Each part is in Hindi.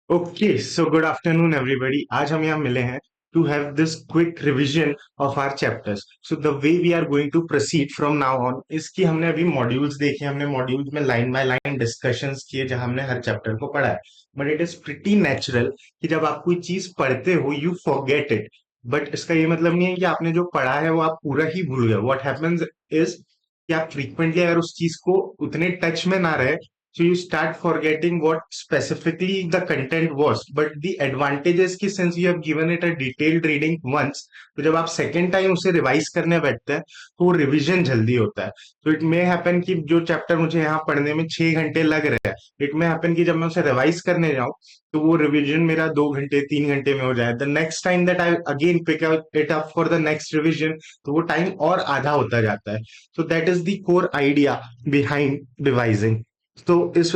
Okay so good afternoon everybody. आज हम यहाँ मिले हैं to have this quick revision of our chapters. So the way we are going to proceed from now on इसकी हमने अभी मॉड्यूल्स देखे, हमने मॉड्यूल्स में लाइन बाय लाइन डिस्कशंस किए जहां हमने हर चैप्टर को पढ़ा है। But it is pretty natural कि जब आप कोई चीज पढ़ते हो यू फॉरगेट इट। बट इसका ये मतलब नहीं है कि आपने जो पढ़ा है वो आप पूरा ही भूल गए। व्हाट हैपेंस इज कि आप फ्रीक्वेंटली अगर उस चीज को उतने टच में ना रहे, so you start forgetting what specifically the content was. But the advantage is कि since you have given it a detailed reading once, तो जब आप सेकेंड टाइम उसे रिवाइज करने बैठते हैं तो वो रिवीजन जल्दी होता है। तो इट मे हैपन कि जो चैप्टर मुझे यहाँ पढ़ने में 6 घंटे लग रहे हैं, इट मे हैपन कि जब मैं उसे रिवाइज करने जाऊँ तो वो रिवीजन मेरा 2 घंटे 3 घंटे में हो जाए। The next time that I again pick it up for the next revision, तो वो टाइम और आधा होता जाता है। So that is the core idea behind revising. तो इस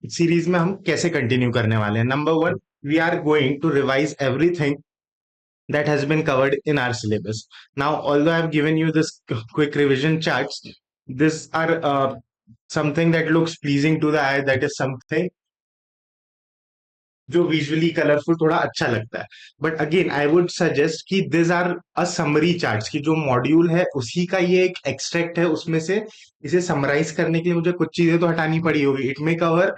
सीरीज में हम कैसे कंटिन्यू करने वाले हैं। Number one, we are going to revise everything that has been covered in our syllabus. Now, although I have given you this quick revision charts, these are something that looks pleasing to the eye, that is something जो विजुअली कलरफुल थोड़ा अच्छा लगता है। But again I would suggest कि this are a summary charts, की जो मॉड्यूल है उसी का ये एक एक्सट्रैक्ट है, उसमें से इसे समराइज करने के लिए मुझे कुछ चीजें तो हटानी पड़ी होगी। इट मे कवर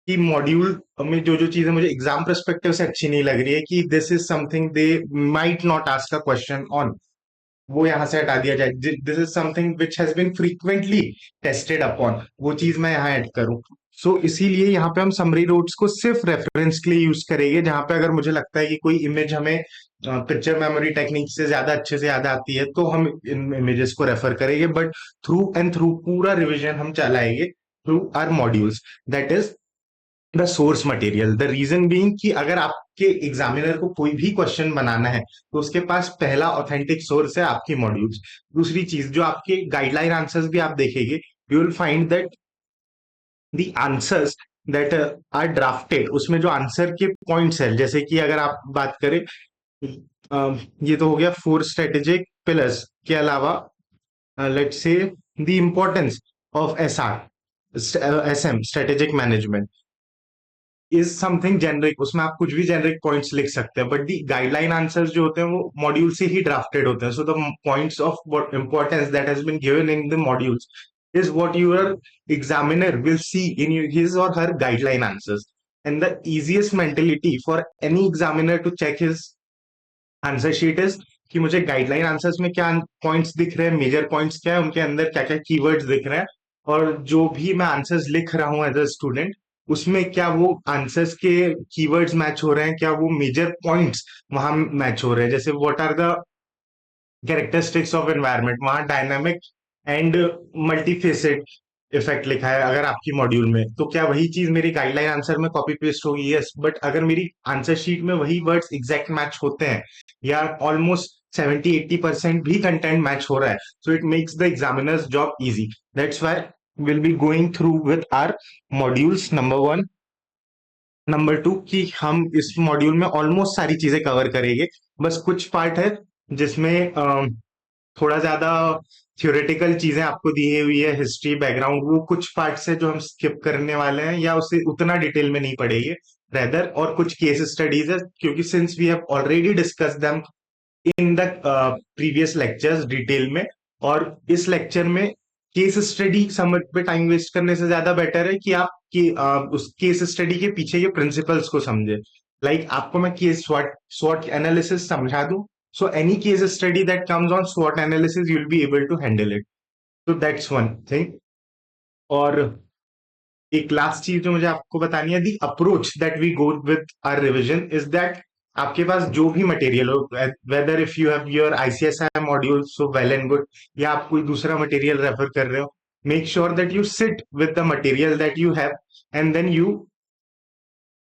कि मॉड्यूल में जो जो चीजें मुझे एग्जाम परस्पेक्टिव से अच्छी नहीं लग रही है, कि this is something they might not ask a question on, वो यहां से हटा दिया जाए। This is something which has been frequently tested upon, वो चीज मैं यहाँ ऐड करूं। सो इसीलिए यहाँ पे हम समरी नोट्स को सिर्फ रेफरेंस के लिए यूज करेंगे, जहां पे अगर मुझे लगता है कि कोई इमेज हमें पिक्चर मेमोरी टेक्निक से ज्यादा अच्छे से याद आती है तो हम इन इमेजेस को रेफर करेंगे। बट थ्रू एंड थ्रू पूरा रिविजन हम चलाएंगे through our modules, that is the source material. The reason being कि अगर आपके एग्जामिनर को कोई भी क्वेश्चन बनाना है तो उसके पास पहला ऑथेंटिक सोर्स है आपकी मॉड्यूल्स। दूसरी चीज, जो आपके गाइडलाइन आंसर्स भी आप देखेंगे, you will find that the answers that are drafted, उसमें जो आंसर के पॉइंट्स है, जैसे कि अगर आप बात करें, ये तो हो गया 4 स्ट्रेटेजिक पिलर्स के अलावा let's say the importance of SM strategic management is something generic, उसमें आप कुछ भी जेनरिक पॉइंट्स लिख सकते हैं। बट दी गाइडलाइन आंसर्स जो होते हैं वो मॉड्यूल से ही ड्राफ्टेड होते हैं। So the points of importance that has been given in the modules is what your examiner will see in his or her guideline answers. And the easiest mentality for any examiner to check his answer sheet is कि मुझे गाइडलाइन आंसर्स में क्या पॉइंट्स दिख रहे हैं, मेजर पॉइंट्स क्या है, उनके अंदर क्या क्या कीवर्ड्स दिख रहे हैं, और जो भी मैं आंसर्स लिख रहा हूं एज अ स्टूडेंट उसमें क्या वो आंसर्स के कीवर्ड्स मैच हो रहे हैं, क्या वो मेजर पॉइंट्स वहां मैच हो रहे हैं। जैसे what are the characteristics of environment, वहां डायनामिक एंड मल्टीफेसेड इफेक्ट लिखा है अगर आपकी मॉड्यूल में, तो क्या वही चीज मेरी गाइडलाइन आंसर में कॉपी पेस्ट होगी? यस। बट अगर मेरी आंसर शीट में वही वर्ड्स एग्जैक्ट मैच होते हैं या ऑलमोस्ट 70-80% भी कंटेंट मैच हो रहा है, so it makes the examiners job easy. That's why will be going through with our modules number one. Number two, कि हम इस मॉड्यूल में ऑलमोस्ट सारी चीजें कवर करेंगे, बस कुछ पार्ट है जिसमें थोड़ा ज्यादा थ्योरेटिकल चीजें आपको दी हुई है, हिस्ट्री बैकग्राउंड, वो कुछ पार्ट से जो हम स्किप करने वाले हैं या उसे उतना डिटेल में नहीं पढ़ेंगे रेदर। और कुछ केस स्टडीज है, क्योंकि since we have already discuss them in the previous lectures detail में, और इस लेक्चर में केस स्टडी समझ पे टाइम वेस्ट करने से ज्यादा बेटर है कि आप उस केस स्टडी के पीछे के प्रिंसिपल्स को समझे। लाइक आपको मैं केस स्वॉट स्वॉट एनालिसिस समझा दूं, so any case study that comes on SWOT analysis you'll be able to handle it. So that's one thing. और एक लास्ट चीज जो मुझे आपको बतानी है, the approach that we go with our revision is that आपके पास जो भी मटेरियल हो, whether if you have your ICSI module, so well and good, या आप कोई दूसरा मटेरियल रेफर कर रहे हो, make sure that you sit with the material that you have and then you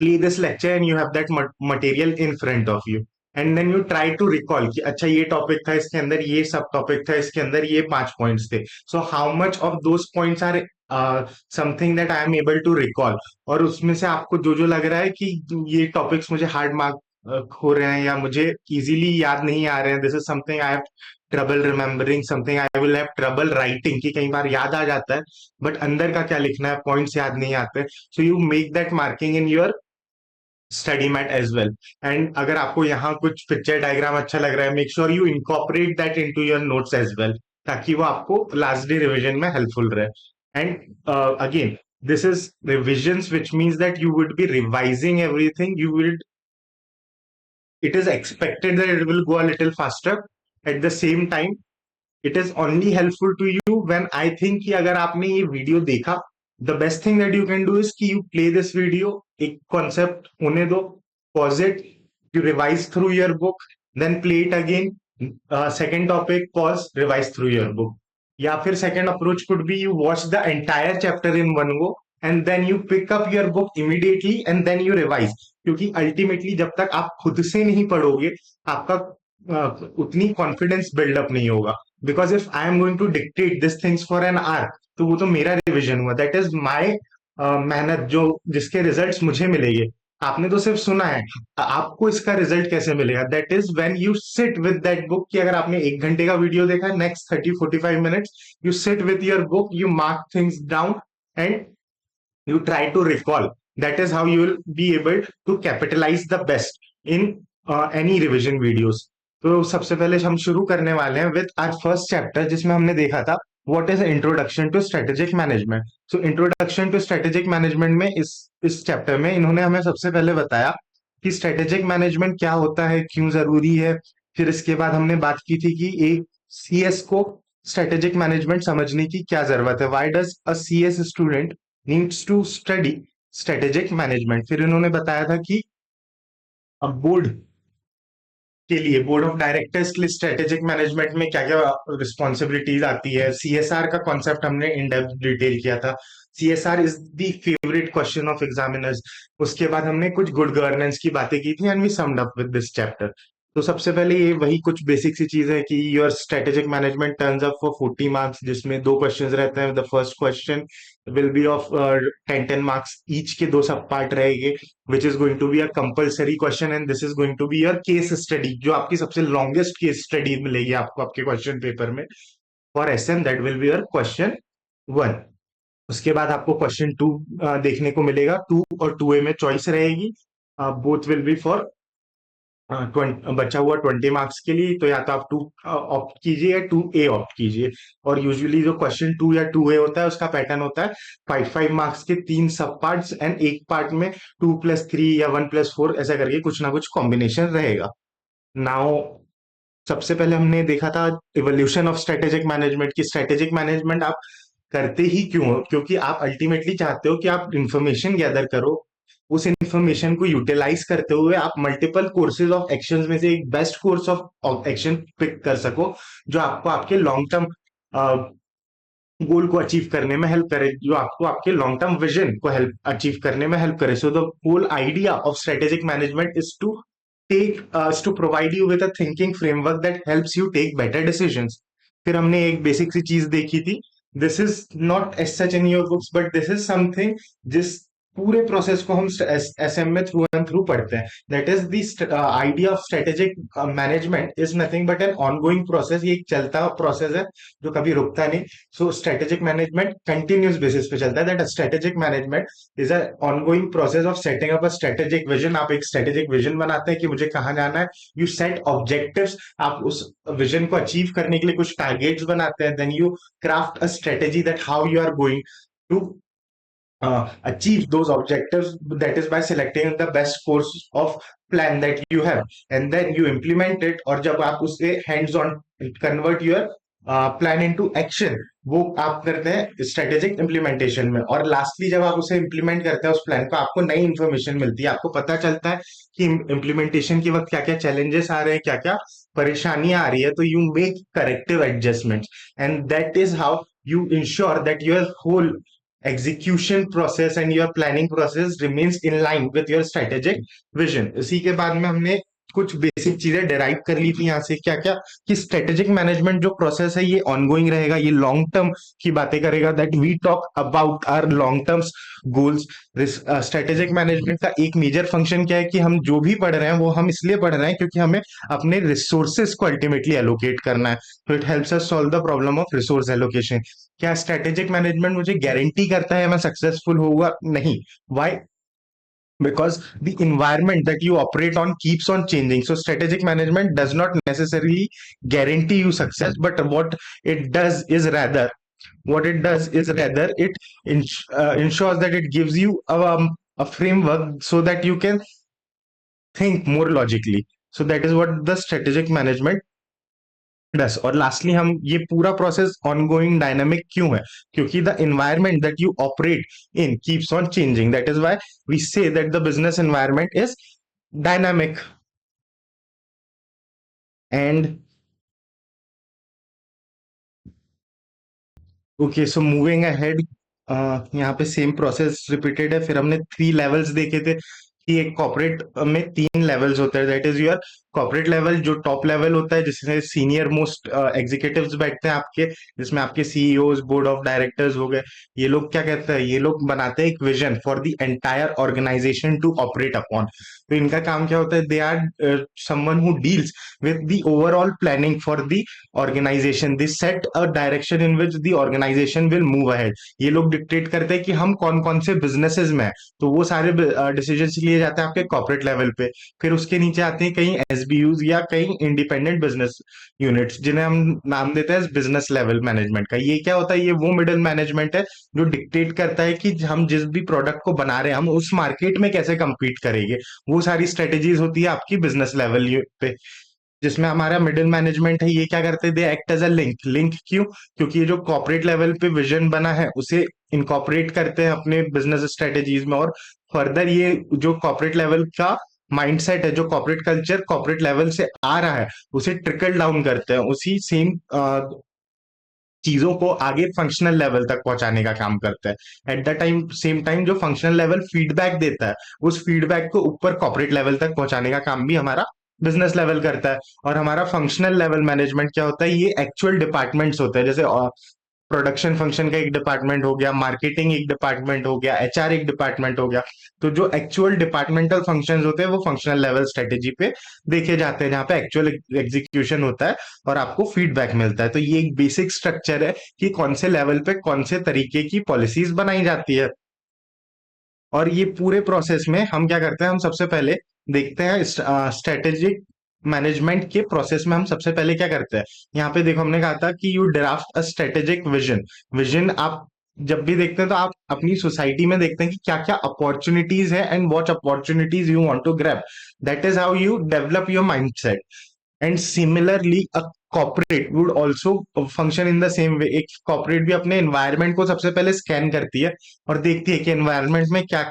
play this lecture and you have that material in front of you, and then you try to recall कि अच्छा ये टॉपिक था, इसके अंदर ये सब टॉपिक था, इसके अंदर ये 5 पॉइंट्स थे, so how much of those points are something that I am able to recall. और उसमें से आपको जो जो लग रहा है कि ये टॉपिक्स मुझे हार्ड मार्क हो रहे हैं या मुझे इजीली याद नहीं आ रहे हैं, this is something I have trouble remembering, something I will have trouble writing, कि कई बार याद आ जाता है बट अंदर का क्या लिखना है, पॉइंट्स याद नहीं आते, so you make that marking in your study mat as well. And अगर आपको यहाँ कुछ पिक्चर डायग्राम अच्छा लग रहा है, make sure you incorporate that into your notes as well, ताकि वो आपको लास्ट डे रिविजन में हेल्पफुल रहे। And again, this is revisions, which means that you would be revising everything. You will, it is expected that it will go a little faster. At the same time, it is only helpful to you when I think कि अगर आपने ये वीडियो देखा, the best thing that you can do is कि यू प्ले दिस वीडियो, एक कॉन्सेप्ट होने दो, pause it, you revise through your book, then play it again, second topic, pause, revise through your book. या फिर second approach could be you watch the entire chapter in one go and then you pick up your book immediately and then you revise. क्योंकि अल्टीमेटली जब तक आप खुद से नहीं पढ़ोगे, आपका उतनी कॉन्फिडेंस बिल्डअप नहीं होगा। Because if I am going to dictate this things for an hour, तो वो तो मेरा रिविजन हुआ, दैट इज माई मेहनत, जो जिसके रिजल्ट्स मुझे मिलेंगे। आपने तो सिर्फ सुना है, आपको इसका रिजल्ट कैसे मिलेगा? That is when you sit with that book. कि अगर आपने 1 घंटे का वीडियो देखा, next 30-45 minutes you sit with your book, you mark things down and you try to recall. That is how you will be able to capitalize the best in any revision videos. तो सबसे पहले हम शुरू करने वाले हैं विद आवर फर्स्ट चैप्टर, जिसमें हमने देखा था what is introduction to strategic management. So introduction to strategic management में इस चैप्टर में इन्होंने हमें सबसे पहले बताया कि स्ट्रेटेजिक मैनेजमेंट क्या होता है, क्यों जरूरी है। फिर इसके बाद हमने बात की थी कि एक सीएस को स्ट्रेटेजिक मैनेजमेंट समझने की क्या जरूरत है, why does a CS student needs to study strategic management. फिर इन्होंने बताया था कि अब बोर्ड के लिए, बोर्ड ऑफ डायरेक्टर्स के लिए स्ट्रेटेजिक मैनेजमेंट में क्या क्या रिस्पॉन्सिबिलिटीज आती है। सीएसआर का कॉन्सेप्ट हमने इन डेप्थ डिटेल किया था। CSR is the favourite question of examiners. उसके बाद हमने कुछ गुड गवर्नेंस की बातें की थी and we summed up with this chapter. तो सबसे पहले ये वही कुछ बेसिक सी चीज है कि your strategic management turns up for 40 marks, जिसमें दो क्वेश्चंस रहते हैं। The first question will be of 10-10 marks each के, दो सब पार्ट रहेंगे, which is going to be a compulsory question and this is going to be your case study, जो आपकी सबसे longest case study मिलेगी आपको आपके क्वेश्चन पेपर में। For SM that will be your question 1। उसके बाद आपको क्वेश्चन 2 देखने को मिलेगा। 2 और 2A में चॉइस रहेगी, बोथ विल बी फॉर बचा हुआ 20 मार्क्स के लिए। तो या तो आप 2 ऑप्ट कीजिए या 2A ऑप्ट कीजिए। और यूजुअली जो क्वेश्चन 2 या 2A होता है, उसका पैटर्न होता है 5-5 मार्क्स के 3 सब पार्ट्स एंड एक पार्ट में 2+3 या 1+4 ऐसा करके कुछ ना कुछ कॉम्बिनेशन रहेगा। नाउ सबसे पहले हमने देखा था इवोल्यूशन ऑफ स्ट्रेटेजिक मैनेजमेंट, की स्ट्रेटेजिक मैनेजमेंट आप करते ही क्यों हो? क्योंकि आप अल्टीमेटली चाहते हो कि आप इंफॉर्मेशन गैदर करो, उस इंफॉर्मेशन को यूटिलाइज करते हुए आप मल्टीपल कोर्सेज ऑफ एक्शंस में से एक best course of action pick कर सको, जो आपको आपके लॉन्ग टर्म गोल को अचीव करने में हेल्प करे, जो आपको आपके लॉन्ग टर्म विजन को हेल्प अचीव करने में हेल्प करे। So the whole idea of strategic management is to to provide you with a thinking framework that helps you take better decisions. फिर हमने एक बेसिक सी चीज देखी थी, this is not as such in your books but this is something जिस पूरे प्रोसेस को हम एसएम में थ्रू एंड थ्रू पढ़ते हैं। That is the idea of strategic management is nothing but an ongoing process. ये एक चलता प्रोसेस है जो कभी रुकता नहीं। सो स्ट्रेटेजिक मैनेजमेंट कंटिन्यूस बेसिस पे चलता है। That strategic management is a ongoing process of setting up a strategic vision. आप एक स्ट्रेटेजिक विजन बनाते हैं कि मुझे कहाँ जाना है, यू सेट ऑब्जेक्टिव्स, आप उस विजन को अचीव करने के लिए कुछ टारगेट्स बनाते हैं, then you craft a strategy that how you are going to achieve those objectives, that is by selecting the best course of plan that you have and then you implement it। और जब आप उसे hands on convert your plan into action, वो आप करते हैं स्ट्रेटेजिक इंप्लीमेंटेशन में। और लास्टली जब आप उसे इंप्लीमेंट करते हैं उस प्लान को, आपको नई इंफॉर्मेशन मिलती है, आपको पता चलता है कि इंप्लीमेंटेशन के वक्त क्या क्या चैलेंजेस आ रहे हैं, क्या क्या परेशानियां आ रही है, तो you make corrective adjustments and that is how you ensure that your whole execution process and your planning process remains in line with your strategic vision। इसी के बाद में हमने कुछ बेसिक चीजें डिराइव कर ली थी यहाँ से, क्या क्या, कि स्ट्रेटेजिक मैनेजमेंट जो प्रोसेस है ये ऑनगोइंग रहेगा, ये लॉन्ग टर्म की बातें करेगा, that we talk about our long term goals. Strategic management का एक मेजर फंक्शन क्या है कि हम जो भी पढ़ रहे हैं वो हम इसलिए पढ़ रहे हैं क्योंकि हमें अपने रिसोर्सेज को अल्टीमेटली एलोकेट करना है। तो it helps us solve the problem of resource allocation. क्या स्ट्रेटेजिक मैनेजमेंट मुझे गारंटी करता है मैं सक्सेसफुल होऊंगा? नहीं। Y? because the environment that you operate on keeps on changing. So strategic management does not necessarily guarantee you success, but it does is rather it ensures that it gives you a framework so that you can think more logically. So that is what the strategic management डस। और लास्टली हम ये पूरा प्रोसेस ऑनगोइंग डायनामिक क्यों है, क्योंकि the environment that you operate in keeps on changing, that is why we say that the business environment is dynamic. And okay, so moving ahead, यहाँ पे सेम प्रोसेस रिपीटेड है। फिर हमने 3 लेवल्स देखे थे कि एक कॉर्पोरेट में 3 लेवल्स होते हैं। That is your corporate level, जो टॉप लेवल होता है जिसमें सीनियर मोस्ट एग्जीक्यूटिव्स बैठते हैं आपके, जिसमें आपके सीईओज, बोर्ड ऑफ डायरेक्टर्स हो गए। ये लोग क्या कहते हैं, ये लोग बनाते हैं एक vision for the entire organisation to operate upon. तो इनका काम क्या होता है, they are someone who deals with the overall planning for the organization. They set a direction in which the organization will move ahead. ये लोग डिक्टेट करते हैं कि हम कौन कौन से बिजनेसेस में हैं, तो वो सारे डिसीजन लिए जाते हैं आपके कॉर्पोरेट लेवल पे। फिर उसके नीचे आते हैं कई एसबीयूज या कई इंडिपेंडेंट बिजनेस यूनिट्स, जिन्हें हम नाम देते हैं बिजनेस लेवल मैनेजमेंट का। ये क्या होता है, ये वो मिडिल मैनेजमेंट है जो डिक्टेट करता है कि हम जिस भी प्रोडक्ट को बना रहे हैं हम उस मार्केट में कैसे compete करेंगे। वो सारी स्ट्रेटेजीज होती है आपकी बिजनेस लेवल पे। जिसमें हमारा मिडिल मैनेजमेंट है, ये क्या करते हैं, they act as a link क्यों, क्योंकि ये जो कॉर्पोरेट लेवल पे विजन बना है उसे इनकॉर्पोरेट करते हैं अपने बिजनेस स्ट्रेटेजीज में। और फर्दर ये जो कॉर्पोरेट लेवल का माइंडसेट है, जो कॉर्पोरेट कल्चर कॉर्पोरेट लेवल से आ रहा है, उसे ट्रिकल डाउन करते हैं, उसी सेम चीजों को आगे फंक्शनल लेवल तक पहुंचाने का काम करता है। At the time same time जो फंक्शनल लेवल फीडबैक देता है, उस फीडबैक को ऊपर कॉर्पोरेट लेवल तक पहुंचाने का काम भी हमारा बिजनेस लेवल करता है। और हमारा फंक्शनल लेवल मैनेजमेंट क्या होता है, ये एक्चुअल डिपार्टमेंट्स होते हैं। जैसे प्रोडक्शन फंक्शन का एक डिपार्टमेंट हो गया, मार्केटिंग एक डिपार्टमेंट हो गया, एचआर एक डिपार्टमेंट हो गया। तो जो एक्चुअल डिपार्टमेंटल फंक्शंस होते हैं वो फंक्शनल लेवल स्ट्रेटेजी पे देखे जाते हैं, जहाँ पे एक्चुअल एग्जीक्यूशन होता है और आपको फीडबैक मिलता है। तो ये एक बेसिक स्ट्रक्चर है कि कौन से लेवल पे कौन से तरीके की पॉलिसीज बनाई जाती है। और ये पूरे प्रोसेस में हम क्या करते हैं, हम सबसे पहले देखते हैं स्ट्रेटेजिक मैनेजमेंट के प्रोसेस में हम सबसे पहले क्या करते हैं। यहाँ पे देखो, हमने कहा था कि you draft a strategic vision. Vision आप जब भी देखते हैं तो आप अपनी सोसाइटी में देखते हैं कि क्या क्या अपॉर्चुनिटीज है and what opportunities you want to grab. That is how you develop your mindset. And similarly a corporate would also function in the same way. एक कॉर्पोरेट भी अपने एनवायरनमेंट को सबसे पहले स्कैन करती है और देखती है कि एनवायरनमेंट में क्या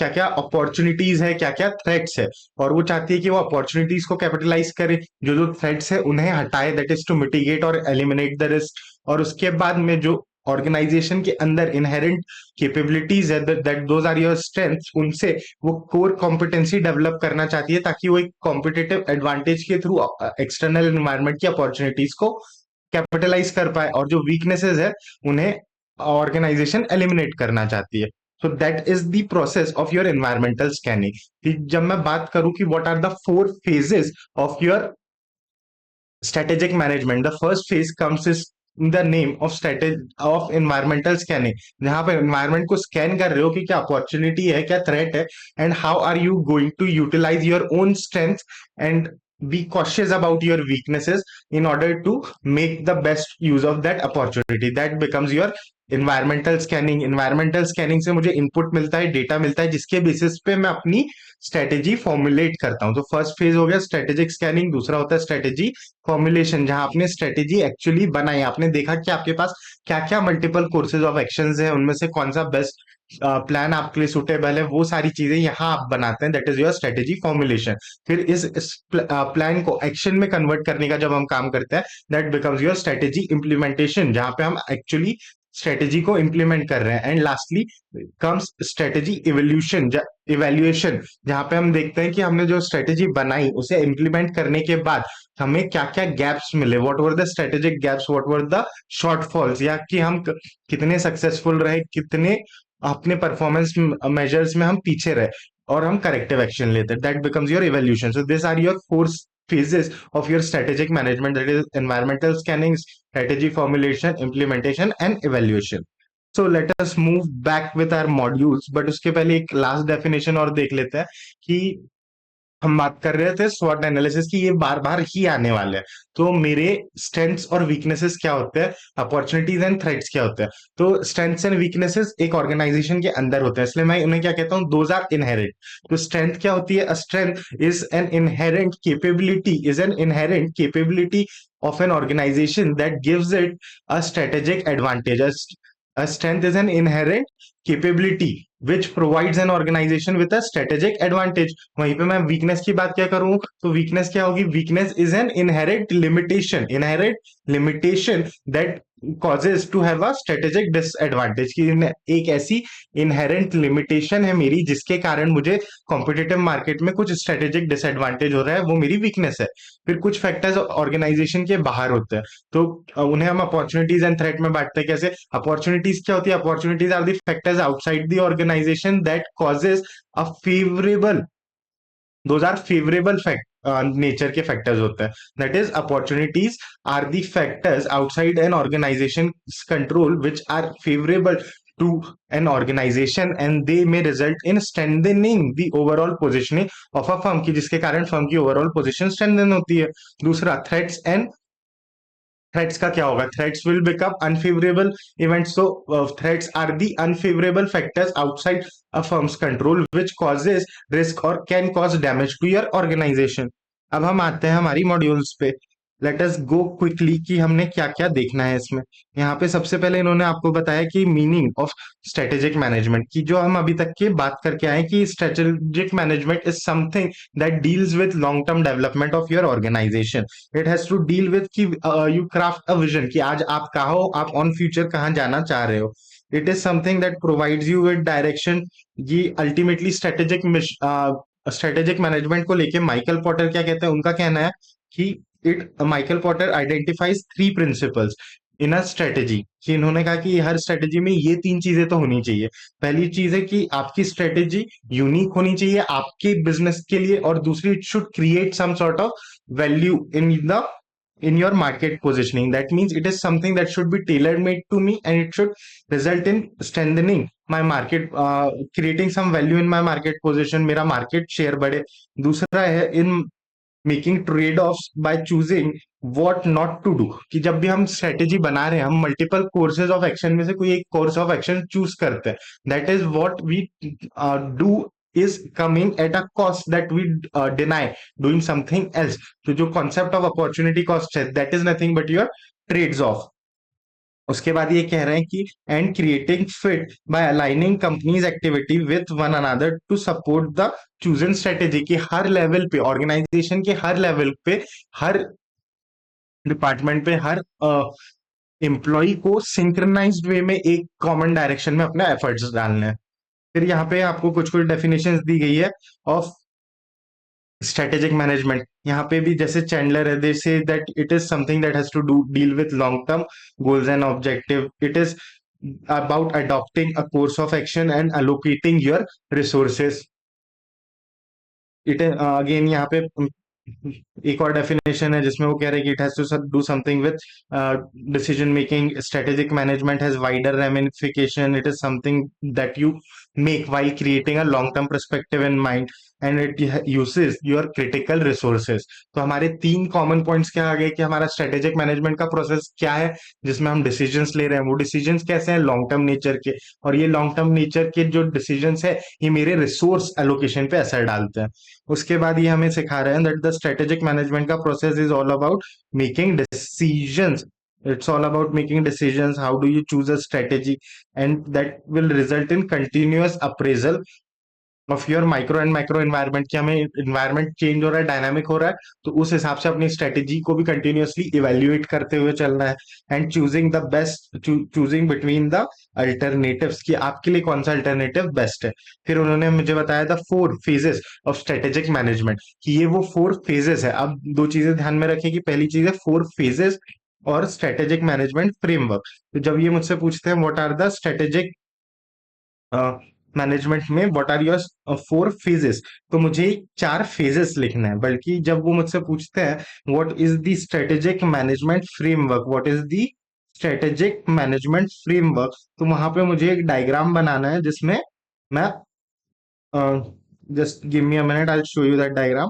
क्या अपॉर्चुनिटीज है, क्या क्या थ्रेट्स है, और वो चाहती है कि वो अपॉर्चुनिटीज को कैपिटलाइज करे, जो जो थ्रेट्स है उन्हें हटाए, दैट इज टू मिटिगेट और एलिमिनेट द रिस्क। और उसके बाद में जो ऑर्गेनाइजेशन के अंदर इनहेरेंट कैपेबिलिटीज है, that those are your strengths, उनसे वो कोर कॉम्पिटेंसी डेवलप करना चाहती है, ताकि वो एक कॉम्पिटेटिव एडवांटेज के थ्रू एक्सटर्नल एनवायरनमेंट की अपॉर्चुनिटीज को कैपिटलाइज कर पाए, और जो वीकनेसेस है उन्हें ऑर्गेनाइजेशन एलिमिनेट करना चाहती है। So that is the process of your environmental scanning. जब मैं बात करूं कि what are the 4 phases of your strategic management, the first phase comes is in the name of strategy of environmental scanning, जहां पे environment को scan कर रहे हो कि क्या opportunity है, क्या threat है, and how are you going to utilize your own strengths and be cautious about your weaknesses in order to make the best use of that opportunity. That becomes your environmental scanning. Environmental scanning से मुझे input मिलता है, data मिलता है, जिसके basis पे मैं अपनी स्ट्रेटेजी फॉर्मुलेट करता हूं। तो फर्स्ट फेज हो गया स्ट्रेटेजिक स्कैनिंग। दूसरा होता है स्ट्रेटेजी फॉर्मुलेशन, जहां आपने स्ट्रेटेजी एक्चुअली बनाई, आपने देखा कि आपके पास क्या क्या मल्टीपल कोर्सेज ऑफ एक्शंस हैं, उनमें से कौन सा बेस्ट प्लान आपके लिए सुटेबल है, वो सारी चीजें यहाँ आप बनाते हैं। That is your strategy formulation. फिर इस प्लान को एक्शन में कन्वर्ट करने का जब हम काम करते हैं, that becomes your strategy implementation, जहां पे हम एक्चुअली स्ट्रेटेजी को इंप्लीमेंट कर रहे हैं। And lastly comes strategy evolution, evaluation, जहां पे हम देखते हैं कि हमने जो स्ट्रेटेजी बनाई उसे इंप्लीमेंट करने के बाद हमें क्या क्या गैप्स मिले, what were the strategic gaps, what were the shortfalls, या कि हम कितने सक्सेसफुल रहे, कितने अपने परफॉर्मेंस मेजर्स में हम पीछे रहे, और हम करेक्टिव एक्शन लेते हैं। That becomes your evaluation. So this are your 4 phases of your strategic management, that is environmental scanning, strategy formulation, implementation and evaluation. So let us move back with our modules, but उसके पहले एक लास्ट डेफिनेशन और देख लेते हैं कि हम बात कर रहे थे स्वॉट एनालिसिस की, ये बार बार ही आने वाले हैं। तो मेरे स्ट्रेंथ्स और वीकनेसेस क्या होते हैं, अपॉर्चुनिटीज एंड थ्रेट्स क्या होते हैं। तो स्ट्रेंथ्स एंड वीकनेसेस एक ऑर्गेनाइजेशन के अंदर होते हैं, इसलिए मैं उन्हें क्या कहता हूँ, दोज आर इनहेरेंट। तो स्ट्रेंथ क्या होती है, a strength is an inherent capability of an organization that gives it a strategic advantage. A strength is an inherent capability which provides an organization with a strategic advantage. वहीं पे मैं वीकनेस की बात क्या करूं, तो वीकनेस क्या होगी, weakness is an inherent limitation that causes to have a strategic disadvantage, कि एक ऐसी इनहेरेंट लिमिटेशन है मेरी जिसके कारण मुझे कॉम्पिटिटिव मार्केट में कुछ स्ट्रेटेजिक डिसएडवांटेज हो रहा है, वो मेरी वीकनेस है। फिर कुछ फैक्टर्स ऑर्गेनाइजेशन के बाहर होते हैं, तो उन्हें हम अपॉर्चुनिटीज एंड थ्रेट में बांटते हैं। कैसे, अपॉर्चुनिटीज क्या होती है, opportunities are the factors outside the organization that causes a favourable, those are favourable fact nature के फैक्टर्स होते हैं। That is opportunities are the factors outside an organization control which are favourable to an organization and they may result in strengthening the overall positioning of a firm, की जिसके कारण फर्म की ओवरऑल पोजीशन स्ट्रेंथन होती है। दूसरा, थ्रेट्स एंड थ्रेट्स का क्या होगा, threats will become unfavourable events. तो threats are the unfavourable factors outside a firms control which causes risk और can cause damage to your organisation. अब हम आते हैं हमारी मॉड्यूल्स पे। लेट अस गो क्विकली कि हमने क्या क्या देखना है इसमें। यहाँ पे सबसे पहले इन्होंने आपको बताया कि मीनिंग ऑफ स्ट्रेटेजिक मैनेजमेंट की, जो हम अभी तक की बात करके आए कि strategic management is something that deals with long term development of your organization. It has to deal with कि यू क्राफ्ट अ विजन, कि आज आप कहा हो, आप ऑन फ्यूचर कहाँ जाना चाह रहे हो। It is something that provides you with direction. ये अल्टीमेटली स्ट्रेटेजिक मैनेजमेंट को लेके माइकल पॉटर क्या कहते हैं, उनका कहना है कि it Michael Potter identifies three principles in a strategy, कि इन्होंने कहा कि हर स्ट्रेटेजी में ये तीन चीजें तो होनी चाहिए। पहली चीज है कि आपकी स्ट्रेटेजी यूनिक होनी चाहिए आपके बिजनेस के लिए, और दूसरी, it should create some sort of value in your market positioning. That means it is something that should be tailor made to me, and it should result in strengthening my market, creating some value in my market position, मेरा market share बढ़े। दूसरा है in making trade off by choosing what not to do, कि जब भी हम स्ट्रेटेजी बना रहे हैं, हम मल्टीपल कोर्सेज ऑफ एक्शन में से कोई एक कोर्स ऑफ एक्शन चूज करते हैं। That is what we do is coming at a cost that we deny doing something else। तो जो कॉन्सेप्ट ऑफ अपॉर्चुनिटी कॉस्ट है, that is nothing but your trades off. उसके बाद ये कह रहे हैं कि and creating fit by aligning company's activity with one another to support the chosen strategy, की हर लेवल पे, ऑर्गेनाइजेशन के हर लेवल पे, हर डिपार्टमेंट पे, हर एम्प्लॉय को सिंक्रनाइज्ड वे में एक कॉमन डायरेक्शन में अपने एफर्ट्स डालने हैं। फिर यहाँ पे आपको कुछ कुछ डेफिनेशंस दी गई है ऑफ स्ट्रेटेजिक मैनेजमेंट। यहाँ पे भी जैसे चैंडलर है, they say that it is something that has to do deal with long term goals and objective. It is about adopting a course of action and allocating your resources। It again यहाँ पे एक और डेफिनेशन है जिसमें वो कह रहे हैं कि it has to do something with decision making. Strategic management has wider ramification. It is something that you make while creating a long term perspective in mind and it uses your critical resources। तो हमारे तीन कॉमन पॉइंट्स क्या आ गए कि हमारा स्ट्रेटेजिक मैनेजमेंट का प्रोसेस क्या है, जिसमें हम डिसीजंस ले रहे हैं, वो डिसीजंस कैसे हैं, लॉन्ग टर्म नेचर के। और ये लॉन्ग टर्म नेचर के जो डिसीजंस है, ये मेरे रिसोर्स एलोकेशन पे असर डालते हैं। उसके बाद ये हमें सिखा रहे हैं दैट द स्ट्रेटेजिक मैनेजमेंट का process is all about making decisions. It's all about making decisions. How do you choose a strategy? And that will result in continuous appraisal of your micro and micro environment, कि हमें इन्वायरमेंट चेंज हो रहा है, डायनामिक हो रहा है, तो उस हिसाब से अपनी स्ट्रेटेजी को भी कंटिन्यूअसली इवेल्युएट करते हुए चलना है। And choosing the best, choosing between the alternatives, कि आपके लिए कौन सा अल्टरनेटिव बेस्ट है। फिर उन्होंने मुझे बताया the 4 phases of strategic management, कि ये वो 4 phases है। अब दो चीजें ध्यान में रखें, कि पहली चीज है 4 phases और स्ट्रेटेजिक मैनेजमेंट फ्रेमवर्क। तो जब ये मुझसे पूछते हैं what are the strategic management में, व्हाट आर योर 4 phases, तो मुझे 4 phases लिखना है। बल्कि जब वो मुझसे पूछते हैं what is the strategic management framework, what is the strategic management framework. तो वहां पे मुझे एक डायग्राम बनाना है जिसमें मैं, just give me a minute, I show you that diagram.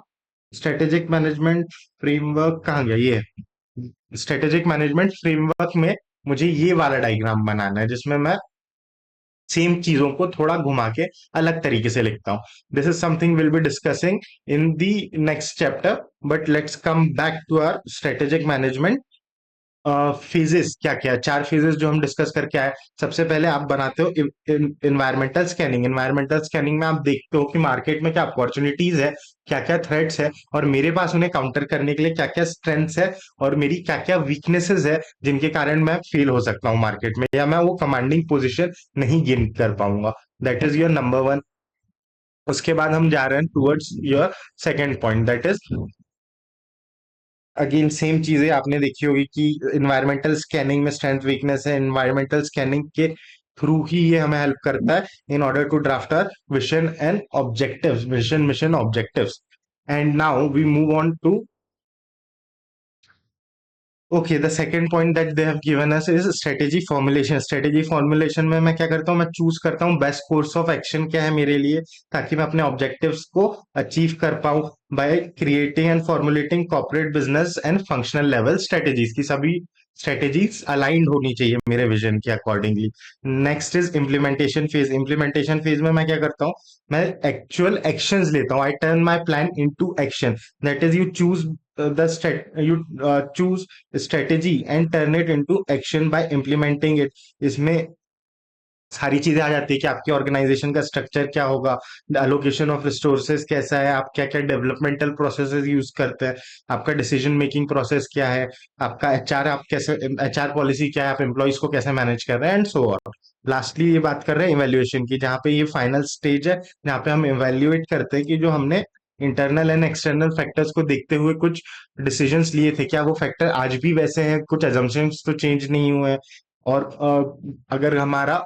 Strategic management framework कहाँ गया, ये है स्ट्रेटेजिक मैनेजमेंट फ्रेमवर्क में। मुझे ये वाला डायग्राम बनाना है जिसमें मैं सेम चीजों को थोड़ा घुमा के अलग तरीके से लिखता हूँ। This is something will be discussing in the next chapter, but let's come back to our strategic management phases. क्या क्या चार फेजेस जो हम डिस्कस करके आए। सबसे पहले आप बनाते हो इन्वायरमेंटल स्कैनिंग। इन्वायरमेंटल स्कैनिंग में आप देखते हो कि मार्केट में क्या अपॉर्चुनिटीज है, क्या क्या थ्रेट्स है, और मेरे पास उन्हें काउंटर करने के लिए क्या क्या स्ट्रेंथ्स है, और मेरी क्या क्या वीकनेसेस है जिनके कारण मैं फेल हो सकता हूँ मार्केट में, या मैं वो कमांडिंग पोजिशन नहीं गेन कर पाऊंगा। That is your number one. उसके बाद हम जा रहे हैं towards your second point, that is again same चीजें आपने देखी होगी कि इन्वायरमेंटल स्कैनिंग में स्ट्रेंथ वीकनेस है। इन्वायरमेंटल स्कैनिंग के थ्रू ही ये हमें हेल्प करता है in order to draft our vision and objectives, vision mission objectives. And now we move on to, okay, the second point that they have given us is strategy formulation. Strategy formulation में मैं क्या करता हूँ, मैं चूज करता हूँ बेस्ट कोर्स ऑफ एक्शन क्या है मेरे लिए, ताकि मैं अपने ऑब्जेक्टिव्स को अचीव कर पाऊँ by creating and formulating corporate business and functional level strategies की। सभी स्ट्रेटेजीज अलाइंड होनी चाहिए मेरे विजन के accordingly. Next is implementation phase. Implementation phase में मैं क्या करता हूँ, मैं एक्चुअल एक्शंस लेता हूँ। I turn my plan into action. That is you choose you choose strategy and turn it into action by implementing it। इसमें सारी चीजें आ जाती है कि आपके ऑर्गेनाइजेशन का स्ट्रक्चर क्या होगा, एलोकेशन ऑफ रिसोर्सेज कैसा है, आप क्या क्या डेवलपमेंटल प्रोसेसेस यूज करते हैं, आपका डिसीजन मेकिंग प्रोसेस क्या है, आपका एचआर, आप कैसे एचआर पॉलिसी क्या है, आप एम्प्लॉयज को कैसे मैनेज कर रहे हैं, एंड सो ऑन। लास्टली ये बात कर रहे हैं इवेल्युएशन की, जहाँ पे ये फाइनल स्टेज है जहाँ पे हम इवेल्युएट करते हैं कि जो हमने इंटरनल एंड एक्सटर्नल फैक्टर्स को देखते हुए कुछ डिसीजंस लिए थे, क्या वो फैक्टर आज भी वैसे हैं, कुछ अजम्पशंस तो चेंज नहीं हुए हैं। और अगर हमारा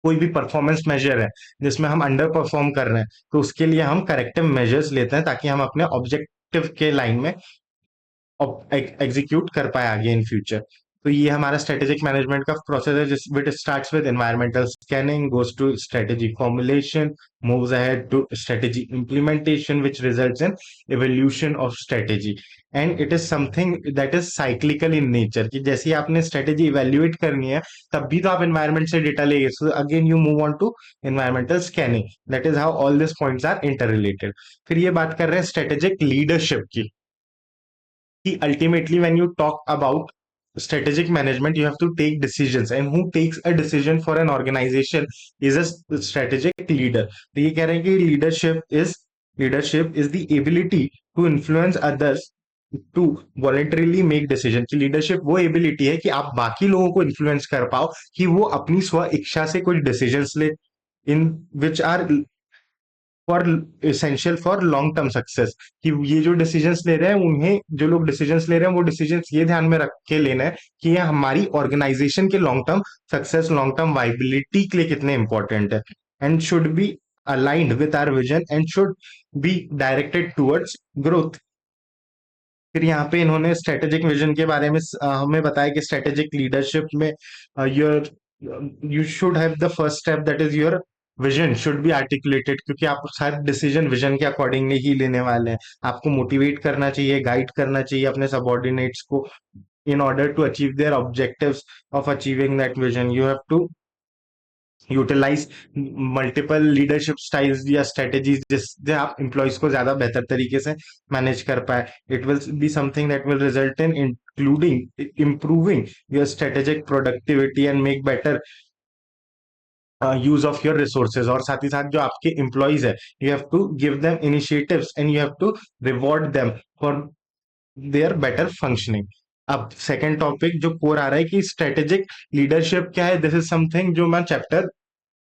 कोई भी परफॉर्मेंस मेजर है जिसमें हम अंडर परफॉर्म कर रहे हैं, तो उसके लिए हम करेक्टिव मेजर्स लेते हैं ताकि हम अपने ऑब्जेक्टिव के लाइन में एग्जीक्यूट कर पाए आगे इन फ्यूचर। तो ये हमारा स्ट्रेटेजिक मैनेजमेंट का प्रोसेस है, जिस which starts with environmental scanning, goes to strategy formulation, moves ahead to strategy implementation, which results in evolution of strategy. And it is something that is cyclical in nature, कि जैसे ही आपने स्ट्रेटेजी इवेल्युएट करनी है तब भी तो आप एनवायरमेंट से डेटा लेंगे। So again you move on to environmental scanning. That is how all this points are inter related. फिर ये बात कर रहे हैं स्ट्रेटेजिक लीडरशिप की, कि ultimately when you talk about strategic management you have to take decisions, and who takes a decision for an organization is a strategic leader। तो ये कह रहे हैं कि leadership is the ability to influence others to voluntarily make decision. की लीडरशिप वो एबिलिटी है कि आप बाकी लोगों को इन्फ्लुएंस कर पाओ कि वो अपनी स्व इच्छा से कुछ डिसीजंस ले, in which are for essential for long term success. कि ये जो डिसीजंस ले रहे हैं, उन्हें जो लोग डिसीजंस ले रहे हैं वो डिसीजंस ये ध्यान में रख के लेना है कि ये हमारी ऑर्गेनाइजेशन के long term success, long term viability के लिए कितने इंपॉर्टेंट है, and should be aligned with our vision and should be directed towards growth. फिर यहाँ पे इन्होंने स्ट्रेटेजिक विजन के बारे में हमें बताया कि स्ट्रेटेजिक लीडरशिप में your you should have the first step, that is your vision should be articulated, क्योंकि आप हर डिसीजन विजन के अकॉर्डिंगली ही लेने वाले हैं। आपको मोटिवेट करना चाहिए, गाइड करना चाहिए अपने सबॉर्डिनेट्स को in order to achieve their objectives of achieving that vision. You have to utilize multiple leadership styles या स्ट्रेटेजीज जिससे आप एम्प्लॉयज को ज्यादा बेहतर तरीके से मैनेज कर पाए। It will be something that will result in including improving your strategic productivity and make better use of your resources. और साथ ही साथ जो आपके एम्प्लॉयज है, you have to give them initiatives and you have to reward them for their better functioning. अब सेकेंड टॉपिक जो कोर आ रहा है कि स्ट्रेटेजिक लीडरशिप क्या है, दिस इज समथिंग जो मैं चैप्टर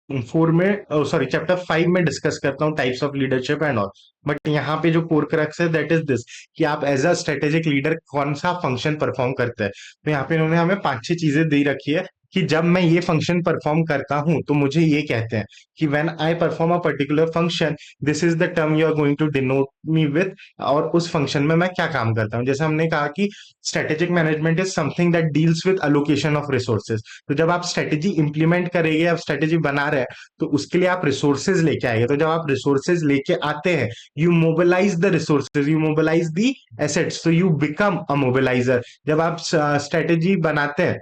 4 में, सॉरी चैप्टर 5 में डिस्कस करता हूँ, types of leadership and all. But यहाँ पे जो कोर क्रक्स है दैट इज दिस, कि आप एज अ स्ट्रेटेजिक लीडर कौन सा फंक्शन परफॉर्म करते हैं। तो यहाँ पे इन्होंने हमें 5-6 चीजें दे रखी है कि जब मैं ये फंक्शन परफॉर्म करता हूं तो मुझे ये कहते हैं कि when I perform a particular function, this is the term you are going to denote me with. और उस फंक्शन में मैं क्या काम करता हूँ, जैसे हमने कहा कि strategic management is something that deals with allocation of resources. तो जब आप स्ट्रेटेजी इंप्लीमेंट करेंगे, आप स्ट्रेटेजी बना रहे हैं, तो उसके लिए आप रिसोर्सेज लेके आएंगे। तो जब आप रिसोर्सेज लेके आते हैं, you mobilize the resources, you mobilize the assets, तो यू बिकम अ मोबिलाइजर। जब आप स्ट्रेटेजी बनाते हैं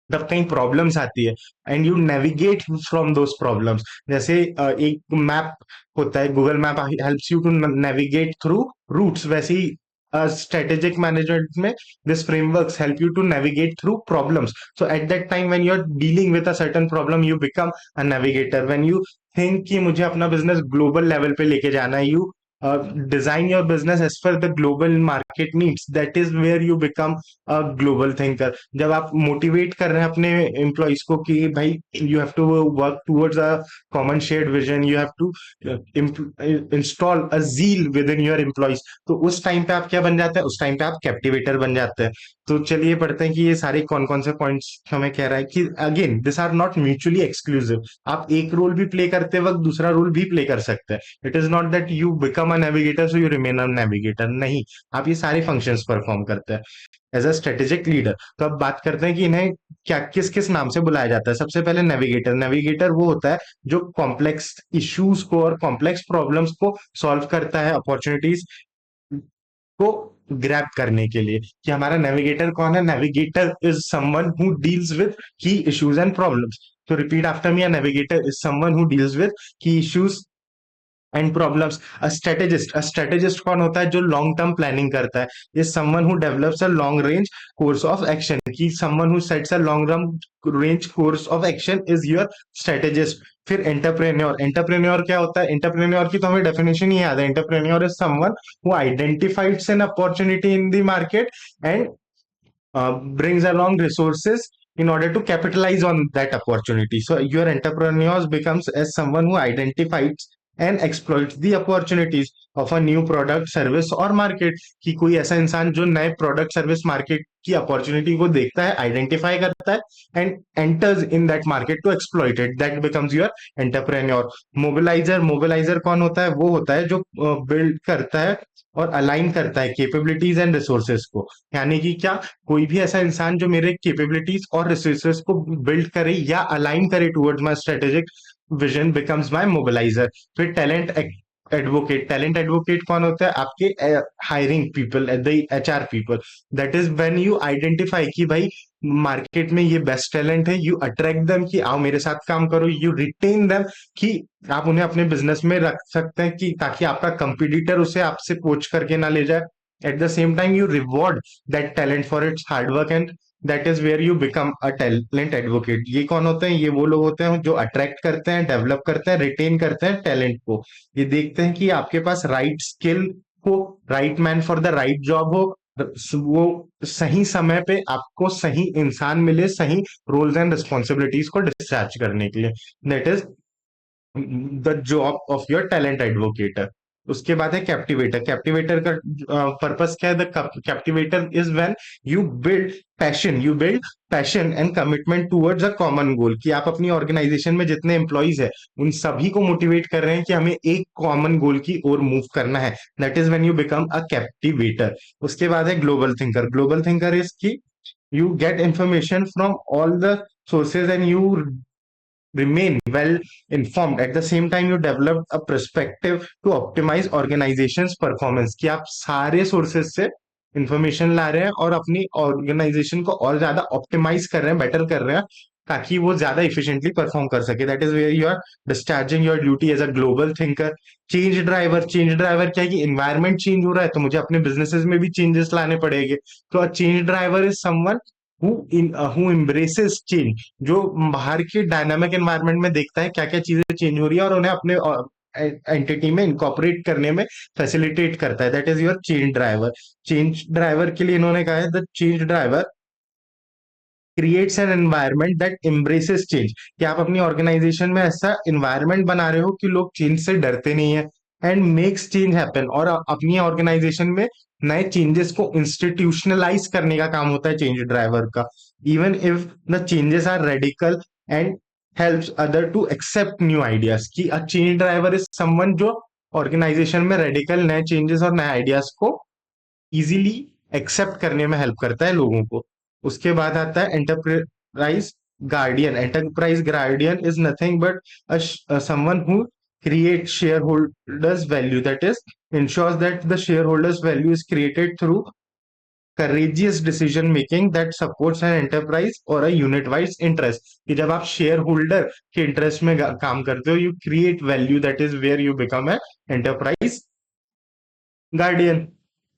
तब कहीं प्रॉब्लम्स आती है, and you navigate from those problems. जैसे एक मैप होता है, Google map helps you to navigate through routes, वैसे ही strategic management में this frameworks help you to navigate through problems. So at that time when you're dealing with a certain problem, you become a navigator. When you think कि मुझे अपना business global level पे लेके जाना है, you design your business as per the global market needs. That is where you become a global thinker. जब आप मोटिवेट कर रहे हैं अपने एम्प्लॉयज को कि भाई you have to work towards a common shared vision, you have to install a zeal within your employees, तो उस टाइम पे आप क्या बन जाते हैं, उस टाइम पे आप कैप्टिवेटर बन जाते हैं। तो चलिए पढ़ते हैं कि ये सारे कौन कौन से पॉइंट्स हमें कह रहा है कि again this are not mutually exclusive. आप एक रोल भी प्ले करते वक्त दूसरा रोल भी प्ले कर सकते हैं। It is not that you become a navigator so you remain a navigator, नहीं, आप ये सारे फंक्शंस परफॉर्म करते हैं एज अ स्ट्रेटेजिक लीडर। तो अब बात करते हैं कि इन्हें क्या किस किस नाम से बुलाया जाता है। सबसे पहले नेविगेटर। नेविगेटर वो होता है जो कॉम्प्लेक्स इश्यूज को और कॉम्प्लेक्स प्रॉब्लम्स को सॉल्व करता है, अपॉर्चुनिटीज को ग्रैब करने के लिए। कि हमारा नेविगेटर कौन है? Navigator is someone who deals with key issues and problems. तो repeat after me, a navigator is someone who deals with key issues and problems. A strategist कौन होता है? जो लॉन्ग टर्म प्लानिंग करता है। ये someone who develops a long range course of action. की someone who sets a long term range course of action is your strategist. फिर एंटरप्रेन्योर। एंटरप्रेन्योर क्या होता है? एंटरप्रेन्योर की तो हमें डेफिनेशन ही याद है। Entrepreneur is someone who identifies an opportunity in the market and brings along resources in order to capitalize on that opportunity. So your entrepreneur becomes as someone who identifies and exploits the opportunities of a new product, service और market। कि कोई ऐसा इंसान जो नए प्रोडक्ट सर्विस मार्केट की अपॉर्चुनिटी को देखता है, आइडेंटिफाई करता है and enters in that market to exploit it, that becomes your entrepreneur. Mobilizer. Mobilizer कौन होता है? वो होता है जो बिल्ड करता है और अलाइन करता है कैपेबिलिटीज एंड रिसोर्सेज को। यानी कि क्या? कोई भी ऐसा इंसान जो मेरे कैपेबिलिटीज और रिसोर्सेज को बिल्ड करे या अलाइन करे towards my strategic vision becomes my mobiliser. फिर टैलेंट एडवोकेट। टैलेंट एडवोकेट कौन होता है? आपके hiring people, the HR people. That is when you identify कि भाई मार्केट में ये बेस्ट टैलेंट है, यू अट्रैक्ट देम कि आओ मेरे साथ काम करो, यू रिटेन देम कि आप उन्हें अपने बिजनेस में रख सकते हैं कि ताकि आपका कंपटीटर उसे आपसे पोच करके ना ले जाए। At the same time you reward that talent for its hard work, and that is where you become a talent advocate. ये कौन होते हैं? ये वो लोग होते हैं जो अट्रैक्ट करते हैं, डेवलप करते हैं, रिटेन करते हैं टैलेंट को। ये देखते हैं कि आपके पास राइट स्किल हो, right man for the right job हो, वो सही समय पे आपको सही इंसान मिले, सही रोल्स एंड रिस्पॉन्सिबिलिटीज को डिस्चार्ज करने के लिए। That is the job of your talent advocator. उसके बाद है कैप्टिवेटर। कैप्टिवेटर का पर्पस क्या है? The captivator is when you build passion, you build passion and commitment towards a common goal. कि आप अपनी ऑर्गेनाइजेशन में जितने एम्प्लॉइज है उन सभी को मोटिवेट कर रहे हैं कि हमें एक कॉमन गोल की ओर मूव करना है। That is when you become a captivator. उसके बाद है global thinker. Global thinker is की you get information from all the sources and you remain well informed. At the same time you develop a perspective to optimize organization's performance। कि आप सारे sources से इंफॉर्मेशन ला रहे हैं और अपनी ऑर्गेनाइजेशन को और ज्यादा ऑप्टिमाइज कर रहे हैं, बेटर कर रहे हैं, ताकि वो ज्यादा इफिशिएंटली परफॉर्म कर सके। That is where you are discharging your duty as a global thinker. Change driver. Change driver क्या है? कि इन्वायरमेंट चेंज हो रहा है तो मुझे अपने बिजनेसेस में भी चेंजेस लाने पड़ेंगे। तो a change driver is someone who embraces change, जो बाहर के डायनामिक एनवायरनमेंट में देखता है क्या क्या चीजें चेंज हो रही है और उन्हें अपने एंटिटी में इनकॉपरेट करने में फैसिलिटेट करता है। That is your change driver. Change driver के लिए इन्होंने कहा है the change driver creates an environment that embraces change. कि आप अपनी ऑर्गेनाइजेशन में ऐसा एनवायरनमेंट बना रहे हो कि लोग चेंज से डरते नहीं है, एंड मेक्स चेंज हैपन। और अपनी ऑर्गेनाइजेशन में नए चेंजेस को इंस्टीट्यूशनलाइज करने का काम होता है चेंज ड्राइवर का। even if the changes are radical, and helps other to accept new ideas. कि a change driver is someone जो ऑर्गेनाइजेशन में रेडिकल नए चेंजेस और नए आइडियाज को इजीली एक्सेप्ट करने में हेल्प करता है लोगों को। उसके बाद आता है enterprise guardian. Enterprise guardian is nothing but someone who create shareholders value, that is ensures that the shareholders value is created through courageous decision making that supports an enterprise or a unit wise interest। कि जब आप शेयर होल्डर के इंटरेस्ट में काम करते हो, you create value, that is where you become a enterprise guardian.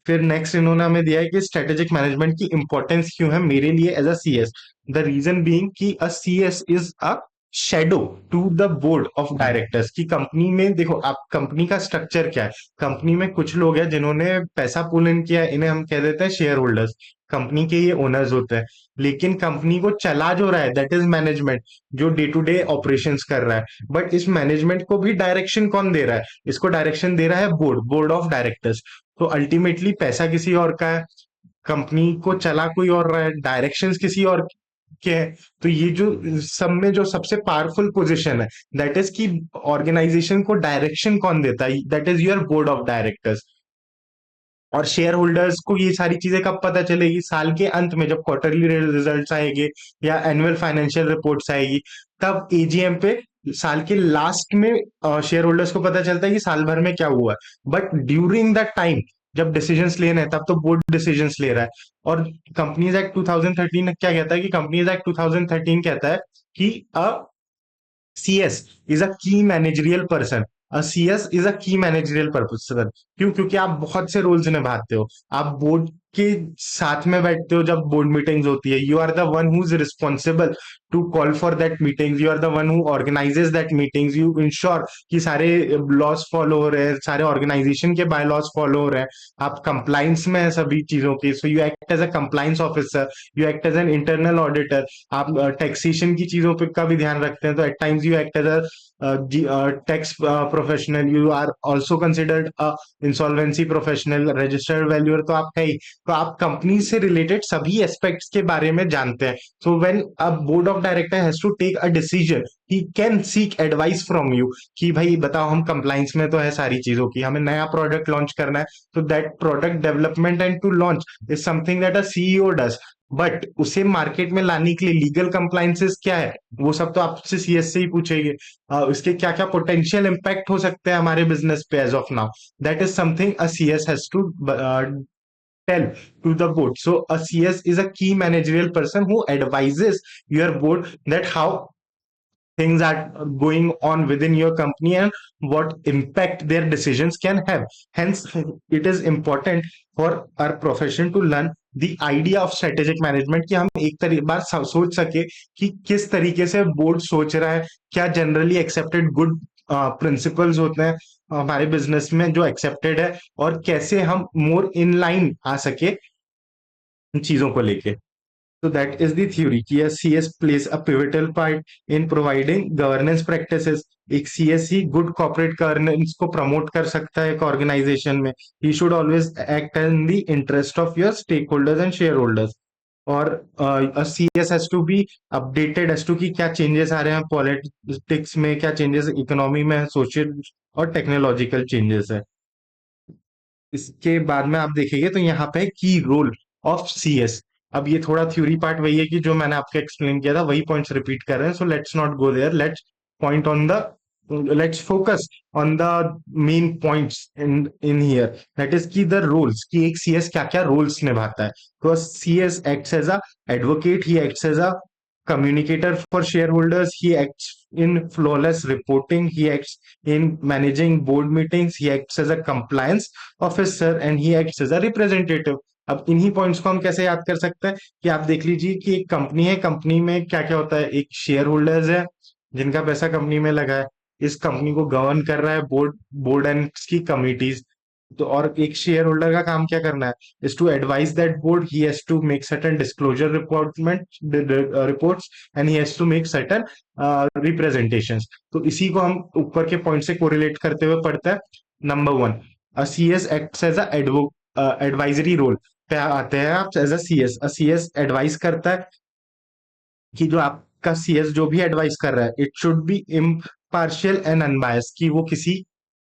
फिर नेक्स्ट इन्होंने हमें दिया है कि स्ट्रेटेजिक मैनेजमेंट की इंपॉर्टेंस क्यों है मेरे लिए as a CS. The reason being कि a CS is a shadow to the board of directors. की कंपनी में देखो, आप कंपनी का स्ट्रक्चर क्या है, कंपनी में कुछ लोग हैं जिन्होंने पैसा पुल इन किया है, इन्हें हम कह देते हैं शेयर होल्डर्स, कंपनी के ये ओनर्स होते हैं। लेकिन कंपनी को चला जो रहा है दैट इज मैनेजमेंट, जो डे टू डे ऑपरेशंस कर रहा है। बट इस मैनेजमेंट को भी डायरेक्शन कौन दे रहा है, इसको डायरेक्शन दे रहा है बोर्ड, बोर्ड ऑफ डायरेक्टर्स। तो अल्टीमेटली पैसा किसी और का है, कंपनी को चला कोई और रहा है, डायरेक्शंस किसी और के हैं। तो ये जो सब में जो सबसे पावरफुल पोजीशन है, दैट इज कि ऑर्गेनाइजेशन को डायरेक्शन कौन देता है, that is your board of directors. और शेयर होल्डर्स को ये सारी चीजें कब पता चलेगी, साल के अंत में जब क्वार्टरली रिजल्ट्स आएंगे या एनुअल फाइनेंशियल रिपोर्ट्स आएगी, तब एजीएम पे साल के लास्ट में शेयर होल्डर्स को पता चलता है कि साल भर में क्या हुआ। बट ड्यूरिंग द टाइम जब डिसीजंस लेने हैं तब तो बोर्ड डिसीजंस ले रहा है। और कंपनीज एक्ट 2013 क्या कहता है, कि कंपनीज एक्ट 2013 कहता है कि अ CS is a key managerial person। CS is a key managerial person। क्यों? क्योंकि आप बहुत से रोल्स निभाते हो, आप बोर्ड के साथ में बैठते हो जब बोर्ड मीटिंग्स होती है, you are the one who is responsible to call for that meetings, you are the one who organizes that meetings, you ensure कि सारे लॉज फॉलो हो रहे हैं, सारे ऑर्गेनाइजेशन के बाय लॉज फॉलो हो रहे हैं, आप कंप्लाइंस में है सभी चीजों के। So you act as a compliance officer, you act as an internal auditor. आप टैक्सेशन की चीजों पे का भी ध्यान रखते हैं, तो at times you act as a tax professional, you are also considered insolvency professional, registered valuer तो आप है ही। तो आप कंपनी से रिलेटेड सभी एस्पेक्ट्स के बारे में जानते हैं। So when a board of director has to take a decision, he can seek advice from you कि भाई बताओ, हम कंप्लाइंस में तो है सारी चीजों की, हमें नया प्रोडक्ट लॉन्च करना है, तो that product development and to launch is something that a CEO does. But उसे मार्केट में लाने के लिए लीगल कंप्लाइंसेस क्या है, वो सब तो आपसे सीएस से ही पूछेंगे। उसके क्या क्या पोटेंशियल इम्पैक्ट हो सकते हैं हमारे बिजनेस पे as of now, that is something a CS has to tell to the board। So a CS is a key managerial person who advises your board that how things are going on within your company and what impact their decisions can have। Hence, it is important for our profession to learn the idea of strategic management, कि हम एक बार सोच सके कि किस तरीके से बोर्ड सोच रहा है, क्या जनरली एक्सेप्टेड गुड प्रिंसिपल्स होते हैं हमारे बिजनेस में जो एक्सेप्टेड है, और कैसे हम मोर इन लाइन आ सके इन चीजों को लेके। So that is the theory कि CS plays a pivotal part in providing governance practices। एक CS ही गुड कॉर्पोरेट गवर्नेंस को प्रमोट कर सकता है एक ऑर्गेनाइजेशन में। He should always act in the interest of your stakeholders and shareholders। और CS has to be updated as to कि क्या चेंजेस आ रहे हैं पॉलिटिक्स में, क्या चेंजेस इकोनॉमी में, सोशल और टेक्नोलॉजिकल चेंजेस है। इसके बाद में आप देखेंगे तो यहाँ पे की रोल ऑफ सीएस। अब ये थोड़ा थ्योरी पार्ट वही है कि जो मैंने आपको एक्सप्लेन किया था वही पॉइंट्स रिपीट कर रहे हैं। So let's not go there, let's point on the let's focus on the main points in in here, that is की द रोल्स, कि एक सीएस क्या क्या रोल्स निभाता है। तो CS acts as a advocate, he acts as a communicator for shareholders, he acts in flawless reporting, he acts in managing board meetings, he acts as a compliance officer and he acts as a representative। अब इन्हीं पॉइंट्स को हम कैसे याद कर सकते हैं, कि आप देख लीजिए कि एक कंपनी है, कंपनी में क्या क्या होता है, एक शेयर होल्डर्स है जिनका पैसा कंपनी में लगा है, इस कंपनी को गवर्न कर रहा है बोर्ड, बोर्ड एंड की कमिटीज। तो और एक शेयर होल्डर का काम क्या करना है, is to advise that board, he has to make certain disclosure reports and he has to make certain representations। तो इसी को हम ऊपर के पॉइंट से कोरिलेट करते हुए पढ़ते हैं। Number one, CS acts as advisory role पे आते हैं आप as a CS। CS advice करता है कि जो आपका सीएस जो भी एडवाइस कर रहा है it should be impartial and unbias, कि वो किसी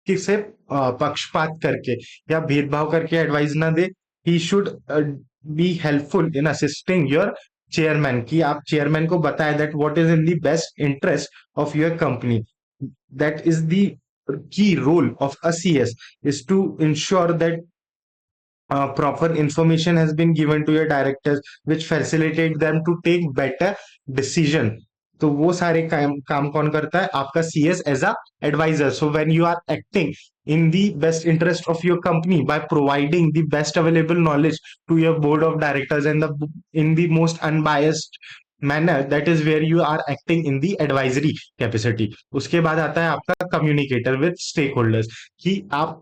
किसे पक्षपात करके या भेदभाव करके एडवाइस ना दे। He should be helpful in assisting your chairman, कि आप चेयरमैन को बताएं that what is in the best interest of your company. That is the key role of a CS, is to ensure that proper information has been given to your directors which facilitate them to take better decision। तो वो सारे काम कौन करता है? आपका CS as a advisor. So when you are acting in the best interest of your company by providing the best available knowledge to your board of directors and in the most unbiased manner, that is where you are acting in the advisory capacity। उसके बाद आता है आपका कम्युनिकेटर विद स्टेक होल्डर्स, कि आप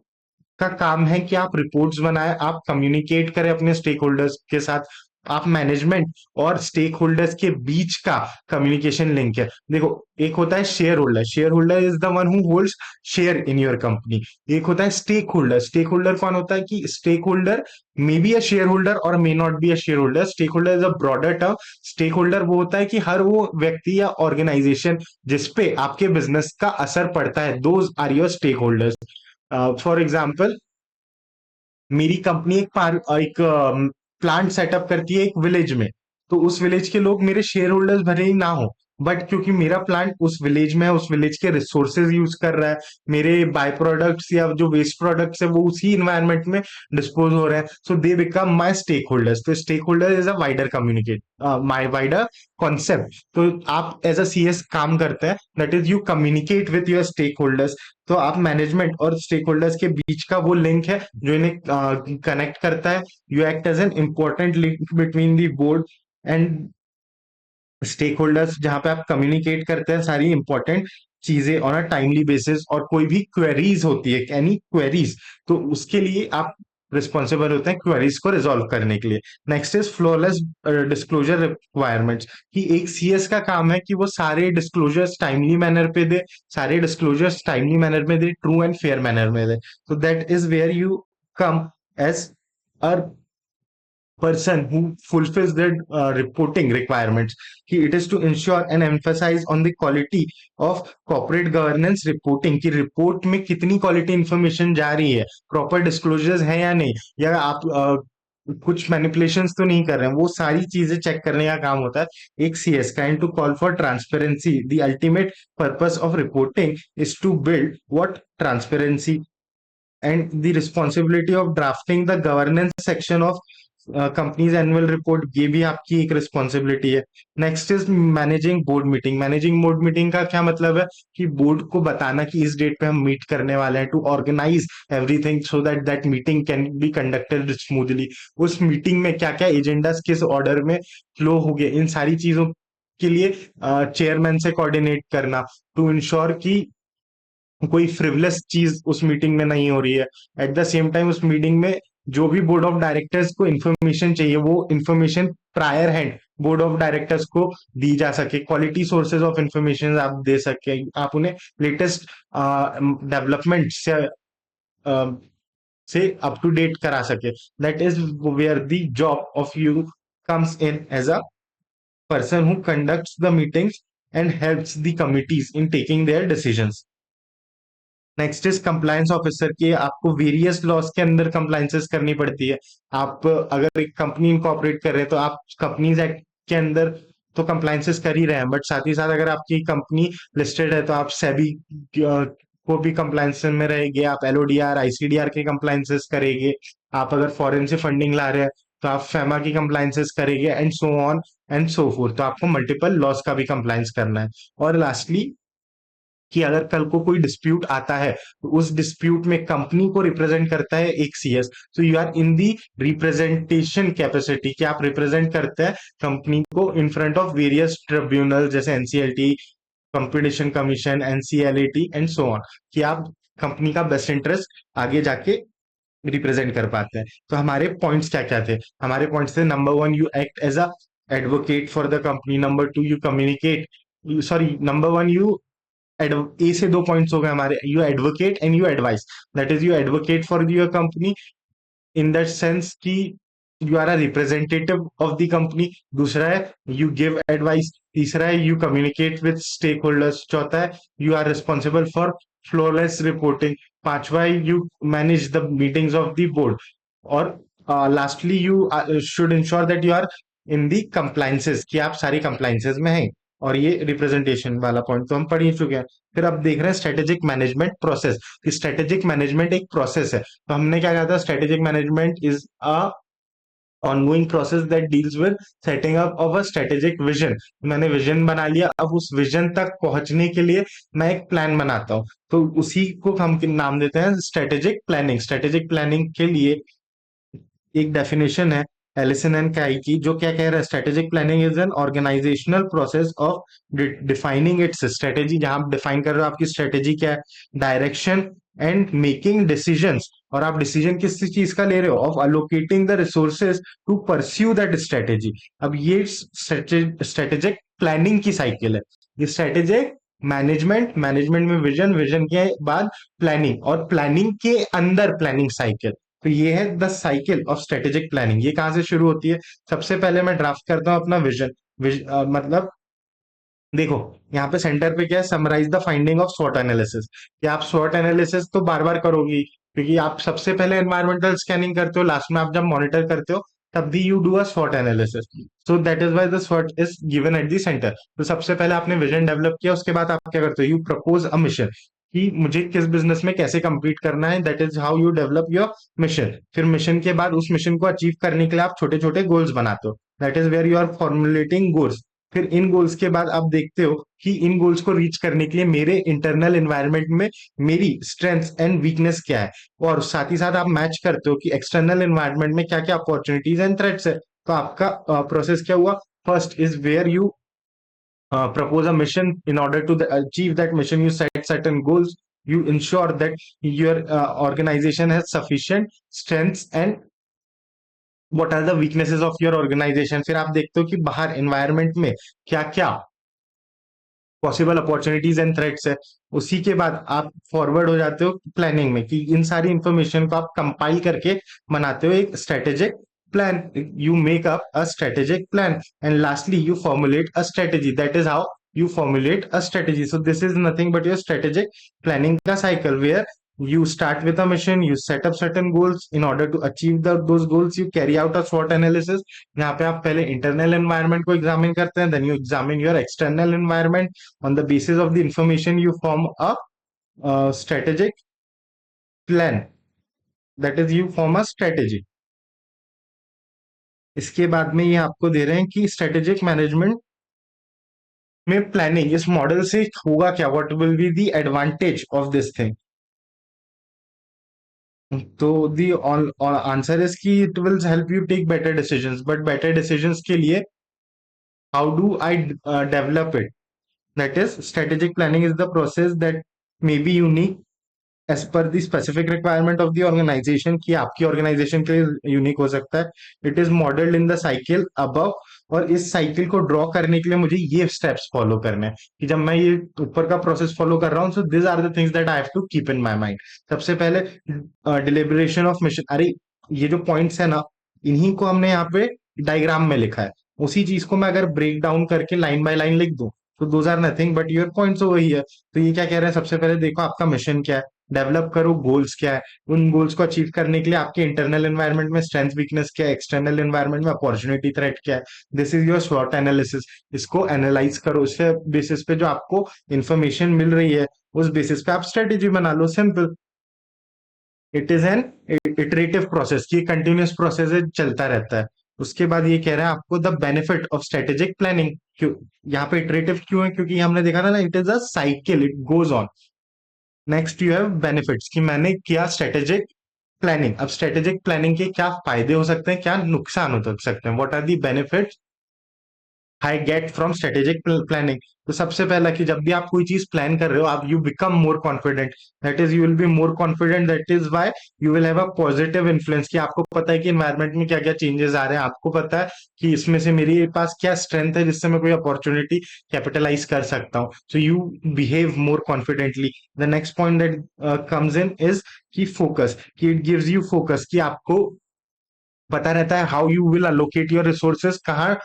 का काम है कि आप रिपोर्ट्स बनाएं, आप कम्युनिकेट करें अपने स्टेक होल्डर्स के साथ। आप मैनेजमेंट और स्टेक होल्डर्स के बीच का कम्युनिकेशन लिंक है। देखो, एक होता है share holder, share holder is the one who holds share in your company. एक होता है स्टेक होल्डर, स्टेक होल्डर कौन होता है? कि stakeholder may be a shareholder or may not be a shareholder. Stakeholder is a broader term. Stakeholder वो होता है कि हर वो व्यक्ति या ऑर्गेनाइजेशन जिसपे आपके बिजनेस का असर पड़ता है, those are your stakeholders. For example, मेरी कंपनी एक प्लांट सेटअप करती है एक विलेज में। तो उस विलेज के लोग मेरे शेयर होल्डर्स भले ही ना हो, बट क्योंकि मेरा प्लांट उस विलेज में है, उस विलेज के रिसोर्सेज यूज कर रहा है, मेरे बाय प्रोडक्ट्स या जो वेस्ट प्रोडक्ट्स है वो उसी इन्वायरमेंट में डिस्पोज हो रहे हैं, so they become my stakeholders. तो stakeholder is a wider communicate my wider concept. तो आप एज अ सीएस काम करते हैं, that is you communicate with your stakeholders. तो आप मैनेजमेंट और स्टेक होल्डर्स के बीच का वो लिंक है जो इन्हें कनेक्ट करता है। You act as an important link between the board and stakeholders, जहां पे आप कम्युनिकेट करते हैं सारी इंपॉर्टेंट चीजें ऑन अ टाइमली बेसिस, और कोई भी क्वेरीज होती है, एनी क्वेरीज, तो उसके लिए आप रिस्पॉन्सिबल होते हैं क्वेरीज को रिजॉल्व करने के लिए। Next is flawless disclosure requirements, कि एक सीएस का काम है कि वो सारे डिस्क्लोजर्स टाइमली मैनर पे दे, सारे डिस्क्लोजर्स टाइमली मैनर में दे, ट्रू एंड फेयर मैनर में दे। तो that is where you come as a person who fulfills their reporting requirements, कि it is to ensure and emphasize on the quality of corporate governance reporting, कि रिपोर्ट में कितनी क्वालिटी इंफॉर्मेशन जा रही है, प्रॉपर डिस्क्लोजर्स है या नहीं, या आप कुछ मैनिपुलेशंस तो नहीं कर रहे हैं, वो सारी चीजें चेक करने का काम होता है एक सीएस का। And to call for transparency, the ultimate purpose of reporting is to build what transparency and the responsibility of drafting the governance section of company's annual report, ये भी आपकी एक रिस्पॉन्सिबिलिटी है। Next is managing board meeting. Managing board meeting का क्या मतलब है? कि बोर्ड को बताना कि इस डेट पे हम मीट करने वाले हैं, to organize everything so that that meeting can be conducted smoothly. उस मीटिंग में क्या क्या एजेंडास किस ऑर्डर में फ्लो हो गए, इन सारी चीजों के लिए चेयरमैन से कोऑर्डिनेट करना, टू इंश्योर कि कोई फ्रिवलेस चीज उस मीटिंग में नहीं हो रही है। एट द सेम टाइम उस मीटिंग में जो भी बोर्ड ऑफ डायरेक्टर्स को इन्फॉर्मेशन चाहिए वो information prior hand board of directors को दी जा सके, क्वालिटी सोर्सेज ऑफ इंफॉर्मेशन आप दे सके, आप उन्हें लेटेस्ट डेवलपमेंट से अप टू डेट करा सके। That is where the job of you comes in as a person who conducts the meetings and helps the committees in taking their decisions। Next is compliance officer, की आपको वेरियस लॉस के अंदर कंप्लायंसेस करनी पड़ती है। आप अगर एक कंपनी इनकॉर्पोरेट कर रहे हैं तो आप कंपनीज एक्ट के अंदर तो कंप्लायंसेस कर ही रहे हैं, बट साथ ही साथ अगर आपकी कंपनी लिस्टेड है तो आप सेबी को भी कंप्लायंस में रहेंगे, आप एलओडीआर आईसीडीआर के कंप्लायंसेस करेंगे, आप अगर फॉरेन से फंडिंग ला रहे हैं तो आप फेमा की कंप्लायंसेस करेंगे, and so on and so fourth. तो आपको मल्टीपल लॉस का भी कंप्लायंस करना है। और लास्टली, कि अगर कल को कोई डिस्प्यूट आता है तो उस डिस्प्यूट में कंपनी को रिप्रेजेंट करता है एक CS. So you are in the representation capacity, कि आप रिप्रेजेंट करते हैं कंपनी को in front of various tribunal जैसे NCLT, competition commission, NCLAT and so on, कि आप कंपनी का बेस्ट इंटरेस्ट आगे जाके रिप्रेजेंट कर पाते हैं। तो हमारे पॉइंट्स क्या क्या थे? हमारे पॉइंट्स थे, number one, you act as a advocate for the company. Number two, you communicate, sorry, number one, you ए से दो पॉइंट्स हो गए हमारे, you advocate and you advise. That is you advocate for your company in that sense कि you are a representative of the company. दूसरा है यू गिव एडवाइस। तीसरा है you communicate with stakeholders. चौथा है you are responsible for flawless reporting. पांचवा है you manage the meetings of the board. और lastly you should ensure that you are in the compliances, कि आप सारी कंप्लाइंसेस में हैं। और ये रिप्रेजेंटेशन वाला पॉइंट तो हम पढ़ ही चुके हैं। फिर अब देख रहे हैं strategic management process. Strategic management एक प्रोसेस है। तो हमने क्या कहा था, strategic management is a ongoing process that deals with setting up of a strategic vision। मैंने विजन बना लिया, अब उस विजन तक पहुंचने के लिए मैं एक प्लान बनाता हूँ, तो उसी को हम नाम देते हैं स्ट्रेटेजिक प्लानिंग। स्ट्रेटेजिक प्लानिंग के लिए एक डेफिनेशन है एलिसन एंड काई की, जो क्या कह रहा है, strategic planning is an organisational process of defining its strategy. जहां आप डिफाइन कर रहे हो आपकी स्ट्रेटेजी क्या है, डायरेक्शन एंड मेकिंग डिसीजंस। और आप डिसीजन किस चीज का ले रहे हो, of allocating the resources to pursue that strategy. अब ये स्ट्रेटेजिक प्लानिंग की साइकिल है। ये स्ट्रेटेजिक मैनेजमेंट, मैनेजमेंट में विजन, विजन के बाद प्लानिंग, और प्लानिंग के अंदर प्लानिंग साइकिल। तो ये है the cycle of strategic planning. ये कहाँ से शुरू होती है, सबसे पहले मैं ड्राफ्ट करता हूँ अपना विजन। मतलब देखो, यहाँ पे सेंटर पे क्या है, समराइज द फाइंडिंग ऑफ स्वॉट एनालिसिस। कि आप स्वॉट एनालिसिस तो बार बार करोगी, क्योंकि आप सबसे पहले एनवायरमेंटल स्कैनिंग करते हो, लास्ट में आप जब मॉनिटर करते हो तब भी you do a स्वॉट analysis. So that is why the स्वॉट is given at the centre. तो सबसे पहले आपने विजन डेवलप किया, उसके बाद आप क्या करते हो, यू प्रपोज अ मिशन, कि मुझे किस बिजनेस में कैसे compete करना है। That is how you develop your mission. फिर मिशन के बाद उस मिशन को अचीव करने के लिए आप छोटे छोटे गोल्स बनाते हो। That is where you are formulating goals. फिर इन गोल्स के बाद आप देखते हो कि इन गोल्स को रीच करने के लिए मेरे इंटरनल एनवायरनमेंट में मेरी स्ट्रेंथ्स एंड वीकनेस क्या है। और साथ ही साथ आप मैच करते हो कि एक्सटर्नल एनवायरनमेंट में क्या क्या अपॉर्चुनिटीज एंड थ्रेट्स है। तो आपका प्रोसेस क्या हुआ, first is where you propose a mission. In order to achieve that mission, you set certain goals. You ensure that your organization has sufficient strengths, and what are the weaknesses of your organization। फिर आप देखते हो कि बाहर environment में क्या क्या पॉसिबल अपॉर्चुनिटीज एंड थ्रेट्स है। उसी के बाद आप फॉरवर्ड हो जाते हो प्लानिंग में, कि इन सारी इंफॉर्मेशन को आप कंपाइल करके बनाते हो एक strategic plan. You make up a strategic plan, and lastly you formulate a strategy. That is how you formulate a strategy। So this is nothing but your strategic planning का cycle, where you start with a mission, you set up certain goals, in order to achieve those goals you carry out a SWOT analysis। यहाँ पे आप पहले internal environment को examine करते हैं, then you examine your external environment। on the basis of the information you form a strategic plan, that is you form a strategy। इसके बाद में ये आपको दे रहे हैं कि स्ट्रेटेजिक मैनेजमेंट में प्लानिंग इस मॉडल से होगा क्या, what will be the advantage of this thing. तो दी आंसर इज कि it will help you take better decisions, but better decisions के लिए how do I develop it. That is strategic planning is the process that may be unique as per the specific requirement of the organisation, की आपकी ऑर्गेनाइजेशन के लिए यूनिक हो सकता है। It is modelled in the cycle above. और इस साइकिल को ड्रॉ करने के लिए मुझे ये स्टेप्स फॉलो करने हैं, कि जब मैं ये ऊपर का प्रोसेस फॉलो कर रहा हूँ, so this are the things that I have to keep in my mind. सबसे पहले डिलिबरेशन ऑफ मिशन। अरे ये जो पॉइंट्स है ना, इन्हीं को हमने यहाँ पे डायग्राम में लिखा है। उसी चीज को मैं अगर ब्रेक डाउन करके लाइन बाय लाइन लिख दूं, तो those are nothing but your points. वही है। तो ये क्या कह रहे हैं, सबसे पहले देखो आपका मिशन क्या है, डेवलप करो गोल्स क्या है, उन गोल्स को अचीव करने के लिए आपके इंटरनल एनवायरनमेंट में स्ट्रेंथ वीकनेस क्या है, एक्सटर्नल एनवायरनमेंट में अपॉर्चुनिटी थ्रेट क्या है। दिस इज योर स्वॉट एनालिसिस। इसको एनालाइज करो, उससे बेसिस पे जो आपको इंफॉर्मेशन मिल रही है, उस बेसिस पे आप स्ट्रेटेजी बना लो, simple. It is an iterative process, की कंटिन्यूस प्रोसेस है, चलता रहता है। उसके बाद ये कह रहा है आपको the benefit of strategic planning. क्यों यहाँ पे इटरेटिव क्यों है, क्योंकि हमने देखा था ना, it is a cycle, it goes on. Next you have benefits, कि मैंने किया स्ट्रेटेजिक प्लानिंग। अब स्ट्रेटेजिक प्लानिंग के क्या फायदे हो सकते हैं, क्या नुकसान हो सकते हैं, what are the benefits I get from strategic planning. तो सबसे पहला, कि जब भी आप कोई चीज प्लान कर रहे हो, आप you become more confident. That is you will B more confident, that is why you will have a positive influence. कि आपको पता है कि एनवायरमेंट में क्या क्या चेंजेस आ रहे हैं, आपको पता है कि इसमें से मेरे पास क्या स्ट्रेंथ है जिससे मैं कोई अपॉर्चुनिटी कैपिटलाइज कर सकता हूँ। So you behave more confidently. The next point that comes in is कि फोकस, कि इट गिव्स यू फोकस, कि आपको पता रहता है how you will allocate your resources, कहाँ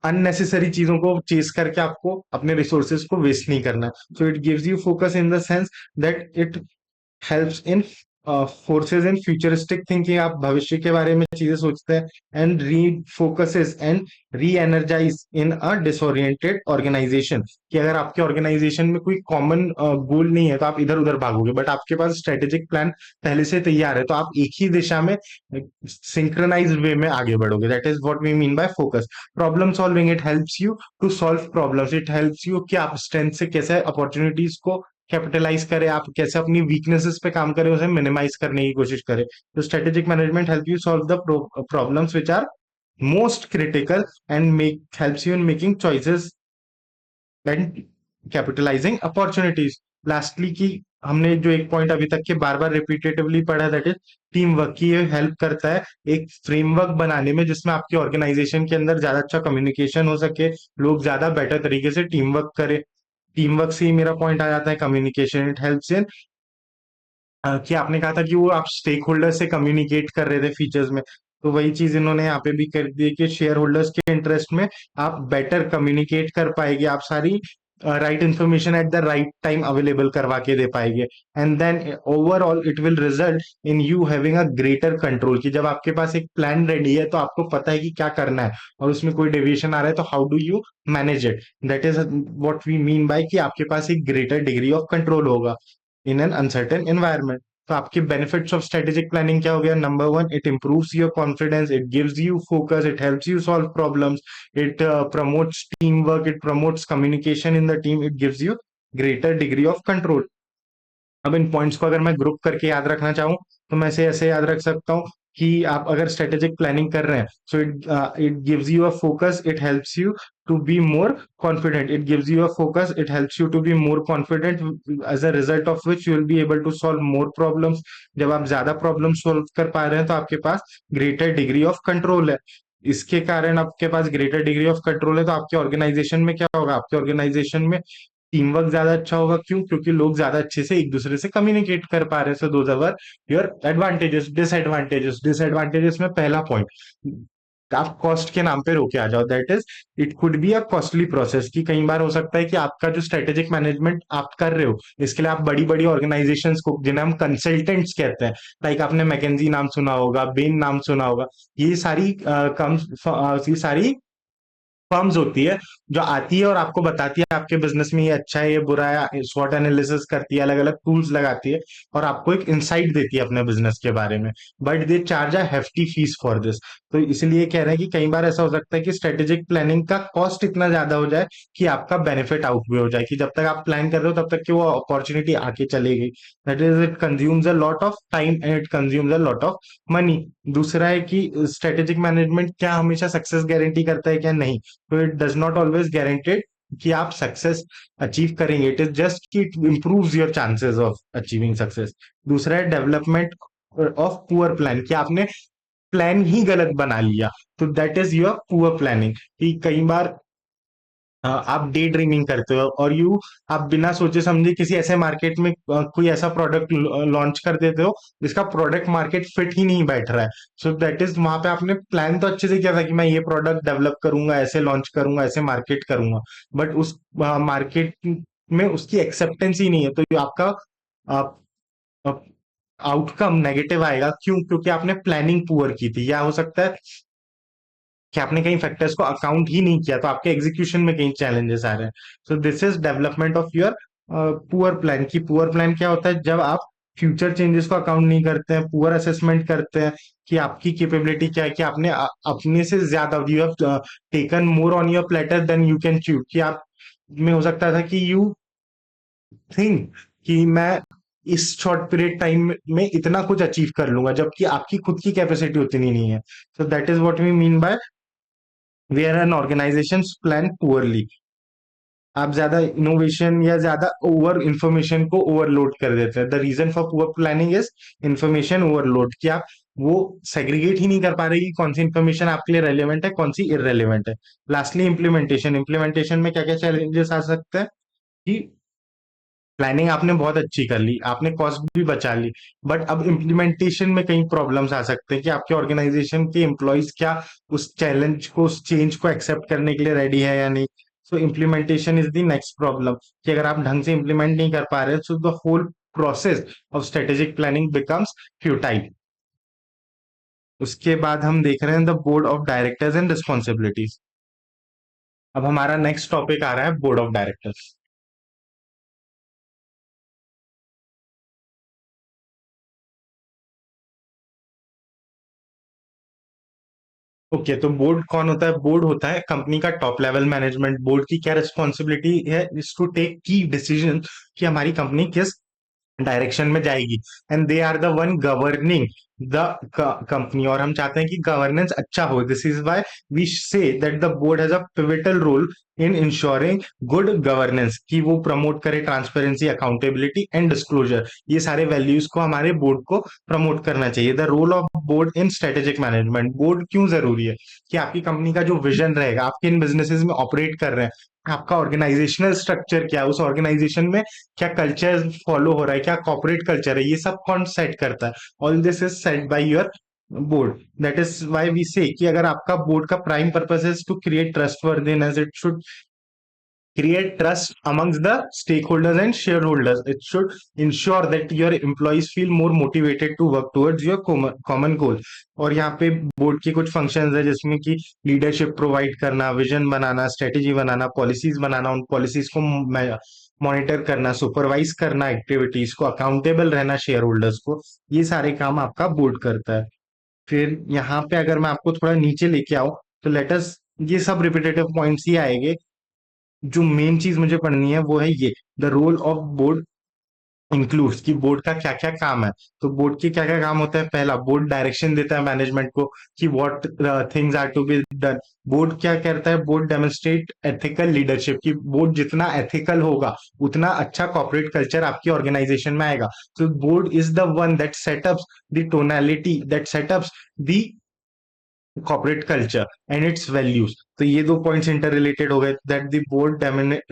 अननेसेसरी चीजों को चेस करके आपको अपने रिसोर्सेज को वेस्ट नहीं करना है। So it gives you focus in the sense that it helps in forces in futuristic thinking, आप भविष्य के बारे में चीजें सोचते हैं, and re focuses and re energise in a disoriented organisation, कि अगर आपके ऑर्गेनाइजेशन में कोई कॉमन गोल नहीं है तो आप इधर उधर भागोगे, बट आपके पास स्ट्रेटेजिक प्लान पहले से तैयार है तो आप एक ही दिशा में सिंक्रोनाइज्ड वे में आगे बढ़ोगे। That is what we mean by focus. Problem solving, it helps you to solve problems, it helps you कि आप स्ट्रेंथ से कैसे अपॉर्चुनिटीज को कैपिटलाइज करें, आप कैसे अपनी वीकनेसेस पे काम करें, उसे मिनिमाइज करने की कोशिश करें। तो strategic management help you solve the problems which are most critical and make helps you in making choices and capitalising opportunities. Lastly की हमने जो एक पॉइंट अभी तक के बार बार रिपीटेटिवली पढ़ा, दैट इज टीम वर्क, की ये हेल्प करता है एक फ्रेमवर्क बनाने में जिसमें आपके ऑर्गेनाइजेशन के अंदर ज्यादा अच्छा कम्युनिकेशन हो सके, लोग ज्यादा बेटर तरीके से टीम वर्क करें। टीम वर्क से ही मेरा पॉइंट आ जाता है कम्युनिकेशन, इट हेल्प्स इन कि आपने कहा था कि वो आप स्टेक होल्डर से कम्युनिकेट कर रहे थे फीचर्स में, तो वही चीज इन्होंने यहाँ पे भी कर दी है कि शेयर होल्डर्स के इंटरेस्ट में आप बेटर कम्युनिकेट कर पाएंगे, आप सारी right information at the right time available करवा के दे पाएंगे, and then overall it will result in you having a greater control, कि जब आपके पास एक प्लान रेडी है तो आपको पता है कि क्या करना है, और उसमें कोई डेविएशन आ रहा है तो how do you manage it. That is what we mean by कि आपके पास एक ग्रेटर डिग्री ऑफ कंट्रोल होगा इन एन अनसर्टेन एनवायरनमेंट। तो आपके बेनिफिट्स ऑफ स्ट्रेटेजिक प्लानिंग क्या हो गया? Number one, it improves your confidence, it gives you focus, it helps you solve problems, it promotes team work, it promotes communication in the team, it gives you greater degree of control. अब इन पॉइंट्स को अगर मैं ग्रुप करके याद रखना चाहूँ तो मैं इसे ऐसे याद रख सकता हूँ कि आप अगर स्ट्रेटेजिक प्लानिंग कर रहे हैं, so it gives you a focus, it helps you to be more confident, it gives you a focus, it helps you to be more confident, as a result of which you will be able to solve more problems. जब आप ज्यादा प्रॉब्लम सॉल्व कर पा रहे हैं तो आपके पास ग्रेटर डिग्री ऑफ कंट्रोल है। इसके कारण आपके पास ग्रेटर डिग्री ऑफ कंट्रोल है तो आपके ऑर्गेनाइजेशन में क्या होगा? आपके ऑर्गेनाइजेशन में टीम वर्क ज्यादा अच्छा होगा। क्यों? क्योंकि लोग ज्यादा अच्छे से एक दूसरे से कम्युनिकेट कर पा रहे हैं। So those are your advantages. Disadvantages, disadvantages में पहला पॉइंट, आप कॉस्ट के नाम पे रोके आ जाओ, that is it could be a costly process, कि कई बार हो सकता है कि आपका जो स्ट्रेटेजिक मैनेजमेट आप कर रहे हो इसके लिए आप बड़ी बड़ी ऑर्गेनाइजेशंस को, जिन्हें हम कंसल्टेंट्स कहते हैं, लाइक आपने मैकेंजी नाम सुना होगा, बेन नाम सुना होगा, ये सारी ये सारी फर्म्स होती है जो आती है और आपको बताती है आपके बिजनेस में ये अच्छा है ये बुरा है, स्वॉट एनालिसिस करती है, अलग अलग टूल्स लगाती है और आपको एक इंसाइट देती है अपने बिजनेस के बारे में, but they charge a hefty fees for this. तो इसलिए कह रहे हैं कि कई बार ऐसा हो सकता है कि स्ट्रेटेजिक प्लानिंग का कॉस्ट इतना ज्यादा हो जाए कि आपका बेनिफिट आउटवे हो जाए, कि जब तक आप प्लान कर रहे हो तब तक कि वो अपॉर्चुनिटी आके चलेगी। That is it consumes a lot of time and it consumes a lot of money. दूसरा है कि स्ट्रेटेजिक मैनेजमेंट क्या हमेशा सक्सेस गारंटी करता है क्या? नहीं। तो it does not always guaranteed कि आप सक्सेस अचीव करेंगे, इट इज जस्ट कि it improves your chances of achieving success. दूसरा है डेवलपमेंट ऑफ पुअर प्लान, कि आपने प्लान ही गलत बना लिया, तो that is your poor planning. कि कई बार आप डे ड्रीमिंग करते हो और आप बिना सोचे समझे किसी ऐसे मार्केट में कोई ऐसा प्रोडक्ट लॉन्च कर देते हो जिसका प्रोडक्ट मार्केट फिट ही नहीं बैठ रहा है। सो दैट इज वहां पे आपने प्लान तो अच्छे से किया था कि मैं ये प्रोडक्ट डेवलप करूंगा, ऐसे लॉन्च करूंगा, ऐसे मार्केट करूंगा, बट उस मार्केट में उसकी एक्सेप्टेंस ही नहीं है, तो ये आपका आउटकम नेगेटिव आएगा। क्यों? क्योंकि आपने प्लानिंग पुअर की थी, या हो सकता है कि आपने कई फैक्टर्स को अकाउंट ही नहीं किया, तो आपके एग्जीक्यूशन में कई चैलेंजेस आ रहे हैं। So this is development of your poor plan. की पुअर प्लान क्या होता है? जब आप फ्यूचर चेंजेस को अकाउंट नहीं करते हैं, पुअर असेसमेंट करते हैं कि आपकी कैपेबिलिटी क्या है, कि आपने अपने से ज्यादा you have taken more on your platter than you can chew, कि आप में हो सकता था कि यू थिंक कि मैं इस शॉर्ट पीरियड टाइम में इतना कुछ अचीव कर लूंगा, जबकि आपकी खुद की कैपेसिटी उतनी नहीं है। So that is what we mean by where an organisation plan poorly. आप ज्यादा इनोवेशन या ज्यादा ओवर इंफॉर्मेशन को ओवरलोड कर देते हैं। The reason for poor planning is information overload, कि आप वो सेग्रीगेट ही नहीं कर पा रहे कि कौन सी इंफॉर्मेशन आपके लिए रेलिवेंट है, कौन सी इररेलेवेंट है। लास्टली इम्प्लीमेंटेशन, इम्प्लीमेंटेशन में क्या क्या चैलेंजेस आ सकते हैं कि प्लानिंग आपने बहुत अच्छी कर ली, आपने कॉस्ट भी बचा ली, बट अब इम्प्लीमेंटेशन में कई प्रॉब्लम्स आ सकते हैं कि आपके ऑर्गेनाइजेशन के एम्प्लॉयज क्या उस चैलेंज को, उस चेंज को एक्सेप्ट करने के लिए रेडी है या नहीं। सो implementation is the next problem, कि अगर आप ढंग से इम्प्लीमेंट नहीं कर पा रहे, so the whole process of strategic planning becomes futile. उसके बाद हम देख रहे हैं the board of directors and responsibilities. अब हमारा नेक्स्ट टॉपिक आ रहा है बोर्ड ऑफ डायरेक्टर्स। ओके, तो बोर्ड कौन होता है? बोर्ड होता है कंपनी का टॉप लेवल मैनेजमेंट। बोर्ड की क्या रिस्पॉन्सिबिलिटी है? Is to take key decision कि हमारी कंपनी किस डायरेक्शन में जाएगी, and they are the one governing the company. और हम चाहते हैं कि गवर्नेंस अच्छा हो। This is why we say that the board has a pivotal role in ensuring good governance, कि वो प्रमोट करे ट्रांसपेरेंसी, अकाउंटेबिलिटी एंड डिस्क्लोजर। ये सारे वैल्यूज को हमारे बोर्ड को प्रमोट करना चाहिए। The role of board in strategic management. Board क्यों जरूरी है? कि आपकी कंपनी का जो विजन रहेगा, आप किन बिजनेसेस में ऑपरेट कर रहे हैं, आपका ऑर्गेनाइजेशनल स्ट्रक्चर क्या है, उस ऑर्गेनाइजेशन में क्या कल्चर फॉलो हो रहा है, क्या कॉर्पोरेट कल्चर है, ये सब कौन सेट करता है? All this is set by your board. That is why we say कि अगर आपका बोर्ड का prime purpose is to create trustworthiness, it should create trust amongst the stakeholders and shareholders. It should ensure that your employees feel more motivated to work towards your common goal. और यहाँ पे बोर्ड के कुछ फंक्शंस है, जिसमें कि लीडरशिप प्रोवाइड करना, विजन बनाना, स्ट्रेटेजी बनाना, पॉलिसीज बनाना, उन पॉलिसीज को मॉनिटर करना, सुपरवाइज करना एक्टिविटीज को, अकाउंटेबल रहना शेयर होल्डर्स को। ये सारे काम आपका बोर्ड करता है। फिर यहाँ पे अगर मैं आपको थोड़ा नीचे लेके आऊं, तो लेटस, ये सब रिपीटेटिव पॉइंट्स ही आएंगे। जो मेन चीज मुझे पढ़नी है वो है ये, the role of board includes, कि बोर्ड का क्या क्या काम है। तो बोर्ड के क्या क्या काम होता है? पहला, बोर्ड डायरेक्शन देता है मैनेजमेंट को कि what things are to be done. Board क्या करता है? बोर्ड डेमोन्स्ट्रेट एथिकल लीडरशिप, कि बोर्ड जितना एथिकल होगा उतना अच्छा कॉर्पोरेट कल्चर आपकी ऑर्गेनाइजेशन में आएगा। तो board is the one that setups the tonality, that setups the corporate culture and its values. तो ये दो पॉइंट्स इंटर रिलेटेड हो गए, that the board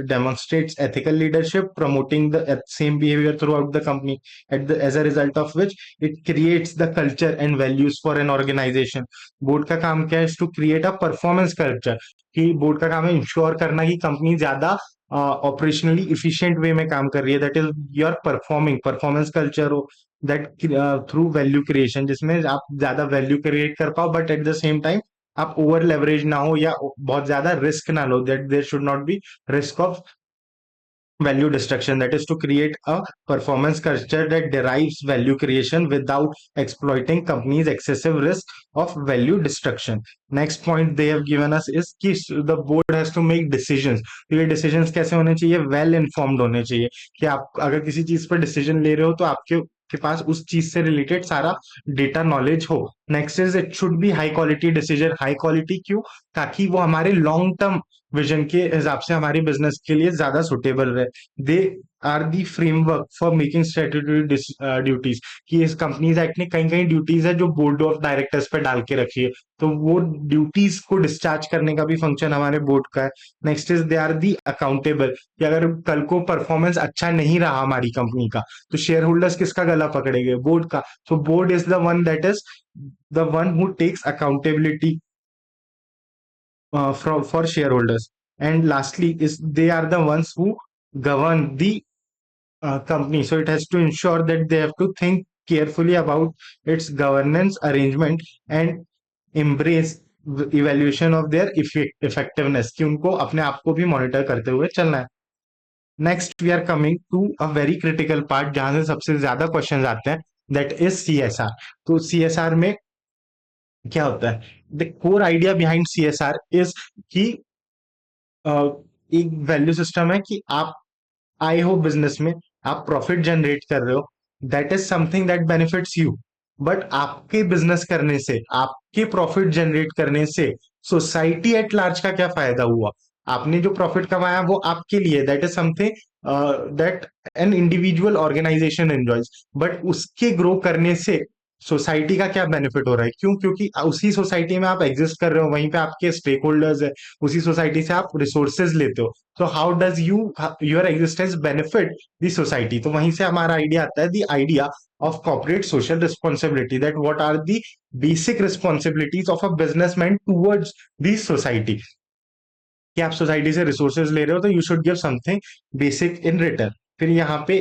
demonstrates ethical leadership, promoting the same behaviour throughout the company, at the as a result of which it creates the culture and values for an organisation. Board का काम क्या है? To create a performance culture, कि बोर्ड का काम है इंश्योर करना कि कंपनी ज्यादा ऑपरेशनली इफिशिएंट वे में काम कर रही है। That is your performing performance culture हो, दैट थ्रू वैल्यू क्रिएशन, जिसमें आप ज्यादा वैल्यू क्रिएट कर पाओ, but at the same time आप ओवर लेवरेज ना हो या बहुत ज्यादा रिस्क ना लो, that there should not be risk of value destruction. That is to create a performance culture that derives value creation without exploiting companies excessive risk of value destruction. Next point they have given us is कि the board has to make decisions. तो ये decisions कैसे होने चाहिए? well informed होने चाहिए, कि आप अगर किसी चीज पर डिसीजन ले रहे हो तो आपके के पास उस चीज से रिलेटेड सारा डेटा नॉलेज हो। Next is it should B high quality decision. High quality क्यों? ताकि वो हमारे लॉन्ग टर्म विजन के हिसाब से हमारी बिजनेस के लिए ज्यादा सुटेबल रहे। They are the framework for making strategy duties, कि इस कंपनीज एक्ट ने कई कई ड्यूटीज है जो बोर्ड ऑफ डायरेक्टर्स पे डाल के रखी है, तो वो ड्यूटीज को डिस्चार्ज करने का भी फंक्शन हमारे बोर्ड का है। Next is they are the accountable, कि अगर कल को परफॉर्मेंस अच्छा नहीं रहा हमारी कंपनी का, तो शेयर होल्डर्स किसका गला पकड़ेंगे? बोर्ड का। तो board is the one that is the one who takes accountability for shareholders. And lastly is they are the ones who govern the company, so it has to ensure that they have to think carefully about its governance arrangement and embrace evaluation of their effectiveness, कि उनको अपने आप को भी मॉनिटर करते हुए चलना है। Next we are coming to a very critical part, जहां से सबसे ज्यादा क्वेश्चंस आते हैं, दैट इज सीएसआर। तो सीएसआर में क्या होता है? The core idea behind CSR is कि अ, एक वैल्यू सिस्टम है कि आप आए हो बिजनेस में, आप प्रॉफिट जनरेट कर रहे हो, that is something that benefits you. But आपके बिजनेस करने से, आपके प्रॉफिट जनरेट करने से सोसाइटी एट लार्ज का क्या फायदा हुआ? आपने जो प्रॉफिट कमाया वो आपके लिए, that is something that an individual organisation enjoys, but उसके ग्रो करने से सोसाइटी का क्या बेनिफिट हो रहा है, क्यों? क्योंकि उसी सोसाइटी में आप एग्जिस्ट कर रहे हो, वहीं पे आपके स्टेक होल्डर्स है, उसी सोसाइटी से आप रिसोर्सेज लेते हो। तो how does your existence benefit the society? तो वहीं से हमारा आइडिया आता है, the idea of corporate social responsibility, that what are the basic responsibilities of a businessman towards the society. कि आप सोसाइटी से रिसोर्सेज ले रहे हो तो you should give something basic in return. फिर यहाँ पे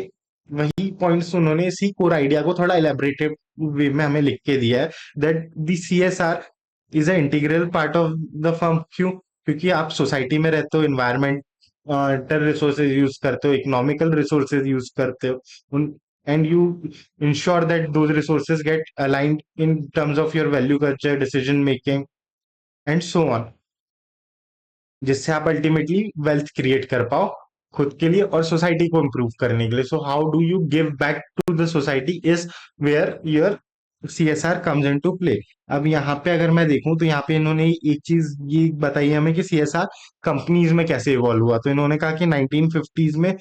वही पॉइंट्स उन्होंने इसी कोर आइडिया को थोड़ा इलेबरेटिव वे में हमें लिख के दिया है, that the CSR is a integral part of the firm. क्यों? क्योंकि आप सोसाइटी में रहते हो, इन्वायरमेंट रिसोर्सेज यूज करते हो, इकोनॉमिकल रिसोर्सेज यूज करते हो, उन and you ensure that those resources get aligned in terms of your value culture, decision making and so on, जिससे आप अल्टीमेटली वेल्थ क्रिएट कर पाओ खुद के लिए और सोसाइटी को इम्प्रूव करने के लिए। So how do you give back to the society is where your CSR comes into play. अब यहाँ पे अगर मैं देखूं तो यहाँ पे इन्होंने एक चीज ये बताई है हमें कि सीएसआर कंपनीज में कैसे इवॉल्व हुआ। तो इन्होंने कहा कि 1950s में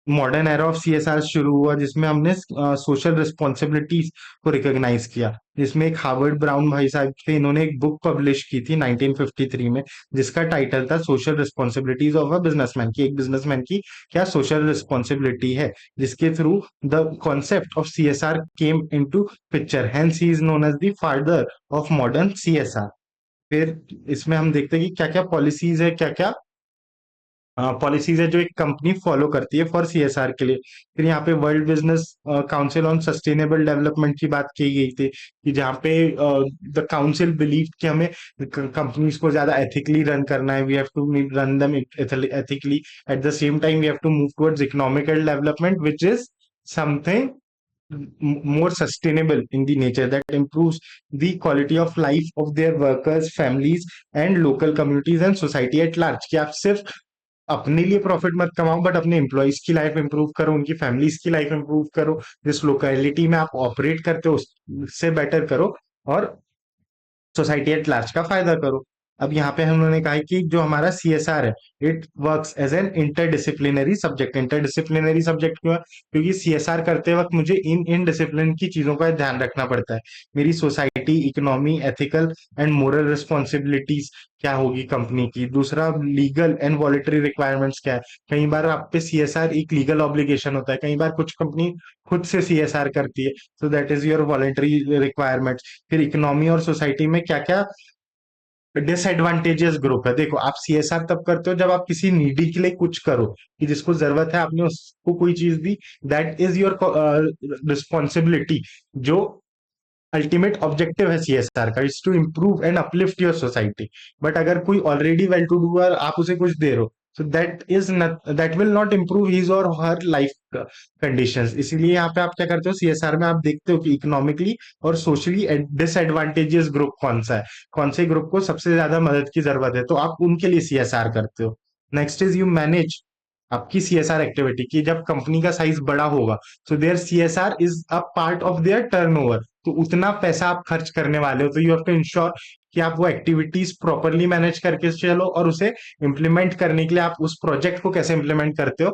मॉडर्न एरा ऑफ सीएसआर शुरू हुआ, जिसमें हमने सोशल रिस्पॉन्सिबिलिटीज को रिकॉग्नाइज किया, जिसमें एक हार्वर्ड ब्राउन भाई साहब थे, इन्होंने एक बुक पब्लिश की थी 1953 में, जिसका टाइटल था social responsibilities of a businessman, की एक बिजनेसमैन की क्या सोशल रिस्पॉन्सिबिलिटी है, जिसके through the concept of CSR came into picture, hence he is known as the father of modern CSR. फिर इसमें हम देखते हैं कि क्या क्या पॉलिसीज है, क्या क्या पॉलिसीज है जो एक कंपनी फॉलो करती है फॉर सीएसआर के लिए। फिर यहाँ पे world business council on sustainable development की बात की गई थी, कि जहाँ पे द काउंसिल बिलीव कि हमें कंपनीज को ज्यादा एथिकली रन करना है, we have to run them ethically, at the same time we have to move towards economical development which is something more sustainable in the nature that improves the quality of life of their workers, families and local communities and society at large। कि आप सिर्फ अपने लिए प्रॉफिट मत कमाओ, बट अपने एम्प्लॉयज की लाइफ इंप्रूव करो, उनकी फैमिलीज की लाइफ इंप्रूव करो, जिस लोकेलिटी में आप ऑपरेट करते हो उससे बेटर करो, और सोसाइटी एट लार्ज का फायदा करो। अब यहाँ पे हम उन्होंने कहा है कि जो हमारा सीएसआर है, it works as an interdisciplinary subject. Interdisciplinary subject क्यों है? क्योंकि सीएसआर करते वक्त मुझे इन इन डिसिप्लिन की चीजों का ध्यान रखना पड़ता है। मेरी society, economy, ethical and moral responsibilities क्या होगी कंपनी की। दूसरा, लीगल एंड वॉलेटरी रिक्वायरमेंट्स क्या है। कई बार आप पे सीएसआर एक लीगल ऑब्लिगेशन होता है, कई बार कुछ कंपनी खुद से सीएसआर करती है, so that is your voluntary requirement. फिर इकोनॉमी और सोसाइटी में क्या क्या डिसएडवांटेजेस ग्रुप है। देखो, आप सीएसआर तब करते हो जब आप किसी नीडी के लिए कुछ करो, कि जिसको जरूरत है, आपने उसको कोई चीज दी, दैट इज योर रिस्पॉन्सिबिलिटी। जो अल्टीमेट ऑब्जेक्टिव है सीएसआर का, is to improve and uplift your society. But अगर कोई ऑलरेडी वेल टू डू है, आप उसे कुछ दे रहे हो, so that will not improve his और हर लाइफ कंडीशंस। इसीलिए यहाँ पे आप क्या करते हो, सीएसआर में आप देखते हो कि इकोनॉमिकली और सोशली डिसएडवांटेजेस ग्रुप कौन सा है, कौन से ग्रुप को सबसे ज्यादा मदद की जरूरत है, तो आप उनके लिए सीएसआर करते हो। नेक्स्ट इज यू मैनेज आपकी सीएसआर एक्टिविटी, की जब कंपनी का साइज बड़ा होगा, so their CSR is a part of their turnover. तो उतना पैसा आप खर्च करने वाले हो, तो यू हैव टू इंश्योर कि आप वो एक्टिविटीज प्रॉपरली मैनेज करके चलो, और उसे इम्प्लीमेंट करने के लिए आप उस प्रोजेक्ट को कैसे इम्प्लीमेंट करते हो,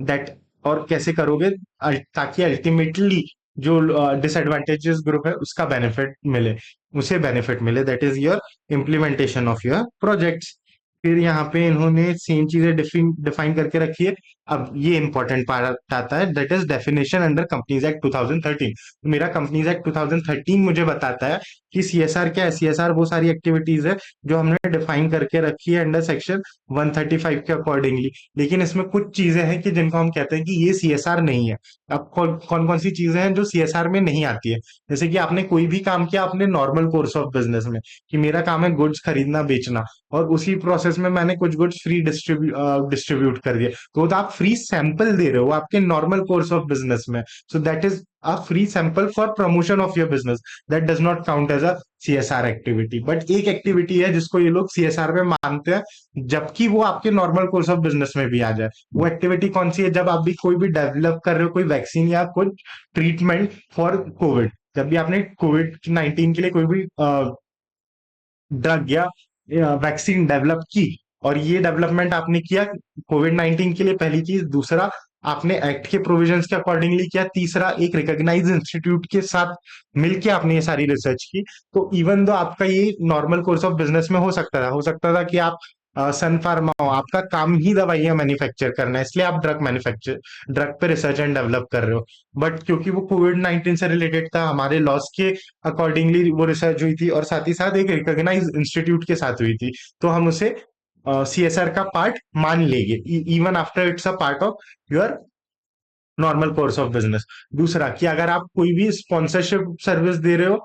दैट और कैसे करोगे, ताकि अल्टीमेटली जो डिसएडवांटेजेस ग्रुप है उसका बेनिफिट मिले, उसे बेनिफिट मिले, that is your implementation of your projects. फिर यहाँ पे इन्होंने सेम चीजें डिफाइन करके रखी है। अब ये इंपॉर्टेंट पार्ट आता है, that is definition under companies act 2013। तो मेरा कंपनीज एक्ट 2013 मुझे बताता है कि सीएसआर क्या है। सीएसआर वो सारी एक्टिविटीज है जो हमने डिफाइन करके रखी है अंडर सेक्शन 135 के अकॉर्डिंगली। लेकिन इसमें कुछ चीजें हैं कि जिनको हम कहते हैं कि ये सीएसआर नहीं है। अब कौन कौन कौन सी चीजें हैं जो सीएसआर में नहीं आती है? जैसे कि आपने कोई भी काम किया अपने नॉर्मल कोर्स ऑफ बिजनेस में, कि मेरा काम है गुड्स खरीदना बेचना, और उसी प्रोसेस में मैंने कुछ गुड्स फ्री डिस्ट्रीब्यूट कर दिए, तो आप फ्री सैंपल दे रहे हो आपके नॉर्मल कोर्स ऑफ बिजनेस में, so that is a free sample for promotion of your business, that does not count as a CSR activity. But एक एक्टिविटी है जिसको ये लोग सीएसआर में मानते हैं, जबकि वो आपके नॉर्मल कोर्स ऑफ बिजनेस में भी आ जाए। वो एक्टिविटी कौन सी है? जब आप भी कोई भी डेवलप कर रहे हो, कोई वैक्सीन या कुछ ट्रीटमेंट फॉर कोविड, जब भी आपने कोविड 19 के लिए कोई भी ड्रग या वैक्सीन डेवलप की, और ये डेवलपमेंट आपने किया कोविड 19 के लिए, पहली चीज। दूसरा, आपने एक्ट के प्रोविजंस के अकॉर्डिंगली किया, तीसरा एक रिकॉग्नाइज्ड इंस्टीट्यूट के साथ मिलके आपने ये सारी रिसर्च की। तो इवन दो आपका ये नॉर्मल कोर्स ऑफ बिजनेस में हो सकता था कि आप सन फार्मा हो, आपका काम ही दवाइयां मैन्युफैक्चर करना है, इसलिए आप ड्रग पे रिसर्च एंड डेवलप कर रहे हो। बट क्योंकि वो कोविड-19 से रिलेटेड था, हमारे लॉस के अकॉर्डिंगली वो रिसर्च हुई थी, और साथ ही साथ एक रिकॉग्नाइज इंस्टीट्यूट के साथ हुई थी, तो हम उसे सीएसआर का पार्ट मान लेंगे, even after it's a part of your normal course of business. दूसरा कि अगर आप कोई भी स्पॉन्सरशिप सर्विस दे रहे हो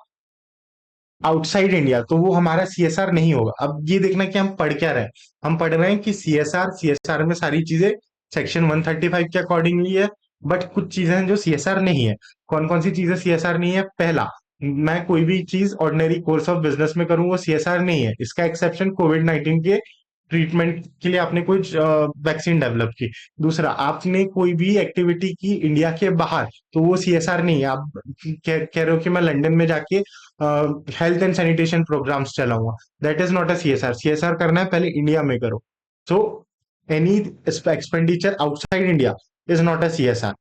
आउटसाइड इंडिया, तो वो हमारा सीएसआर नहीं होगा। अब ये देखना कि हम पढ़ क्या रहे हैं। हम पढ़ रहे हैं कि सीएसआर में सारी चीजें सेक्शन 135 के अकॉर्डिंगली है, बट कुछ चीजें हैं जो सीएसआर नहीं है। कौन कौन सी चीजें सीएसआर नहीं है? पहला, मैं कोई भी चीज ऑर्डिनरी कोर्स ऑफ बिजनेस में करूं वो सीएसआर नहीं है। इसका एक्सेप्शन कोविड-19 के ट्रीटमेंट के लिए आपने कुछ वैक्सीन डेवलप की। दूसरा, आपने कोई भी एक्टिविटी की इंडिया के बाहर, तो वो सीएसआर नहीं है। आप कह रहे हो कि मैं लंदन में जाके हेल्थ एंड सैनिटेशन प्रोग्राम्स चलाऊंगा, that is not a CSR. CSR करना है पहले इंडिया में करो। So any expenditure outside India is not a CSR.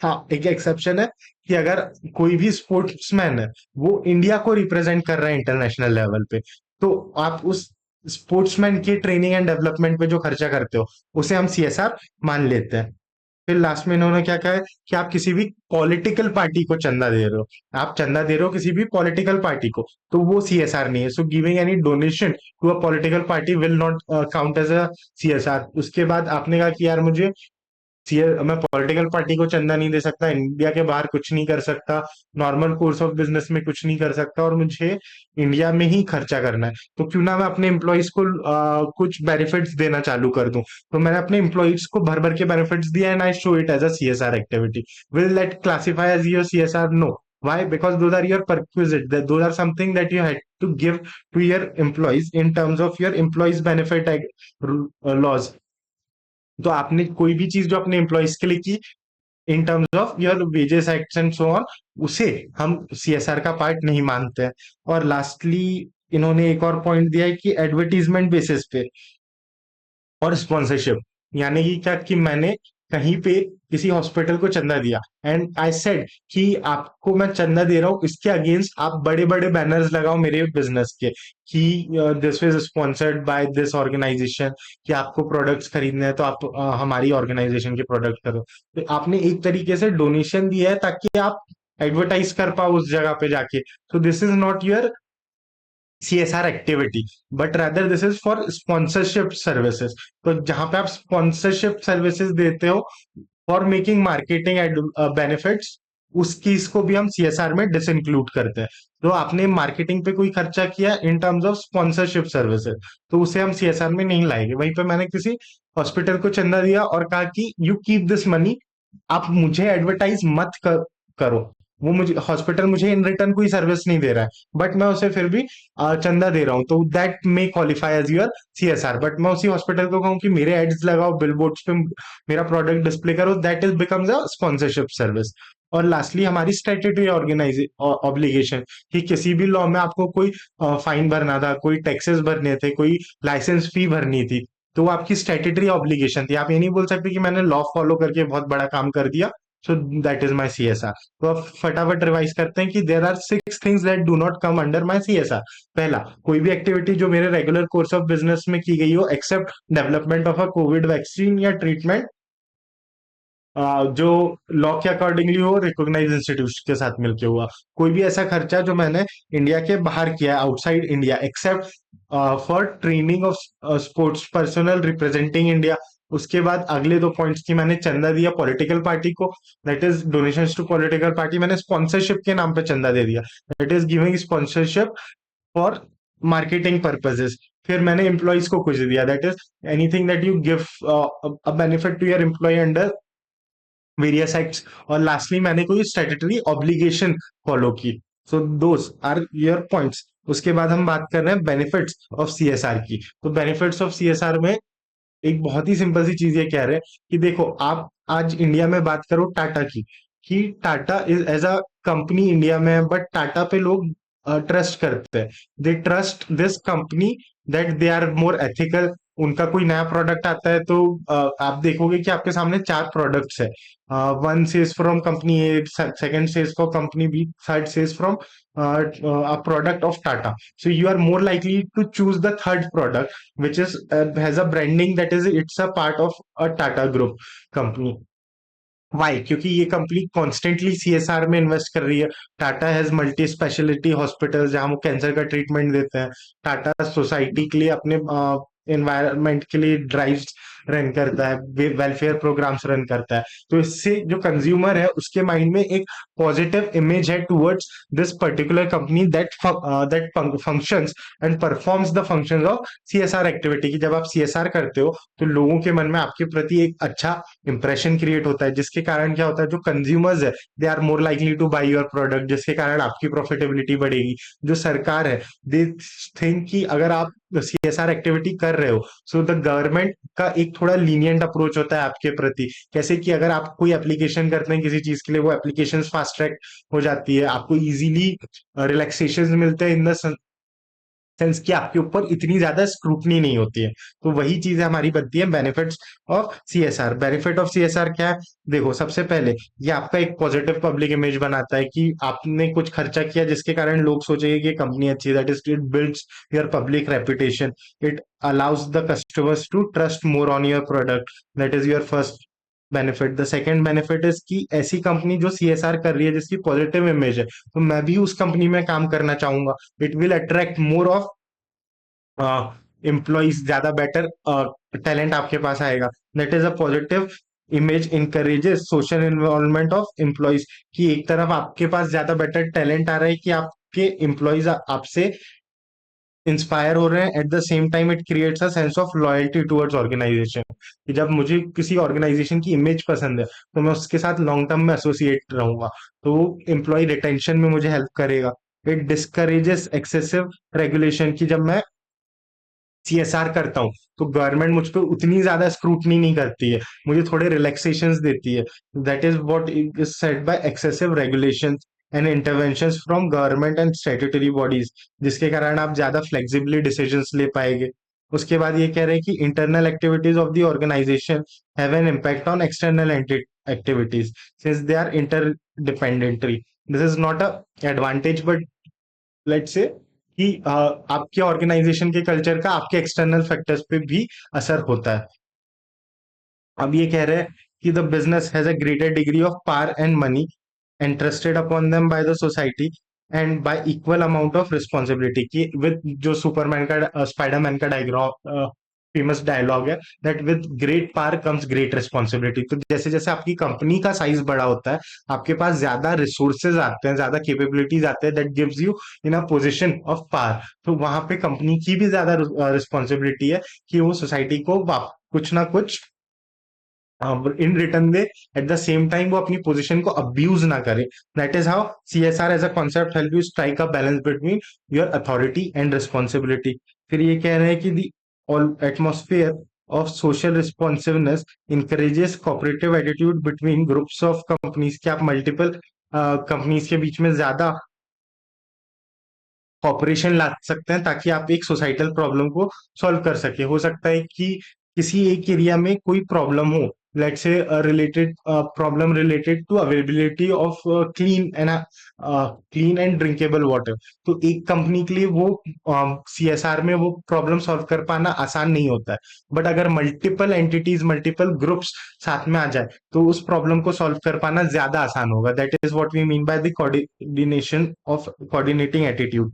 हाँ, एक एक्सेप्शन है कि अगर कोई भी स्पोर्ट्समैन है, वो इंडिया को रिप्रेजेंट कर रहा है इंटरनेशनल लेवल पे, तो आप उस स्पोर्ट्समैन की ट्रेनिंग एंड डेवलपमेंट पे जो खर्चा करते हो, उसे हम सीएसआर मान लेते हैं। फिर लास्ट में इन्होंने क्या कहा है कि आप किसी भी पॉलिटिकल पार्टी को चंदा दे रहे हो, आप चंदा दे रहे हो किसी भी पॉलिटिकल पार्टी को, तो वो सीएसआर नहीं है। So giving any donation to a political party will not count as a CSR. उसके बाद आपने कहा कि यार मुझे मैं पॉलिटिकल पार्टी को चंदा नहीं दे सकता, इंडिया के बाहर कुछ नहीं कर सकता, नॉर्मल कोर्स ऑफ बिजनेस में कुछ नहीं कर सकता, और मुझे इंडिया में ही खर्चा करना है, तो क्यों ना मैं अपने एम्प्लॉयज को कुछ बेनिफिट्स देना चालू कर दूं। तो मैंने अपने एम्प्लॉयज को भर भर के बेनिफिट्स दिया, and I show it as a CSR activity. Will that classify as your CSR? No. Why? Because those are your perquisite. Those are something that you had to give to your employees in terms of your employees benefit laws. तो आपने कोई भी चीज जो अपने एम्प्लॉयज के लिए की इन terms of your wages acts and so on, उसे हम सीएसआर का पार्ट नहीं मानते हैं। और लास्टली इन्होंने एक और पॉइंट दिया है कि एडवर्टीजमेंट बेसिस पे और स्पॉन्सरशिप, यानी कि क्या कि मैंने कहीं पे किसी हॉस्पिटल को चंदा दिया, एंड आई सेड कि आपको मैं चंदा दे रहा हूँ, इसके अगेंस्ट आप बड़े बड़े बैनर्स लगाओ मेरे बिजनेस के कि this is sponsored by this organisation, कि आपको प्रोडक्ट्स खरीदने हैं तो आप हमारी ऑर्गेनाइजेशन के प्रोडक्ट करो। तो आपने एक तरीके से डोनेशन दिया है ताकि आप एडवर्टाइज कर पाओ उस जगह पे जाके। तो this is not your CSR activity, but rather this is for sponsorship services. तो जहां पे आप स्पॉन्सरशिप सर्विसेज देते हो फॉर मेकिंग मार्केटिंग बेनिफिट्स, उस चीज को भी हम सीएसआर में डिसइंक्लूड करते हैं। तो आपने मार्केटिंग पे कोई खर्चा किया इन टर्म्स ऑफ स्पॉन्सरशिप सर्विसेज, तो उसे हम सीएसआर में नहीं लाएंगे। वहीं पे मैंने किसी हॉस्पिटल को चंदा दिया और कहा कि यू कीप दिस मनी, आप मुझे एडवर्टाइज मत करो। वो मुझे हॉस्पिटल मुझे इन रिटर्न कोई सर्विस नहीं दे रहा है, बट मैं उसे फिर भी चंदा दे रहा हूँ, तो that may qualify as your CSR. But मैं उसी हॉस्पिटल को कहूँ कि मेरे एड्स लगाओ, बिलबोर्ड्स पे मेरा प्रोडक्ट डिस्प्ले करो, that is becomes a sponsorship service. और लास्टली हमारी स्टैट्यूटरी ऑर्गेनाइज ऑब्लिगेशन, कि किसी भी लॉ में आपको कोई फाइन भरना था, कोई टैक्सेस भरने थे, कोई लाइसेंस फी भरनी थी, तो वो आपकी स्टैट्यूटरी ऑब्लिगेशन थी। आप ये नहीं बोल सकते कि मैंने लॉ फॉलो करके बहुत बड़ा काम कर दिया, so that is my CSR. तो अब फटाफट रिवाइज करते हैं कि there are 6 things that do not come under my CSR. पहला, कोई भी एक्टिविटी जो मेरे रेगुलर कोर्स ऑफ बिजनेस में की गई हो except development of a COVID vaccine या ट्रीटमेंट, जो लॉ के अकॉर्डिंगली हो, रिकॉग्नाइज इंस्टीट्यूट के साथ मिलकर हुआ। कोई भी ऐसा खर्चा जो मैंने इंडिया के बाहर किया outside India, except for training of sports personal representing India. उसके बाद अगले दो पॉइंट्स की, मैंने चंदा दिया पॉलिटिकल पार्टी को, that is donation to political party. मैंने स्पॉन्सरशिप के नाम पे चंदा दे दिया, that is giving sponsorship for marketing purposes. फिर मैंने एम्प्लॉयज को कुछ दिया, that is anything that you give a benefit to your employee under various acts. और लास्टली मैंने कोई स्टैट्यूटरी ऑब्लिगेशन फॉलो की। सो दोस आर योर पॉइंट्स। उसके बाद हम बात कर रहे हैं बेनिफिट्स ऑफ सीएसआर की। तो बेनिफिट्स ऑफ सीएसआर में एक बहुत ही सिंपल सी चीज ये कह रहे हैं कि देखो, आप आज इंडिया में बात करो टाटा की, कि Tata is as a company India में है, बट टाटा पे लोग ट्रस्ट करते हैं, they trust this company that they are more ethical, उनका कोई नया प्रोडक्ट आता है तो आप देखोगे कि आपके सामने चार प्रोडक्ट्स है। One says from company A, second says for company B, third says from a product of Tata. So you are more likely to choose the third product, which is has a branding that is it's a part of a Tata Group company. Why? क्योंकि ये कंपनी कॉन्स्टेंटली सीएसआर में इन्वेस्ट कर रही है। Tata has multi specialty hospital जहां वो कैंसर का ट्रीटमेंट देते हैं। टाटा सोसाइटी के लिए अपने एनवायरनमेंट के लिए ड्राइव्स रन करता है, वेलफेयर प्रोग्राम्स रन करता है। तो इससे जो कंज्यूमर है उसके माइंड में एक पॉजिटिव इमेज है towards this particular company that functions and performs the functions of CSR activity. की जब आप सीएसआर करते हो तो लोगों के मन में आपके प्रति एक अच्छा इंप्रेशन क्रिएट होता है, जिसके कारण क्या होता है, जो कंज्यूमर्स है they are more likely to buy your product, जिसके कारण आपकी प्रॉफिटेबिलिटी बढ़ेगी। जो सरकार है दे थिंक कि अगर आप सीएसआर एक्टिविटी कर रहे हो, सो द गवर्नमेंट का एक थोड़ा लीनियंट अप्रोच होता है आपके प्रति। कैसे कि अगर आप कोई एप्लीकेशन करते हैं किसी चीज के लिए, वो एप्लीकेशन फास्ट ट्रैक हो जाती है, आपको इजीली रिलैक्सेशन मिलते हैं इन द सेंस कि आपके ऊपर इतनी ज्यादा स्क्रूटनी नहीं होती है। तो वही चीजें हमारी बनती है benefits of CSR. Benefit of CSR क्या है? देखो, सबसे पहले ये आपका एक पॉजिटिव पब्लिक इमेज बनाता है कि आपने कुछ खर्चा किया जिसके कारण लोग सोचेंगे कि कंपनी अच्छी है, that is it builds your public reputation. It allows the customers to trust more on your product, that is your first benefit. The second benefit is कि ऐसी कंपनी जो सीएसआर कर रही है जिसकी पॉजिटिव इमेज है, तो मैं भी उस कंपनी में काम करना चाहूंगा। It will attract more of employees, ज्यादा बेटर टैलेंट आपके पास आएगा। That is a positive image encourages social involvement of employees. कि एक तरफ आपके पास ज्यादा बेटर टैलेंट आ रहा है कि आपके एम्प्लॉइज आपसे इंस्पायर हो रहे हैं, at the same time it creates a sense of loyalty towards organisation. कि जब मुझे किसी ऑर्गेनाइजेशन की इमेज पसंद है तो मैं उसके साथ लॉन्ग टर्म में एसोसिएट रहूंगा, तो एम्प्लॉय रिटेंशन में मुझे हेल्प करेगा। It discourages excessive regulation. की जब मैं सीएसआर करता हूँ तो गवर्नमेंट मुझ पर उतनी ज्यादा स्क्रूटनी नहीं करती है, मुझे थोड़े रिलैक्सेशंस देती है। That is what is said bye excessive regulation and interventions from government and statutory bodies, जिसके कारण आप ज्यादा फ्लेक्सिबली डिसीजंस ले पाएंगे। उसके बाद ये कह रहे हैं कि internal activities of the organisation have an impact on external activities since they are interdependently. This is not a advantage, but let's say कि आपके ऑर्गेनाइजेशन के कल्चर का आपके एक्सटर्नल फैक्टर्स पे भी असर होता है। अब ये कह रहे हैं कि the business has a greater degree of power and money entrusted upon them by the society and by equal amount of responsibility। कि विद जो सुपरमैन का स्पाइडरमैन का डायग्राम फेमस डायलॉग है, that with great power comes great responsibility. तो जैसे जैसे आपकी कंपनी का साइज बड़ा होता है, आपके पास ज्यादा रिसोर्सेज आते हैं, ज्यादा कैपेबिलिटीज आते हैं, that gives you in a position of power. तो वहां पे कंपनी की भी ज्यादा रिस्पॉन्सिबिलिटी है कि वो सोसाइटी को कुछ ना कुछ इन रिटर्न दे। एट द सेम टाइम वो अपनी पोजीशन को अब्यूज ना करे। That is how CSR as a concept help you strike a balance between your authority and responsibility. फिर ये कह रहे हैं कि the all atmosphere of social responsiveness encourages cooperative attitude between groups of companies. कि आप मल्टीपल कंपनीज के बीच में ज्यादा कॉपरेशन ला सकते हैं ताकि आप एक सोसाइटल प्रॉब्लम को सॉल्व कर सके। हो सकता है कि किसी एक एरिया में कोई प्रॉब्लम हो, let's say related problem related to availability of clean and drinkable water. तो एक कंपनी के लिए वो सीएसआर में वो प्रॉब्लम सॉल्व कर पाना आसान नहीं होता है। बट अगर मल्टीपल एंटिटीज, मल्टीपल ग्रुप्स साथ में आ जाए तो उस प्रॉब्लम को सॉल्व कर पाना ज्यादा आसान होगा। That is what we mean by the coordination of coordinating attitude.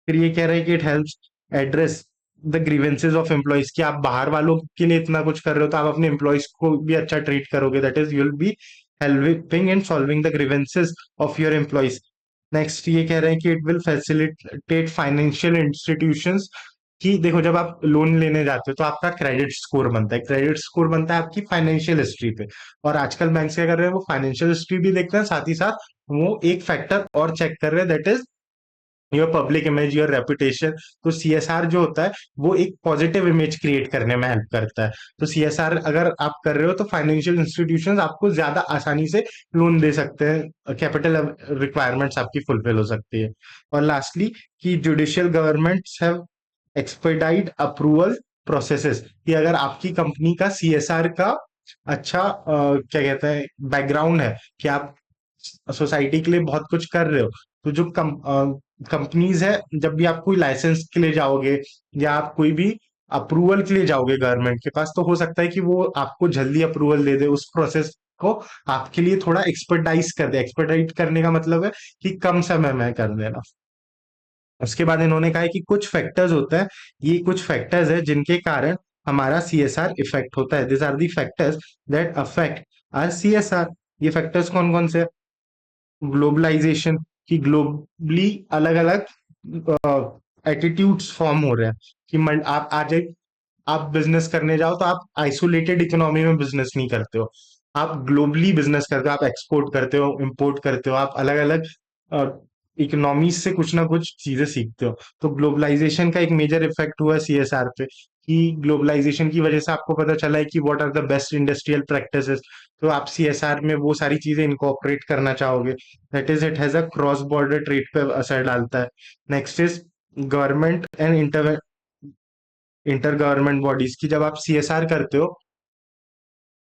फिर ये कह रहे हैं कि it helps address the grievances of employees. कि आप बाहर वालों के लिए इतना कुछ कर रहे हो तो आप अपने एम्प्लॉयज को भी अच्छा ट्रीट करोगे। That is you will be helping in solving the grievances of your employees. Next ये कह रहे हैं कि it will facilitate financial institutions. कि देखो, जब आप लोन लेने जाते हो तो आपका क्रेडिट स्कोर बनता है, क्रेडिट स्कोर बनता है आपकी फाइनेंशियल हिस्ट्री पे। और आजकल बैंक क्या कर रहे हैं, वो फाइनेंशियल हिस्ट्री भी देखते हैं, साथ ही साथ वो एक फैक्टर और चेक कर रहे हैं, that is your public image, your reputation. तो सीएसआर जो होता है वो एक पॉजिटिव इमेज क्रिएट करने में हेल्प करता है। तो सीएसआर अगर आप कर रहे हो तो फाइनेंशियल इंस्टीट्यूशंस आपको ज्यादा आसानी से लोन दे सकते हैं, कैपिटल रिक्वायरमेंट्स आपकी फुलफिल हो सकती है। और लास्टली कि judicial governments have expedite approval processes, कि अगर आपकी कंपनी का सीएसआर का अच्छा क्या कहते हैं बैकग्राउंड है, कि आप सोसाइटी के लिए बहुत कुछ कर रहे हो, तो जो कंपनीज है, जब भी आप कोई लाइसेंस के लिए जाओगे या आप कोई भी अप्रूवल के लिए जाओगे गवर्नमेंट के पास, तो हो सकता है कि वो आपको जल्दी अप्रूवल दे दे, उस प्रोसेस को आपके लिए थोड़ा एक्सपर्टाइज कर दे। एक्सपर्टाइज करने का मतलब है कि कम समय में कर देना। उसके बाद इन्होंने कहा है कि कुछ फैक्टर्स होते हैं, ये कुछ फैक्टर्स है जिनके कारण हमारा सीएसआर इफेक्ट होता है। This are the factors that affect our CSR. ये फैक्टर्स कौन कौन से? ग्लोबलाइजेशन, की ग्लोबली अलग अलग एटीट्यूड्स फॉर्म हो रहे हैं, कि आप आज एक आप बिजनेस करने जाओ तो आप आइसोलेटेड इकोनॉमी में बिजनेस नहीं करते हो, आप ग्लोबली बिजनेस करते हो, आप एक्सपोर्ट करते हो, इंपोर्ट करते हो, आप अलग अलग इकोनॉमी से कुछ ना कुछ चीजें सीखते हो। तो ग्लोबलाइजेशन का एक मेजर इफेक्ट हुआ है सीएसआर पे, कि ग्लोबलाइजेशन की वजह से आपको पता चला है कि what are the best industrial practices, तो आप सीएसआर में वो सारी चीजें इनकॉर्पोरेट करना चाहोगे। That is it has a cross border trade पे असर डालता है। Next is government and inter government bodies की, जब आप सीएसआर करते हो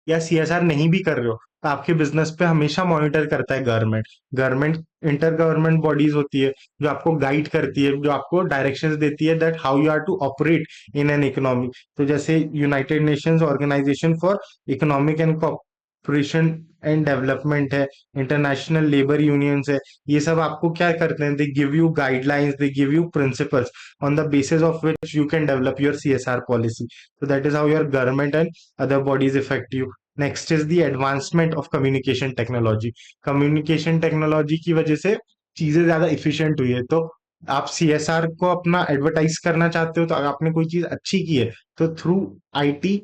या सीएसआर नहीं भी कर रहे हो, तो आपके बिजनेस पे हमेशा मॉनिटर करता है government. Government inter government bodies होती है जो आपको गाइड करती है, जो आपको डायरेक्शंस देती है that how you are to operate in an economy. तो जैसे United Nations organisation for economic and cooperation and development है, इंटरनेशनल लेबर यूनियंस है, ये सब आपको क्या करते हैं? They give you guidelines, they give you principles on the basis of which you can develop your CSR policy. So that is how your government and other bodies affect you. Next is the advancement of communication technology. Communication technology की वजह से चीजें ज्यादा efficient हुई है। तो आप सीएसआर को अपना एडवर्टाइज करना चाहते हो, तो अगर आपने कोई चीज अच्छी की है, तो थ्रू आईटी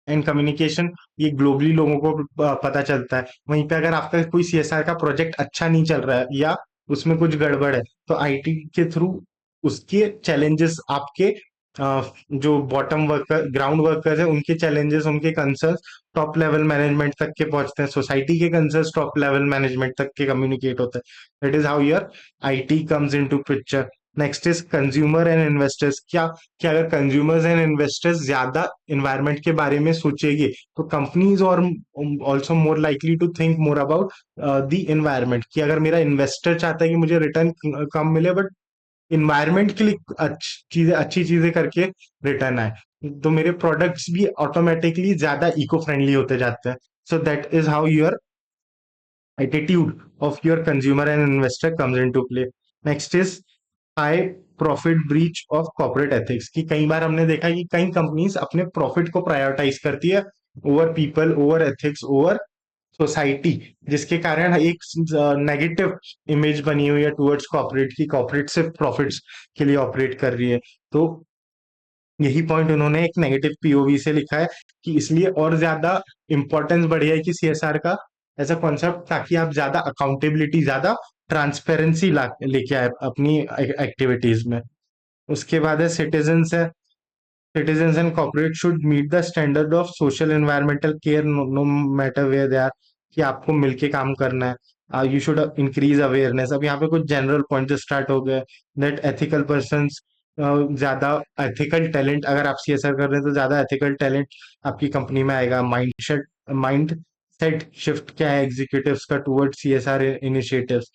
एंड कम्युनिकेशन ये ग्लोबली लोगों को पता चलता है। वहीं पे अगर आपका कोई सीएसआर का प्रोजेक्ट अच्छा नहीं चल रहा है या उसमें कुछ गड़बड़ है, तो आईटी के थ्रू उसके चैलेंजेस आपके जो बॉटम वर्कर ग्राउंड वर्कर्स है उनके चैलेंजेस, उनके कंसर्न्स टॉप लेवल मैनेजमेंट तक के पहुंचते हैं, सोसाइटी के कंसर्न्स टॉप लेवल मैनेजमेंट तक के कम्युनिकेट होते हैं। That is how your IT comes into picture. Next is consumer and investors. क्या अगर कंज्यूमर्स एंड इन्वेस्टर्स ज्यादा इन्वायरमेंट के बारे में सोचेंगे, तो companies are also more likely to think more about the environment, कि अगर मेरा इन्वेस्टर चाहता है कि मुझे रिटर्न कम मिले बट इन्वायरमेंट के लिए अच्छी चीजें करके रिटर्न आए, तो मेरे प्रोडक्ट्स भी ऑटोमेटिकली ज्यादा इको फ्रेंडली होते जाते हैं। सो that is how your attitude of your consumer and investor comes into play. Next is high profit breach of corporate ethics, कि कई बार हमने देखा है कि कई कंपनीज अपने प्रॉफिट को प्रायोरिटाइज करती है over people, over ethics, over society, जिसके कारण एक नेगेटिव इमेज बनी हुई है टुवर्ड्स कॉर्पोरेट, की कॉर्पोरेट सिर्फ प्रॉफिट्स के लिए ऑपरेट कर रही है। तो यही पॉइंट उन्होंने एक नेगेटिव पीओवी से लिखा है, कि इसलिए और ज्यादा इंपॉर्टेंस बढ़ी है कि सीएसआर का एज अ कॉन्सेप्ट, ताकि आप ज्यादा अकाउंटेबिलिटी, ज्यादा ट्रांसपेरेंसी लेके आए अपनी एक्टिविटीज में। उसके बाद है सिटीजन्स है। Citizens and corporate should meet the standard of social environmental care, no matter where they are, कि आपको मिलके काम करना है। You should increase awareness. अब यहाँ पे कुछ जनरल पॉइंट स्टार्ट हो गए, दैट एथिकल पर्संस, ज्यादा एथिकल टैलेंट, अगर आप सीएसआर कर रहे हैं तो ज्यादा एथिकल टैलेंट आपकी कंपनी में आएगा। माइंड सेट शिफ्ट क्या है एग्जीक्यूटिव्स का toward CSR initiatives.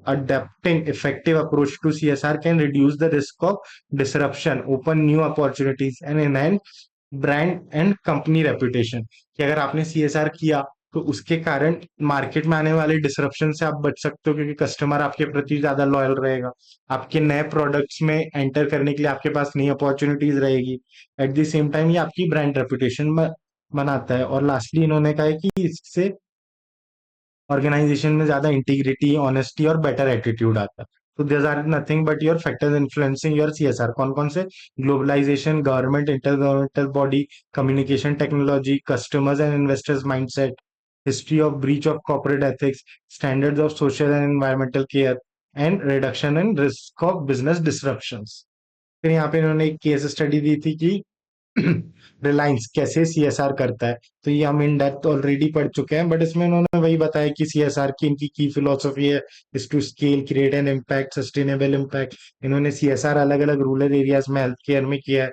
Adapting effective approach to CSR can reduce the risk of disruption, open new opportunities and enhance brand and company reputation, कि अगर आपने सीएसआर किया तो उसके कारण मार्केट में आने वाले डिसरप्शन से आप बच सकते हो, क्योंकि कस्टमर आपके प्रति ज्यादा लॉयल रहेगा, आपके नए प्रोडक्ट्स में एंटर करने के लिए आपके पास नई अपॉर्चुनिटीज रहेगी। एट द सेम टाइम ये आपकी ब्रांड रेपुटेशन बनाता है। और लास्टली इन्होंने कहा है कि इससे ऑर्गेनाइजेशन में ज्यादा इंटीग्रिटी, ऑनेस्टी और बेटर एटीट्यूड आता है। तो this are nothing but your factors influencing your CSR. कौन कौन से? Globalisation, government, inter governmental body, communication technology, customers and investors mindset, history of breach of corporate ethics, standards of social and environmental care and reduction in risk of business disruptions. फिर यहाँ पे इन्होंने एक केस स्टडी दी थी कि रिलायंस कैसे सीएसआर करता है। तो ये हम इन डेप्थ ऑलरेडी पढ़ चुके हैं, बट इसमें इन्होंने वही बताया कि सीएसआर की इनकी की फिलोसफी है is to scale, create an impact, sustainable impact. इन्होंने सीएसआर अलग अलग रूरल एरियाज में, हेल्थ केयर में किया है,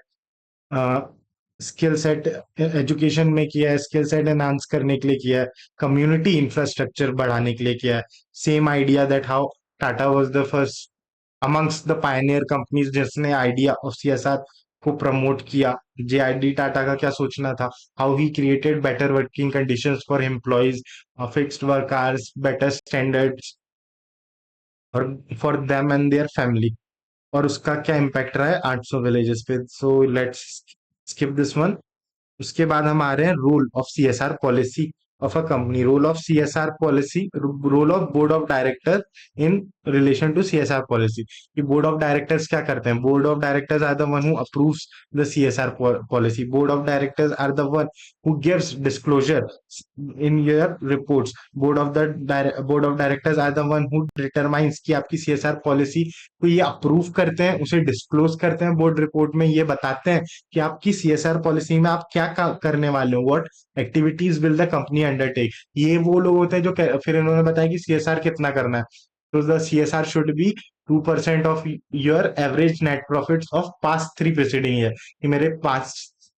स्किल सेट एजुकेशन में किया है, स्किल सेट एनहांस करने के लिए किया है, कम्युनिटी इंफ्रास्ट्रक्चर बढ़ाने के लिए किया है। Same idea that how Tata was the first amongst the pioneer companies जिसने आइडिया ऑफ सीएसआर को प्रमोट किया। जेआईडी टाटा का क्या सोचना था, how he created better working conditions for employees, fixed work hours, better standards और for them and their family, और उसका क्या इम्पैक्ट रहा है 800 विलेजेस पे। So let's skip this one. उसके बाद हम आ रहे हैं role of CSR policy of a company. Role of CSR policy, role of board of director in relation to CSR policy. कि बोर्ड ऑफ डायरेक्टर्स क्या करते हैं? Board of directors are the one who approves the CSR policy. Board of directors are the one who gives disclosure in your reports. Board of directors are the one who determines कि आपकी सीएसआर पॉलिसी को ये अप्रूव करते हैं, उसे डिस्क्लोज करते हैं बोर्ड रिपोर्ट में, ये बताते हैं कि आपकी सीएसआर पॉलिसी में आप क्या करने वाले हो, what activities will the company undertake. ये वो लोग होते हैं जो फिर इन्होंने बताया कि सीएसआर कितना करना है। तो the CSR should be 2% of your average net profits of past 3 preceding year. कि मेरे पास्ट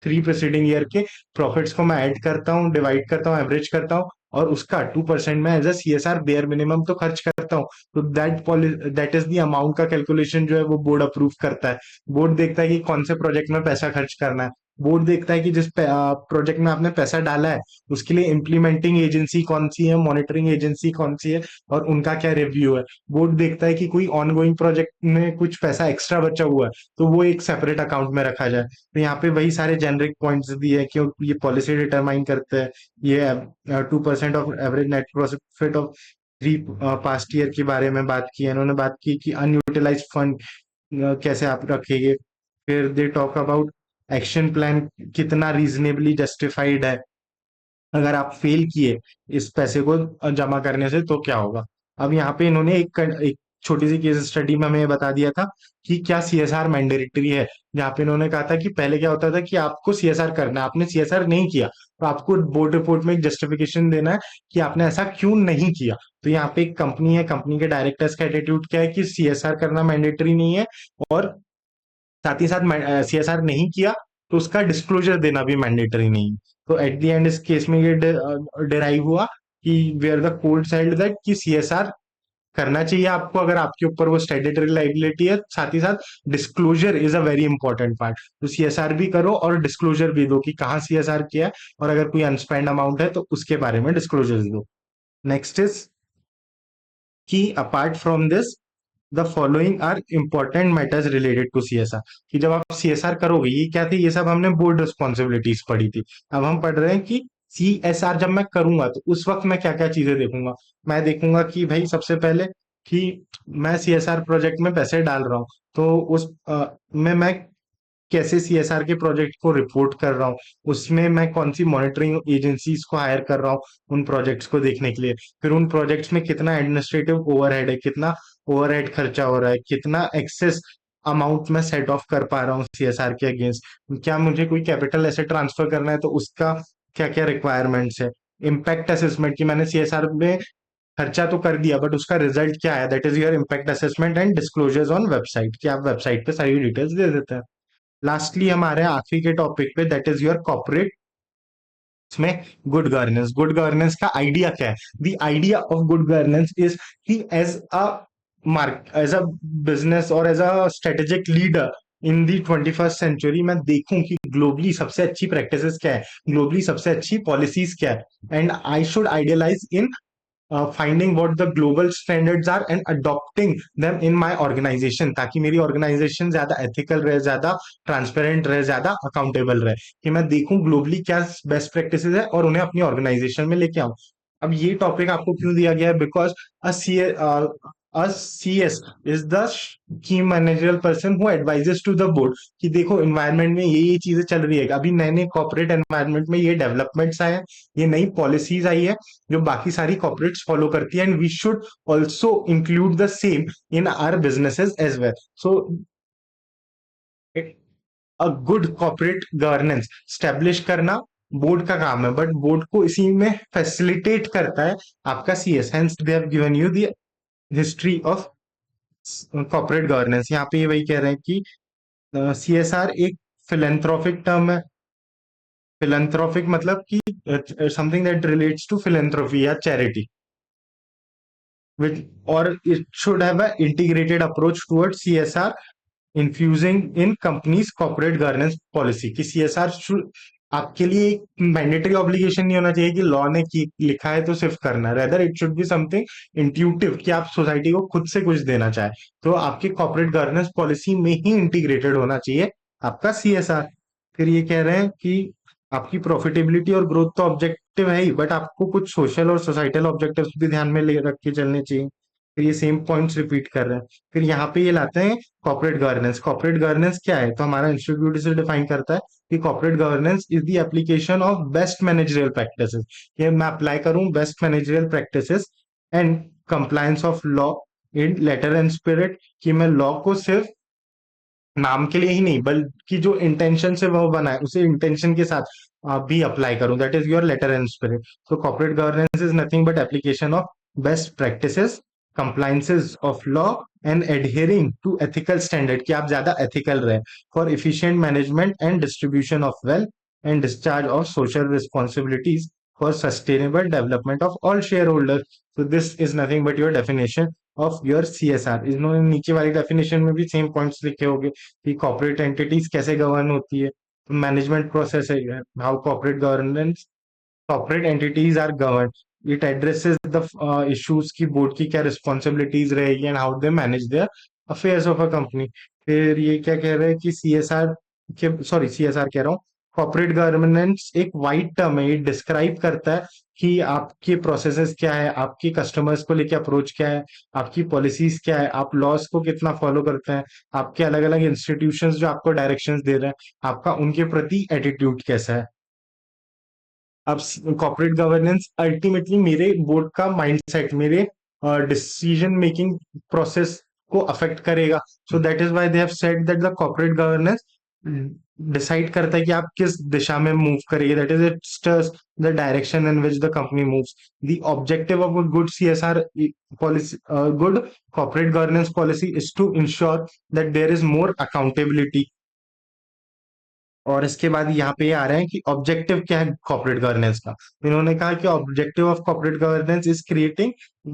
3 प्रीसीडिंग ईयर के प्रॉफिट्स को मैं ऐड करता हूँ, डिवाइड करता हूँ, एवरेज करता हूँ, और उसका 2% में as a CSR bare minimum तो खर्च करता हूँ। तो दैट इज द अमाउंट का कैलकुलेशन जो है वो बोर्ड अप्रूव करता है। बोर्ड देखता है कि कौन से प्रोजेक्ट में पैसा खर्च करना है। बोर्ड देखता है कि जिस प्रोजेक्ट में आपने पैसा डाला है उसके लिए इम्प्लीमेंटिंग एजेंसी कौन सी है, मॉनिटरिंग एजेंसी कौन सी है, और उनका क्या रिव्यू है। बोर्ड देखता है कि कोई ऑनगोइंग प्रोजेक्ट में कुछ पैसा एक्स्ट्रा बचा हुआ है तो वो एक सेपरेट अकाउंट में रखा जाए। तो यहाँ पे वही सारे जेनरिक पॉइंट्स दिए हैं कि ये पॉलिसी डिटरमाइन करते हैं। ये 2% of average net profit of 3 past year के बारे में बात की है। इन्होंने बात की कि अनयूटिलाइज फंड कैसे आप रखेंगे। फिर they talk about action plan कितना रीजनेबली जस्टिफाइड है, अगर आप फेल किए इस पैसे को जमा करने से तो क्या होगा। अब यहाँ पे इन्होंने एक छोटी सी केस स्टडी में हमें ये बता दिया था कि क्या सीएसआर मैंडेटरी है। जहाँ पे इन्होंने कहा था कि पहले क्या होता था कि आपको सीएसआर करना है, आपने सीएसआर नहीं किया तो आपको बोर्ड रिपोर्ट में एक जस्टिफिकेशन देना है कि आपने ऐसा क्यों नहीं किया। तो यहाँ पे एक कंपनी है, कंपनी के डायरेक्टर्स का एटीट्यूड क्या है कि सीएसआर करना मैंडेटरी नहीं है, और साथ ही साथ सीएसआर नहीं किया तो उसका डिस्क्लोजर देना भी मैंडेटरी नहीं है। तो एट द एंड इस केस में ये डिराइव हुआ कि where the court sealed that कि सीएसआर करना चाहिए आपको अगर आपके ऊपर वो स्टैट्यूटरी लाइबिलिटी है। साथ ही साथ disclosure is a very important part. तो सीएसआर भी करो और डिस्क्लोजर भी दो कि कहाँ सीएसआर किया है, और अगर कोई अनस्पेंड अमाउंट है तो उसके बारे में डिस्क्लोजर दो। नेक्स्ट इज कि apart from this the following are important matters related to CSR. कि जब आप सीएसआर करोगे, ये क्या थी, ये सब हमने बोर्ड रिस्पॉन्सिबिलिटीज पढ़ी थी। अब हम पढ़ रहे हैं कि सीएसआर जब मैं करूंगा तो उस वक्त मैं क्या क्या चीजें देखूंगा। मैं देखूंगा कि भाई सबसे पहले कि मैं सीएसआर प्रोजेक्ट में पैसे डाल रहा हूँ तो उस में मैं कैसे सीएसआर के प्रोजेक्ट को रिपोर्ट कर रहा हूँ, उसमें मैं कौन सी मॉनिटरिंग एजेंसीज को हायर कर रहा हूँ उन प्रोजेक्ट्स को देखने के लिए। फिर उन प्रोजेक्ट्स में कितना एडमिनिस्ट्रेटिव ओवरहेड है, कितना ओवरहेड खर्चा हो रहा है, कितना एक्सेस अमाउंट मैं सेट ऑफ कर पा रहा हूँ सीएसआर के अगेंस्ट, क्या मुझे कोई कैपिटल ऐसे ट्रांसफर करना है तो उसका क्या क्या रिक्वायरमेंट्स है। इम्पैक्ट असेसमेंट, की मैंने सीएसआर में खर्चा तो कर दिया बट उसका रिजल्ट क्या है, that is your impact assessment and disclosures on website, कि आप वेबसाइट पे सारी डिटेल्स दे देते हैं। लास्टली हमारे आखिरी के टॉपिक पे, दैट इज योर कॉर्पोरेट में गुड गवर्नेंस। गुड गवर्नेंस का आइडिया क्या है? The idea of good governance is कि एज अ बिजनेस और as a strategic leader in the 21st century मैं देखूं कि ग्लोबली सबसे अच्छी प्रैक्टिसेस क्या है, ग्लोबली सबसे अच्छी पॉलिसीज क्या है, and I should idealise in finding what the global standards are and adopting them in my organization, ताकि मेरी ऑर्गेनाइजेशन ज्यादा एथिकल रहे, ज्यादा ट्रांसपेरेंट रहे, ज्यादा अकाउंटेबल रहे। कि मैं देखूं ग्लोबली क्या बेस्ट प्रैक्टिसेस है और उन्हें अपनी ऑर्गेनाइजेशन में लेके आऊं। अब ये टॉपिक आपको क्यों दिया गया है? Because a CS is the key managerial person who advises to the board कि देखो इन्वायरमेंट में ये चीजें चल रही है, अभी नए नए कॉर्पोरेट एनवायरमेंट में ये डेवलपमेंट्स आए हैं, ये नई पॉलिसीज आई है जो बाकी सारी कॉर्पोरेट्स फॉलो करती है, and we should also include the same in our businesses as well. So a good corporate governance establish करना बोर्ड का काम है, बट बोर्ड को इसी में फैसिलिटेट करता है आपका CS. Hence they have given you the history of corporate governance. यहाँ पे ये वही कह रहे हैं कि सीएसआर एक फिलेंथ्रोपिक टर्म है। फिलेंथ्रोपिक मतलब कि something that relates to philanthropy या charity, which or it should have an integrated approach towards CSR, infusing in companies corporate governance policy। कि CSR आपके लिए एक मैंडेटरी ऑब्लिगेशन नहीं होना चाहिए कि लॉ ने की लिखा है तो सिर्फ करना है, rather it should be something intuitive कि आप सोसाइटी को खुद से कुछ देना चाहे, तो आपकी कॉर्पोरेट गवर्नेंस पॉलिसी में ही इंटीग्रेटेड होना चाहिए आपका CSR। फिर ये कह रहे हैं कि आपकी प्रॉफिटेबिलिटी और ग्रोथ तो ऑब्जेक्टिव है ही, बट आपको कुछ सोशल और सोसाइटल ऑब्जेक्टिव्स भी ध्यान में ले रख के चलने चाहिए। फिर ये सेम पॉइंट्स रिपीट कर रहे हैं। फिर यहाँ पे ये लाते हैं कॉर्पोरेट गवर्नेंस। कॉर्पोरेट गवर्नेंस क्या है, तो हमारा इंस्टीट्यूट इसे डिफाइन करता है कि corporate governance is the application of best managerial practices. ये मैं अप्लाई करूं best managerial practices and compliance of law in letter and spirit, कि मैं लॉ को सिर्फ नाम के लिए ही नहीं बल्कि जो इंटेंशन से वो बना है उसे इंटेंशन के साथ आप भी अप्लाई करूं, that is your letter and spirit. So corporate governance is nothing but application of best practices, compliances of law and adhering to ethical standard, कि आप ज्यादा ethical रहे for efficient management and distribution of wealth and discharge of social responsibilities for sustainable development of all shareholders। So this is nothing but your definition of your CSR। इन्होंने नीचे वाली डेफिनेशन में भी सेम पॉइंट्स लिखे होंगे कि कॉर्पोरेट एंटिटीज कैसे गवर्न होती है, मैनेजमेंट प्रोसेस है, how corporate governance corporate entities are governed। It addresses the issues की बोर्ड की क्या रिस्पॉन्सिबिलिटीज रहेगी and how they manage there affairs of a company. फिर ये क्या कह रहे हैं कि CSR के, सॉरी CSR कह रहा हूँ, कॉर्पोरेट गवर्नेंस एक वाइड टर्म है, ये डिस्क्राइब करता है कि आपके प्रोसेसेस क्या है, आपके कस्टमर्स को लेके अप्रोच क्या है, आपकी पॉलिसीज क्या है, आप लॉस को कितना फॉलो करते हैं, आपके अलग अलग इंस्टीट्यूशंस जो आपको डायरेक्शंस दे रहे हैं आपका उनके प्रति एटीट्यूड कैसा है। अब कॉर्पोरेट गवर्नेंस अल्टीमेटली मेरे बोर्ड का माइंडसेट, मेरे डिसीजन मेकिंग प्रोसेस को अफेक्ट करेगा। So that is why they have said that the corporate governance decide करता है कि आप किस दिशा में मूव करेंगे, that is it steers the direction in which the company moves. The objective of a good CSR policy, good corporate governance policy is to ensure that there is more accountability. और इसके बाद यहाँ पे ये आ रहे हैं कि ऑब्जेक्टिव क्या है कॉर्पोरेट गवर्नेंस का। तो इन्होंने कहा कि objective of corporate governance is creating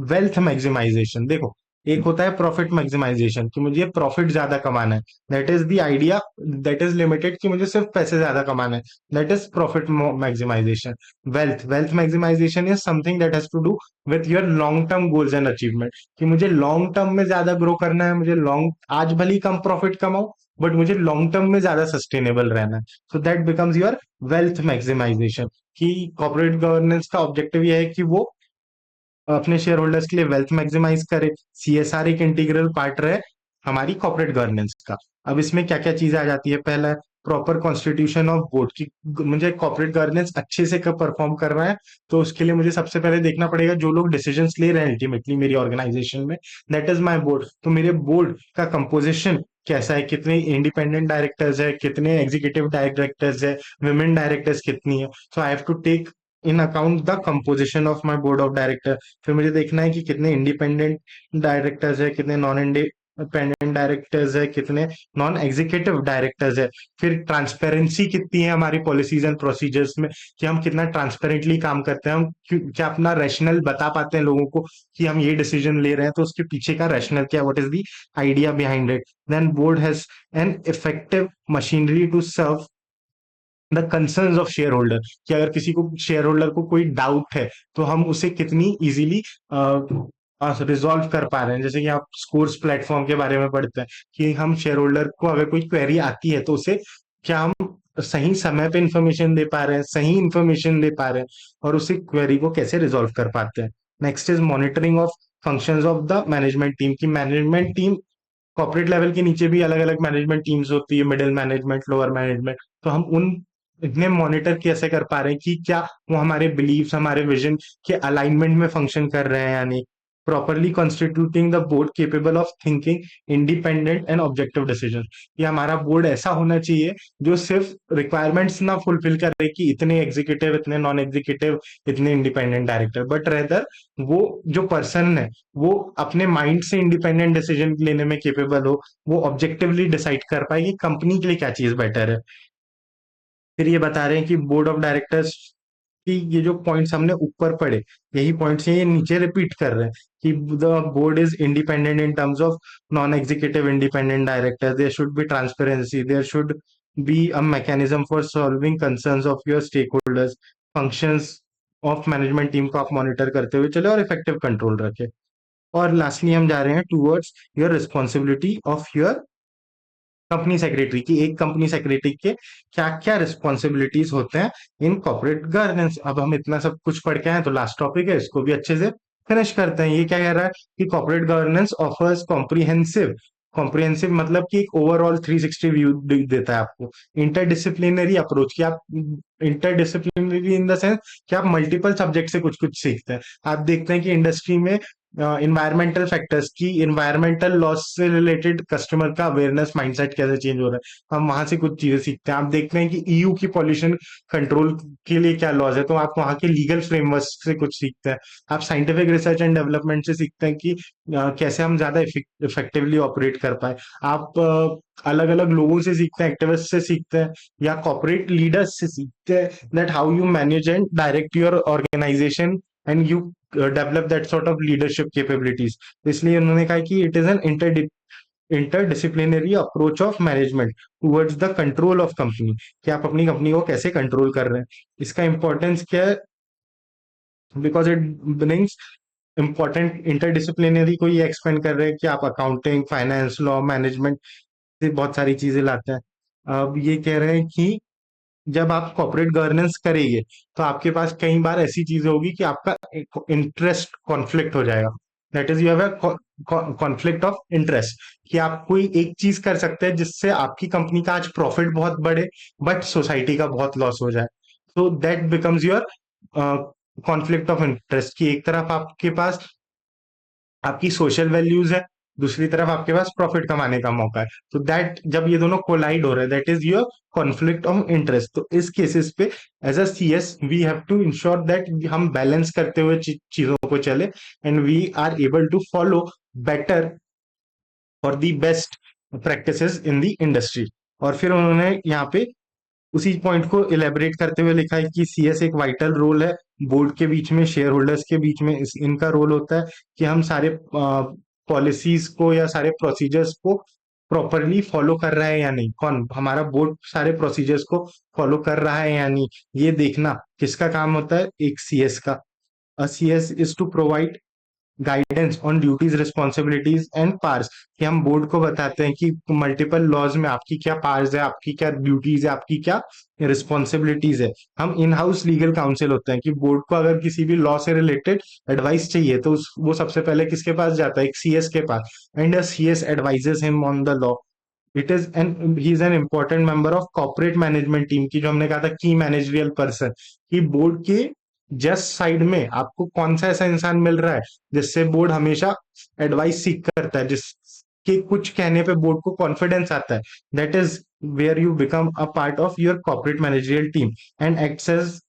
wealth maximisation. देखो, एक होता है प्रॉफिट मैक्सिमाइजेशन कि मुझे प्रॉफिट ज्यादा कमाना है, that is the idea, that is limited कि मुझे सिर्फ पैसे ज्यादा कमाना है, that is profit maximisation. Wealth maximisation is something that has to do with your long term goals and achievement, कि मुझे लॉन्ग टर्म में ज्यादा ग्रो करना है, मुझे लॉन्ग आज भले ही कम प्रॉफिट कमाऊं बट मुझे लॉन्ग टर्म में ज्यादा सस्टेनेबल रहना है। So that becomes your wealth maximisation. कि कॉर्पोरेट गवर्नेंस का ऑब्जेक्टिव यह है कि वो अपने शेयर होल्डर्स के लिए वेल्थ मैक्सिमाइज करे। CSR एक इंटीग्रल पार्ट रहे हमारी कॉर्पोरेट गवर्नेंस का। अब इसमें क्या क्या चीजें आ जाती है, पहला प्रॉपर कॉन्स्टिट्यूशन ऑफ बोर्ड की, मुझे कॉर्पोरेट गवर्नेंस अच्छे से कब परफॉर्म कर रहा है, तो उसके लिए मुझे सबसे पहले देखना पड़ेगा जो लोग डिसीजंस ले रहे हैं अल्टीमेटली मेरी ऑर्गेनाइजेशन में, दैट इज माय बोर्ड। तो मेरे बोर्ड का कंपोजिशन कैसा है, कितने इंडिपेंडेंट डायरेक्टर्स है, कितने एग्जीक्यूटिव डायरेक्टर्स है, विमेन डायरेक्टर्स कितनी है। So I have to take in account the composition of my board of director. फिर मुझे देखना है कि कितने इंडिपेंडेंट डायरेक्टर्स है, कितने नॉन इंडिपेंडेंट डायरेक्टर्स है, कितने नॉन एग्जीक्यूटिव डायरेक्टर्स है। फिर ट्रांसपेरेंसी कितनी है हमारी पॉलिसीज एंड प्रोसीजर्स में, कि हम कितना ट्रांसपेरेंटली काम करते हैं, हम क्या अपना रैशनल बता पाते हैं लोगों को कि हम ये डिसीजन ले रहे हैं तो उसके पीछे का रैशनल क्या, what is the idea behind it. Then board has an effective machinery to serve the concerns of shareholder, कि अगर किसी को शेयर होल्डर को कोई डाउट है तो हम उसे कितनी इजीली रिजॉल्व कर पा रहे हैं। जैसे कि आप स्कोर्स प्लेटफॉर्म के बारे में पढ़ते हैं कि हम शेयर होल्डर को अगर कोई क्वेरी आती है तो उसे क्या हम सही समय पे इंफॉर्मेशन दे पा रहे हैं, सही इंफॉर्मेशन दे पा रहे हैं, और उसी क्वेरी को कैसे रिजॉल्व कर पाते हैं। Next is monitoring of functions of the management team, की मैनेजमेंट टीम कॉर्पोरेट लेवल के नीचे भी अलग अलग मैनेजमेंट टीम्स होती है, मिडिल मैनेजमेंट, लोअर मैनेजमेंट, तो हम उन इतने मॉनिटर कैसे कर पा रहे हैं कि क्या वो हमारे बिलीव्स, हमारे विजन के अलाइनमेंट में फंक्शन कर रहे हैं या नहीं। properly constituting the board capable of thinking independent and objective decisions। ये हमारा बोर्ड ऐसा होना चाहिए जो सिर्फ रिक्वायरमेंट्स ना फुलफिल करे कि इतने एग्जीक्यूटिव, इतने नॉन एग्जीक्यूटिव, इतने इंडिपेंडेंट डायरेक्टर, बट रेदर वो जो पर्सन है वो अपने माइंड से इंडिपेंडेंट डिसीजन लेने में केपेबल हो, वो ऑब्जेक्टिवली डिसाइड कर पाए कि कंपनी के लिए क्या चीज बेटर है। फिर ये बता रहे हैं कि बोर्ड ऑफ डायरेक्टर्स कि ये जो पॉइंट्स हमने ऊपर पढ़े, यही पॉइंट्स ये नीचे रिपीट कर रहे हैं कि the board is independent in terms of non executive independent director, there should be transparency, there should be a mechanism for solving concerns of your stakeholders, functions of management team को आप मॉनिटर करते हुए चले और इफेक्टिव कंट्रोल रखें। और लास्टली हम जा रहे हैं towards your responsibility of your company secretary की, एक कंपनी सेक्रेटरी के क्या क्या रिस्पॉन्सिबिलिटीज होते हैं इन कॉर्पोरेट गवर्नेंस। अब हम इतना सब कुछ पढ़ के आए तो लास्ट टॉपिक है, इसको भी अच्छे से फिनिश करते हैं। ये क्या कह रहा है कि corporate governance offers comprehensive, comprehensive मतलब कि एक ओवरऑल 360 व्यू देता है आपको, इंटरडिसिप्लिनरी अप्रोच की आप, इंटरडिसिप्लिनरी इन द सेंस कि आप मल्टीपल सब्जेक्ट से कुछ कुछ सीखते हैं। आप देखते हैं कि इंडस्ट्री में इन्वायरमेंटल फैक्टर्स की, इन्वायरमेंटल लॉस से रिलेटेड कस्टमर का अवेयरनेस माइंडसेट कैसे चेंज हो रहा है, हम वहां से कुछ चीजें सीखते हैं। आप देखते हैं कि ईयू की पॉल्यूशन कंट्रोल के लिए क्या लॉज है, तो आप वहां के लीगल फ्रेमवर्क से कुछ सीखते हैं। आप साइंटिफिक रिसर्च एंड डेवलपमेंट से सीखते हैं कि कैसे हम ज्यादा इफेक्टिवली ऑपरेट कर पाए। आप अलग अलग लोगों से सीखते हैं, एक्टिविस्ट से सीखते हैं, या कॉर्पोरेट लीडर्स से सीखते हैं that how you manage and direct your organisation and you develop that sort of leadership capabilities. इसलिए उन्होंने कहा कि it is an interdisciplinary approach of management towards the control of company, कि आप अपनी कंपनी को कैसे कंट्रोल कर रहे हैं। इसका इंपॉर्टेंस क्या है, because it brings important interdisciplinary को ये एक्सपेंड कर रहे हैं कि आप अकाउंटिंग, फाइनेंस, लॉ, मैनेजमेंट से बहुत सारी चीजें लाते हैं। अब ये कह रहे हैं कि जब आप कॉर्पोरेट गवर्नेंस करेंगे तो आपके पास कई बार ऐसी चीजें होगी कि आपका इंटरेस्ट कॉन्फ्लिक्ट हो जाएगा, that is you have a conflict of interest, कि आप कोई एक चीज कर सकते हैं जिससे आपकी कंपनी का आज प्रॉफिट बहुत बढ़े बट सोसाइटी का बहुत लॉस हो जाए। तो that becomes your conflict of interest, कि एक तरफ आपके पास आपकी सोशल वैल्यूज है, दूसरी तरफ आपके पास प्रॉफिट कमाने का मौका है। तो दैट जब ये दोनों कोलाइड हो रहे हैं, that is your conflict of interest. तो इस केसेस पे as a CS we have to ensure that हम बैलेंस करते हुए चीजों को चले and we are able to follow better और the best practices in the industry. और फिर उन्होंने यहाँ पे उसी पॉइंट को इलेबरेट करते हुए लिखा है कि सीएस एक वाइटल रोल है बोर्ड के बीच में, शेयर होल्डर्स के बीच में। इनका रोल होता है कि हम सारे पॉलिसीज को या सारे प्रोसीजर्स को प्रॉपरली फॉलो कर रहा है या नहीं, कौन हमारा बोर्ड सारे प्रोसीजर्स को फॉलो कर रहा है या नहीं, ये देखना किसका काम होता है, एक सीएस का। A CS is to provide guidance on duties, responsibilities and powers, कि हम बोर्ड को बताते हैं कि मल्टीपल लॉज में आपकी क्या पार्स है, आपकी क्या ड्यूटीज है, आपकी क्या रिस्पॉन्सिबिलिटीज है। हम इन हाउस लीगल काउंसिल होते हैं कि बोर्ड को अगर किसी भी लॉ से रिलेटेड एडवाइस चाहिए तो वो सबसे पहले किसके पास जाता है, एक सीएस के पास, and CS advises him on the law. It is an he is an important member of corporate management team की, जो हमने कहा था की मैनेजरियल पर्सन, कि बोर्ड के जस्ट साइड में आपको कौन सा ऐसा इंसान मिल रहा है जिससे बोर्ड हमेशा एडवाइस सीख करता है, जिसके कुछ कहने पे बोर्ड को कॉन्फिडेंस आता है। That is where you become a part of your corporate managerial team and acts as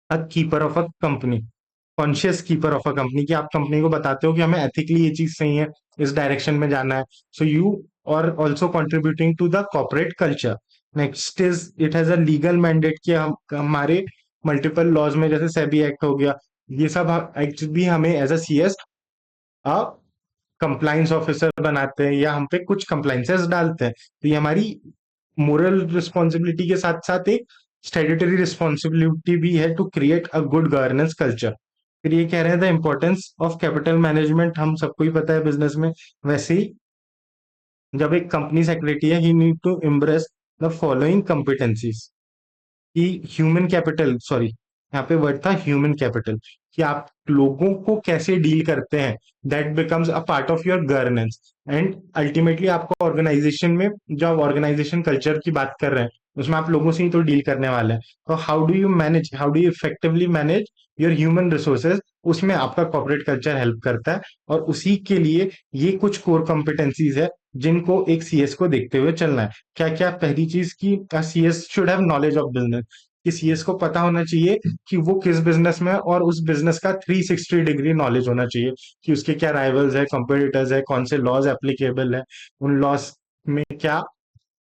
a keeper of a company, conscious keeper of a company, कि आप कंपनी को बताते हो कि हमें एथिकली ये चीज सही है, इस डायरेक्शन में जाना है। So you are also contributing to the corporate culture. Next is it has a legal mandate, कि हम हमारे मल्टीपल लॉज में जैसे सेबी एक्ट हो गया, ये सब एक्ट भी हमें as a CS a compliance officer बनाते हैं या हम पे कुछ कंप्लाइंसेस डालते हैं। तो ये हमारी मोरल रिस्पॉन्सिबिलिटी के साथ साथ एक स्टैट्यूटरी रिस्पॉन्सिबिलिटी भी है to create a good governance culture. फिर ये कह रहे हैं the importance of capital management, हम सबको ही पता है बिजनेस में। वैसे ही जब एक कंपनी सेक्रेटरी है, he need to embrace the following competencies, कि ह्यूमन कैपिटल, सॉरी यहाँ पे वर्ड था ह्यूमन कैपिटल, कि आप लोगों को कैसे डील करते हैं, that becomes a part of your governance. And ultimately आपको ऑर्गेनाइजेशन में, जब ऑर्गेनाइजेशन कल्चर की बात कर रहे हैं, उसमें आप लोगों से ही तो डील करने वाले हैं। तो how do you effectively manage your human resources, उसमें आपका कॉर्पोरेट कल्चर हेल्प करता है। और उसी के लिए ये कुछ कोर कॉम्पिटेंसीज है जिनको एक सीएस को देखते हुए चलना है। क्या क्या? पहली चीज की CS should have knowledge of business, कि सीएस को पता होना चाहिए कि वो किस बिजनेस में है, और उस बिजनेस का 360 डिग्री नॉलेज होना चाहिए कि उसके क्या राइवल्स है, कंपेटिटर्स है, कौन से लॉज एप्लीकेबल है, उन लॉज में क्या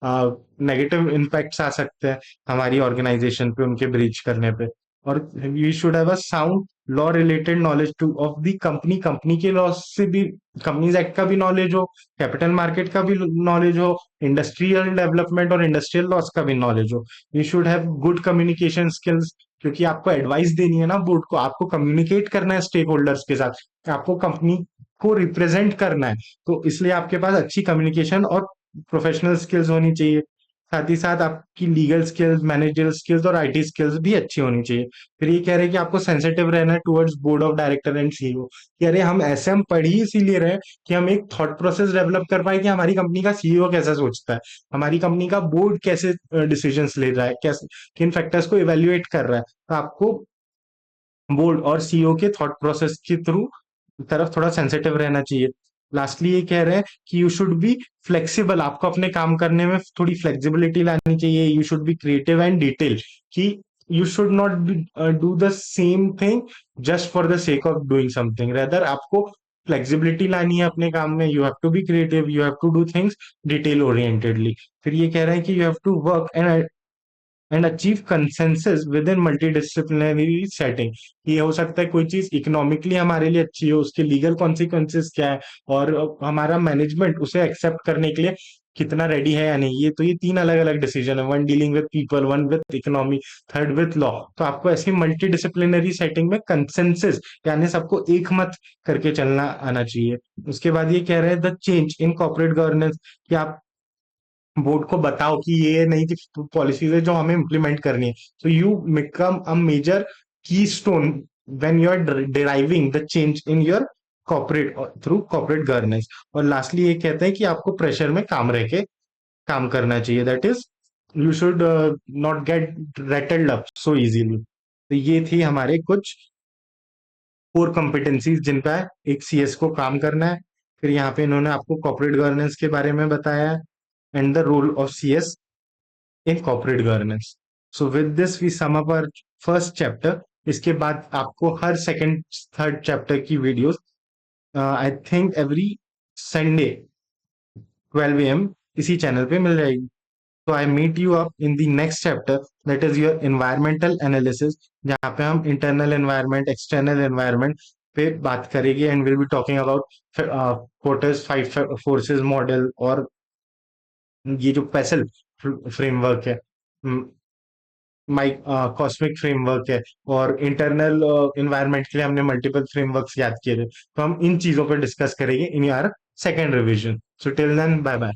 नेगेटिव इम्पैक्ट्स आ सकते हैं हमारी ऑर्गेनाइजेशन पे उनके ब्रीच करने पे। और we should have a sound law related knowledge to of the company, company के लॉ से भी, कंपनीज एक्ट का भी नॉलेज हो, कैपिटल मार्केट का भी नॉलेज हो, इंडस्ट्रियल डेवलपमेंट और इंडस्ट्रियल लॉस का भी नॉलेज हो। You should have good communication skills, क्योंकि आपको एडवाइस देनी है ना बोर्ड को, आपको कम्युनिकेट करना है स्टेक होल्डर्स के साथ, आपको कंपनी को रिप्रेजेंट करना है। तो इसलिए आपके पास अच्छी कम्युनिकेशन और प्रोफेशनल स्किल्स होनी चाहिए। साथ ही साथ आपकी लीगल स्किल्स, मैनेजरियल स्किल्स और आईटी स्किल्स भी अच्छी होनी चाहिए। फिर ये कह रहे हैं कि आपको सेंसिटिव रहना है towards board of director and CEO, कि अरे हम ऐसे हम पढ़ ही इसीलिए रहे हैं कि हम एक थॉट प्रोसेस डेवलप कर पाए कि हमारी कंपनी का सीईओ कैसा सोचता है, हमारी कंपनी का बोर्ड कैसे डिसीजंस ले रहा है, कैसे किन फैक्टर्स को इवेल्युएट कर रहा है। तो आपको बोर्ड और सीईओ के थॉट प्रोसेस के थ्रू तरफ थोड़ा सेंसिटिव रहना चाहिए। लास्टली ये कह रहे हैं कि यू शुड बी फ्लेक्सिबल, आपको अपने काम करने में थोड़ी फ्लेक्सिबिलिटी लानी चाहिए। You should be creative and detail, कि you should not be do the same thing just for the sake of doing something, rather आपको फ्लेक्सिबिलिटी लानी है अपने काम में। You have to be creative, you have to do things detail orientedly. फिर ये कह रहे हैं कि you have to work and achieve consensus within multidisciplinary setting. ये हो सकता है कोई चीज इकोनॉमिकली हमारे लिए अच्छी हो, उसके लीगल कॉन्सिक्वेंसेस क्या है, और हमारा मैनेजमेंट उसे एक्सेप्ट करने के लिए कितना रेडी है या नहीं। ये तो ये तीन अलग अलग डिसीजन है, one dealing with people, one with economy, third with law. तो आपको ऐसी मल्टी डिसिप्लिनरी सेटिंग में कंसेंसस, यानी सबको एक मत करके चलना आना चाहिए। उसके बाद ये कह रहे हैं the change in corporate governance, कि आप बोर्ड को बताओ कि ये नई पॉलिसीज है जो हमें इम्प्लीमेंट करनी है। So you become a major keystone when you are driving the change in your corporate through corporate governance. और लास्टली ये कहते हैं कि आपको प्रेशर में काम रह के काम करना चाहिए, that is you should not get rattled up so easily. तो ये थी हमारे कुछ कोर कॉम्पिटेंसीज जिन पर एक सीएस को काम करना है। फिर यहाँ पे इन्होंने आपको कॉर्पोरेट गवर्नेंस के बारे में बताया है, and the role of CS in corporate governance. So with this we sum up our first chapter. इसके बाद आपको हर सेकंड थर्ड चैप्टर की videos I think every Sunday 12 AM इसी चैनल पे मिल जाएगी। तो I meet you up in the next chapter, that is your environmental analysis, जहाँ पे हम इंटरनल एनवायरनमेंट, एक्सटर्नल एनवायरनमेंट पे बात करेंगे, and will be talking about porters 5 forces model, और ये जो पेसल फ्रेमवर्क है, माइक कॉस्मिक फ्रेमवर्क है, और इंटरनल इन्वायरमेंट के लिए हमने मल्टीपल फ्रेमवर्क्स याद किए थे। तो हम इन चीजों पर डिस्कस करेंगे इन यार second revision. So till then, bye bye.